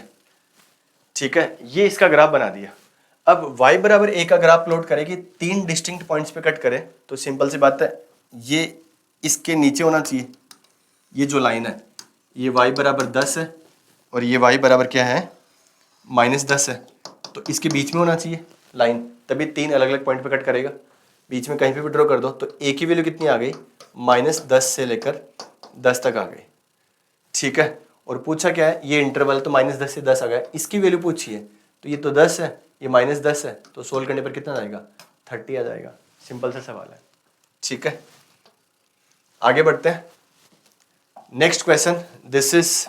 ठीक है, ये इसका ग्राफ बना दिया। अब y बराबर ए का ग्राफ प्लॉट करेगी, 3 डिस्टिंक्ट पॉइंट्स पे कट करें, तो सिंपल सी बात है, ये इसके नीचे होना चाहिए, ये जो लाइन है ये y बराबर 10 है, और ये y बराबर क्या है, -10 है, तो इसके बीच में होना चाहिए लाइन, तभी 3 अलग अलग पॉइंट पे कट करेगा। बीच में कहीं पे भी ड्रॉ कर दो, तो a की वैल्यू कितनी आ गई, -10 से लेकर 10 तक आ गई। ठीक है, और पूछा क्या है, ये इंटरवल, तो -10 से 10 आ गया, इसकी वैल्यू पूछी है, तो ये तो 10 है, ये -10 है, तो सोल्व करने पर कितना आएगा, 30 आ जाएगा। सिंपल सा सवाल है। ठीक है, आगे बढ़ते हैं। Next question, this is,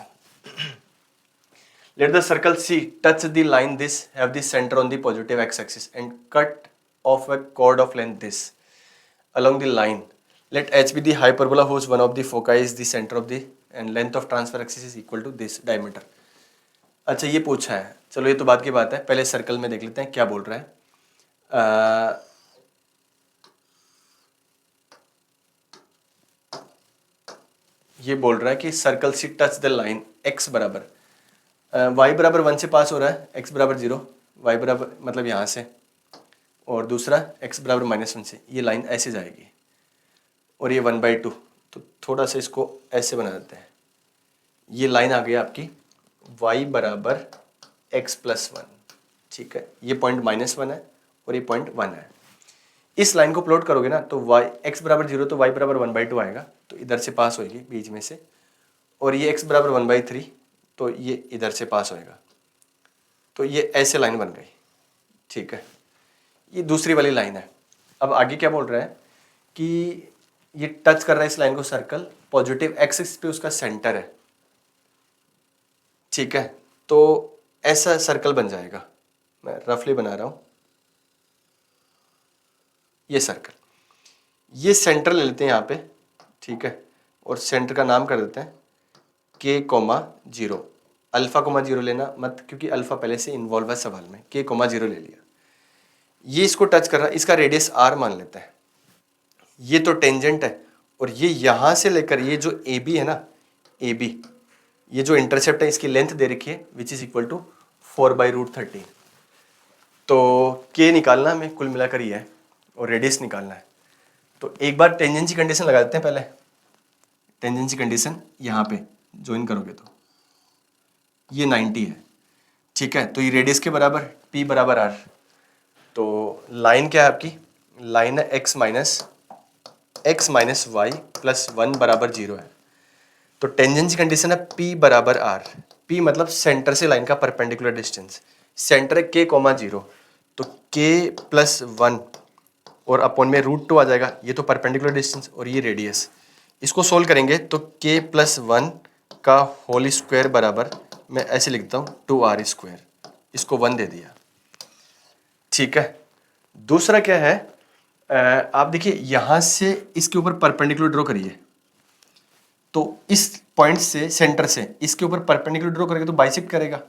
let the circle C touch the line this, have the center on the positive x-axis and cut off a chord of length this along the line. Let H be the hyperbola whose one of the foci is the center of the and length of transfer axis is equal to this diameter. अच्छा, ये पूछा है, चलो ये तो बात की बात है, पहले सर्कल में देख लेते हैं क्या बोल रहा है। ये बोल रहा है कि circle C touch the line x बराबर y बराबर 1 से पास हो रहा है, x बराबर 0, y बराबर मतलब यहाँ से, और दूसरा x बराबर -1 से, ये लाइन ऐसे जाएगी, और ये 1/2, तो थोड़ा सा इसको ऐसे बना देते हैं, ये लाइन आ गई आपकी y बराबर x + 1। ठीक है, ये पॉइंट -1 है और ये पॉइंट 1 है। इस लाइन को प्लॉट करोगे ना, तो y x बराबर 0, तो y बराबर 1/2 आएगा, तो इधर से पास होएगी बीच में से, और ये x बराबर 1/3, तो ये इधर से पास होएगा, तो ये ऐसे लाइन बन गई। ठीक है, ये दूसरी वाली लाइन है। अब आगे क्या बोल रहा है कि ये टच कर रहा है इस लाइन को सर्कल, पॉजिटिव एक्सिस पे उसका सेंटर है। ठीक है, तो ऐसा सर्कल बन जाएगा, मैं रफली बना रहा हूं, ये सर्कल, ये सेंटर ले लेते हैं यहाँ पे। ठीक है, और सेंटर का नाम कर देते हैं k,0, α, 0 लेना मत, क्योंकि अल्फा पहले से इन्वॉल्व है सवाल में, k,0 ले लिया। ये इसको टच कर रहा है, इसका रेडियस r मान लेता है, ये तो टेंजेंट है, और ये यहाँ से लेकर ये जो AB है ना, AB, ये जो इंटरसेप्ट है इसकी लेंथ दे रखी है विच इज इक्वल टू 4/√13। तो k निकालना हमें कुल मिलाकर ही है, और रेडियस निकालना है। तो एक बार टेंजेंसी कंडीशन लगा देते हैं पहले, टेंजेंसी कंडीशन यहाँ पे ज्वाइन करोगे तो ये 90 है। ठीक है, तो ये रेडियस के बराबर p बराबर r, तो लाइन क्या है आपकी, लाइन है x माइनस y प्लस 1 बराबर 0 है। तो टेंजेंसी कंडीशन है p बराबर r, p मतलब सेंटर से लाइन का परपेंडिकुलर डिस्टेंस, सेंटर है k,0, तो k + 1 और अपॉन में √2 आ जाएगा, ये तो परपेंडिकुलर डिस्टेंस, और ये रेडियस। इसको सोल्व करेंगे तो k + 1 का होल स्क्वायर बराबर, मैं ऐसे लिखता हूँ 2r², इसको 1 दे दिया। ठीक है, दूसरा क्या है, आप देखिए यहाँ से इसके ऊपर परपेंडिकुलर ड्रॉ करिए, तो इस पॉइंट से, सेंटर से इसके ऊपर परपेंडिकुलर ड्रॉ करेगा तो बाइसेक्ट करेगा,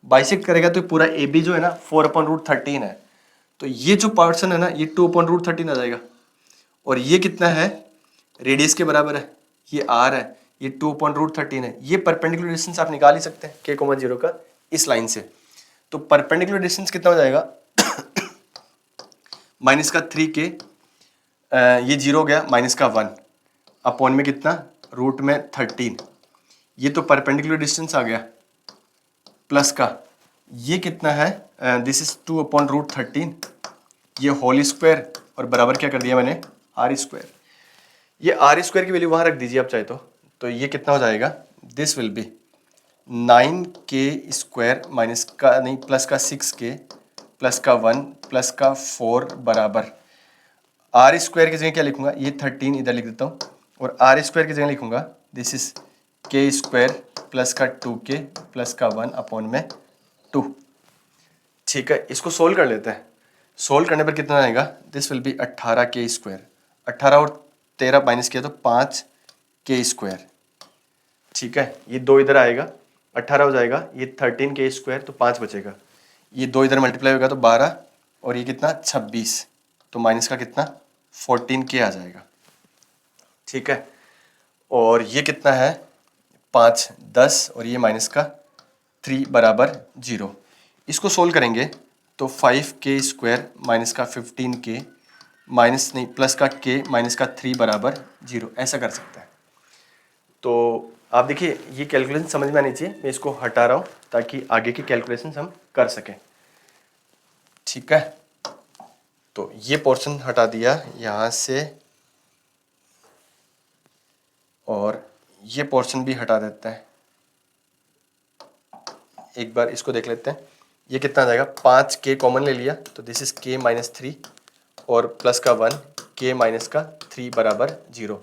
बाइसेक्ट करेगा तो पूरा ए बी जो है ना 4/√13 है। तो ये जो पोर्शन है ना ये 2/√13 आ जाएगा। और ये कितना है, रेडियस के बराबर है, ये आर है, ये 2/√13 है। ये परपेंडिकुलर डिस्टेंस आप निकाल ही सकते हैं k,0 का इस लाइन से। तो परपेंडिकुलर डिस्टेंस कितना हो जाएगा माइनस का 3k, ये 0 हो गया, माइनस का 1 अपॉन में कितना, रूट में 13। ये तो परपेंडिकुलर डिस्टेंस आ गया, प्लस का ये कितना है, दिस इज 2/√13, ये होल स्क्वायर और बराबर क्या कर दिया मैंने, आर स्क्वायर। ये आर स्क्वायर की वैल्यू वहाँ रख दीजिए आप चाहे तो ये कितना हो जाएगा, this will B 9k² minus का नहीं प्लस का 6k प्लस का 1 प्लस का 4 बराबर आर स्क्वायर की जगह क्या लिखूंगा, ये 13 इधर लिख देता हूँ, और आर स्क्वायर की जगह लिखूंगा दिस इज k² प्लस का 2k प्लस का 1 अपॉन में 2। ठीक है, इसको सोल्व कर लेते हैं। सोल्व करने पर कितना आएगा, दिस विल बी 18k², 18 और 13 माइनस किया तो 5k²। ठीक है, ये 2 इधर आएगा, 18 हो जाएगा, ये 13k² तो 5 बचेगा, ये 2 इधर मल्टीप्लाई होगा तो 12 और ये कितना 26, तो माइनस का कितना 14k आ जाएगा। ठीक है, और ये कितना है 5 10 और ये माइनस का 3 बराबर 0। इसको सोल्व करेंगे तो 5k² माइनस का 15k माइनस नहीं प्लस का k माइनस का 3 बराबर 0, ऐसा कर सकते हैं। तो आप देखिए ये कैलकुलेशन समझ में आनी चाहिए, मैं इसको हटा रहा हूँ ताकि आगे की कैलकुलेशन हम कर सकें। ठीक है, तो ये पोर्शन हटा दिया यहाँ से और ये पोर्शन भी हटा देते हैं। एक बार इसको देख लेते हैं, ये कितना आ जाएगा, 5k कॉमन ले लिया तो दिस इज k माइनस 3 और प्लस का 1 k माइनस का 3 बराबर 0।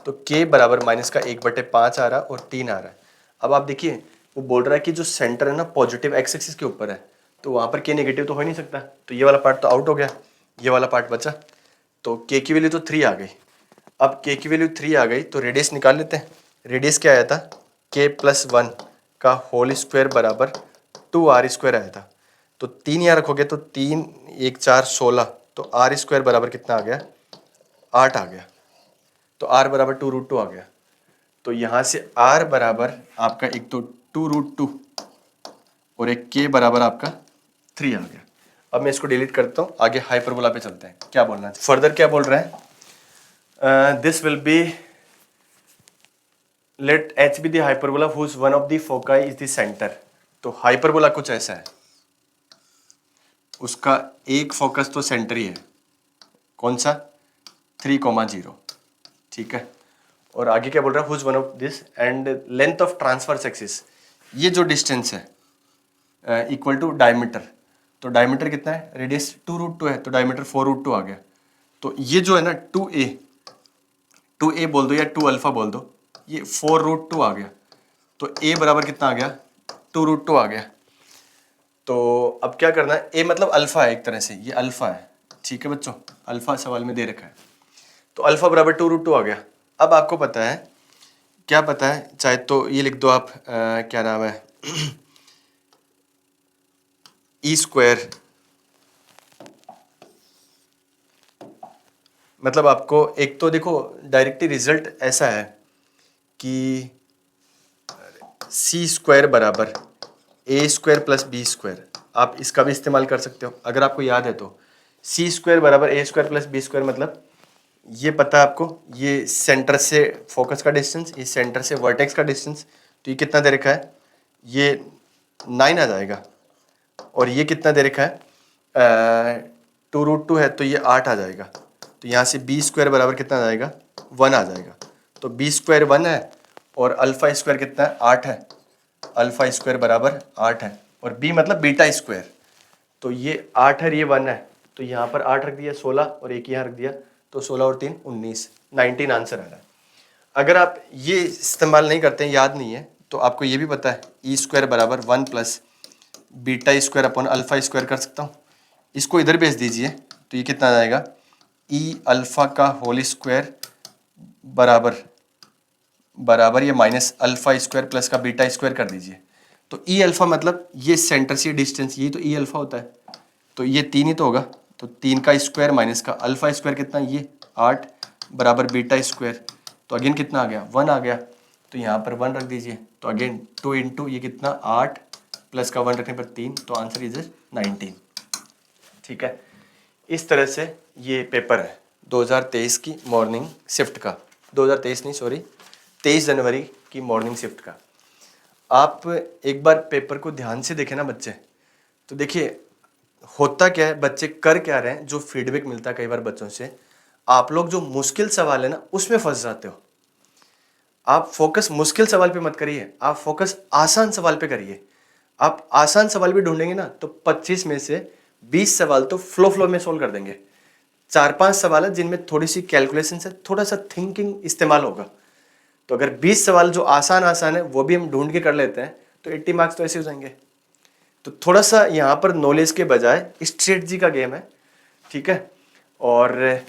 तो k बराबर माइनस का 1/5 आ रहा और 3 आ रहा है। अब आप देखिए वो बोल रहा है कि जो सेंटर है ना पॉजिटिव एक्स एक्सिस के ऊपर है, तो वहाँ पर k नेगेटिव तो हो ही नहीं सकता, तो ये वाला पार्ट तो आउट हो गया, ये वाला पार्ट बचा। तो k की वैल्यू तो 3 आ गई। अब k की वैल्यू 3 आ गई तो रेडियस निकाल लेते हैं। रेडियस क्या आया था, k+1 का होल स्क्वायर बराबर 2r² आया था। तो 3 यहाँ रखोगे तो 3 1 4 16, तो r² बराबर कितना आ गया, 8 आ गया। तो r बराबर 2√2 आ गया। तो यहाँ से r बराबर आपका एक तो 2√2 और एक k बराबर आपका 3 आ गया। अब मैं इसको डिलीट करता हूँ, आगे हाइपरबोला पे चलते हैं। क्या बोलना है फर्दर, क्या बोल रहे हैं, this will be let h be the hyperbola whose one of the foci is the center। तो हाइपरबोला कुछ ऐसा है, उसका एक फोकस तो सेंटर ही है, कौन सा 3,0। ठीक है, और आगे क्या बोल रहा है, whose one of this and length of transverse axis, ये जो डिस्टेंस है इक्वल टू डायमीटर। तो डायमीटर कितना है, रेडियस 2√2 है तो डायमीटर 4√2 आ गया। तो ये जो है ना 2a बोल दो या 2 अल्फा बोल दो, ये 4√2 आ गया। तो a बराबर कितना आ गया, 2√2 आ गया। तो अब क्या करना है, a मतलब अल्फा है एक तरह से, ये अल्फा है। ठीक है बच्चों, अल्फा सवाल में दे रखा है, तो अल्फा बराबर 2√2 आ गया। अब आपको पता है, क्या पता है, चाहे तो ये लिख दो आप, क्या नाम है e², मतलब आपको एक तो देखो डायरेक्टली रिजल्ट ऐसा है कि c² बराबर a² प्लस b², आप इसका भी इस्तेमाल कर सकते हो अगर आपको याद है तो। c² बराबर a² प्लस b² मतलब ये पता है आपको, ये सेंटर से फोकस का डिस्टेंस, ये सेंटर से वर्टेक्स का डिस्टेंस, तो ये कितना दे रखा है, ये 9 आ जाएगा। और ये कितना दे रखा है 2√2 है तो ये 8 आ जाएगा। तो यहाँ से b² बराबर कितना आ जाएगा, 1 आ जाएगा। तो b² 1 है और अल्फा स्क्वायर कितना है, 8 है। अल्फा स्क्वायर बराबर 8 है और b मतलब बीटा स्क्वायर, तो ये 8 है, ये 1 है, तो यहाँ पर 8 रख दिया, 16 और एक यहाँ रख दिया, तो 16 और 3 19, 19 आंसर आ रहा है। अगर आप ये इस्तेमाल नहीं करते हैं, याद नहीं है, तो आपको ये भी पता है e² बराबर 1 plus beta square upon alpha square कर सकता हूँ। इसको इधर भेज दीजिए तो ये कितना आ जाएगा, e अल्फा का होल स्क्वायर बराबर बराबर ये माइनस अल्फा स्क्वायर प्लस का बीटा स्क्वायर कर दीजिए। तो ई अल्फा मतलब ये सेंटर से डिस्टेंस, ये तो ई अल्फा होता है, तो ये 3 ही तो होगा। तो 3 का स्क्वायर माइनस का अल्फा स्क्वायर कितना, ये 8 बराबर बीटा स्क्वायर, तो अगेन कितना आ गया, 1 आ गया। तो यहाँ पर 1 रख दीजिए, तो अगेन 2 इंटू ये कितना 8 प्लस का 1 रखने पर 3, तो आंसर इज 19। ठीक है, इस तरह से ये पेपर है 2023 की मॉर्निंग शिफ्ट का, 2023 नहीं सॉरी 23 जनवरी की मॉर्निंग शिफ्ट का। आप एक बार पेपर को ध्यान से देखें ना बच्चे, तो देखिए होता क्या है, बच्चे कर क्या रहे हैं, जो फीडबैक मिलता है कई बार बच्चों से, आप लोग जो मुश्किल सवाल है ना उसमें फंस जाते हो। आप फोकस मुश्किल सवाल पे मत करिए, आप फोकस आसान सवाल पे करिए। आप आसान सवाल भी ढूंढेंगे ना तो 25 में से 20 सवाल तो फ्लो में सोल्व कर देंगे। 4-5 सवाल है जिनमें थोड़ी सी कैलकुलेशन से थोड़ा सा थिंकिंग इस्तेमाल होगा। तो अगर 20 सवाल जो आसान आसान है वो भी हम ढूंढ के कर लेते हैं तो 80 मार्क्स तो ऐसे हो जाएंगे। तो थोड़ा सा यहाँ पर नॉलेज के बजाय स्ट्रेटजी का गेम है। ठीक है, और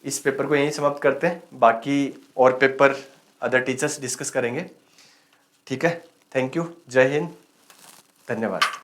इस पेपर को यहीं समाप्त करते हैं, बाकी और पेपर अदर टीचर्स डिस्कस करेंगे। ठीक है, थैंक यू, जय हिंद, धन्यवाद।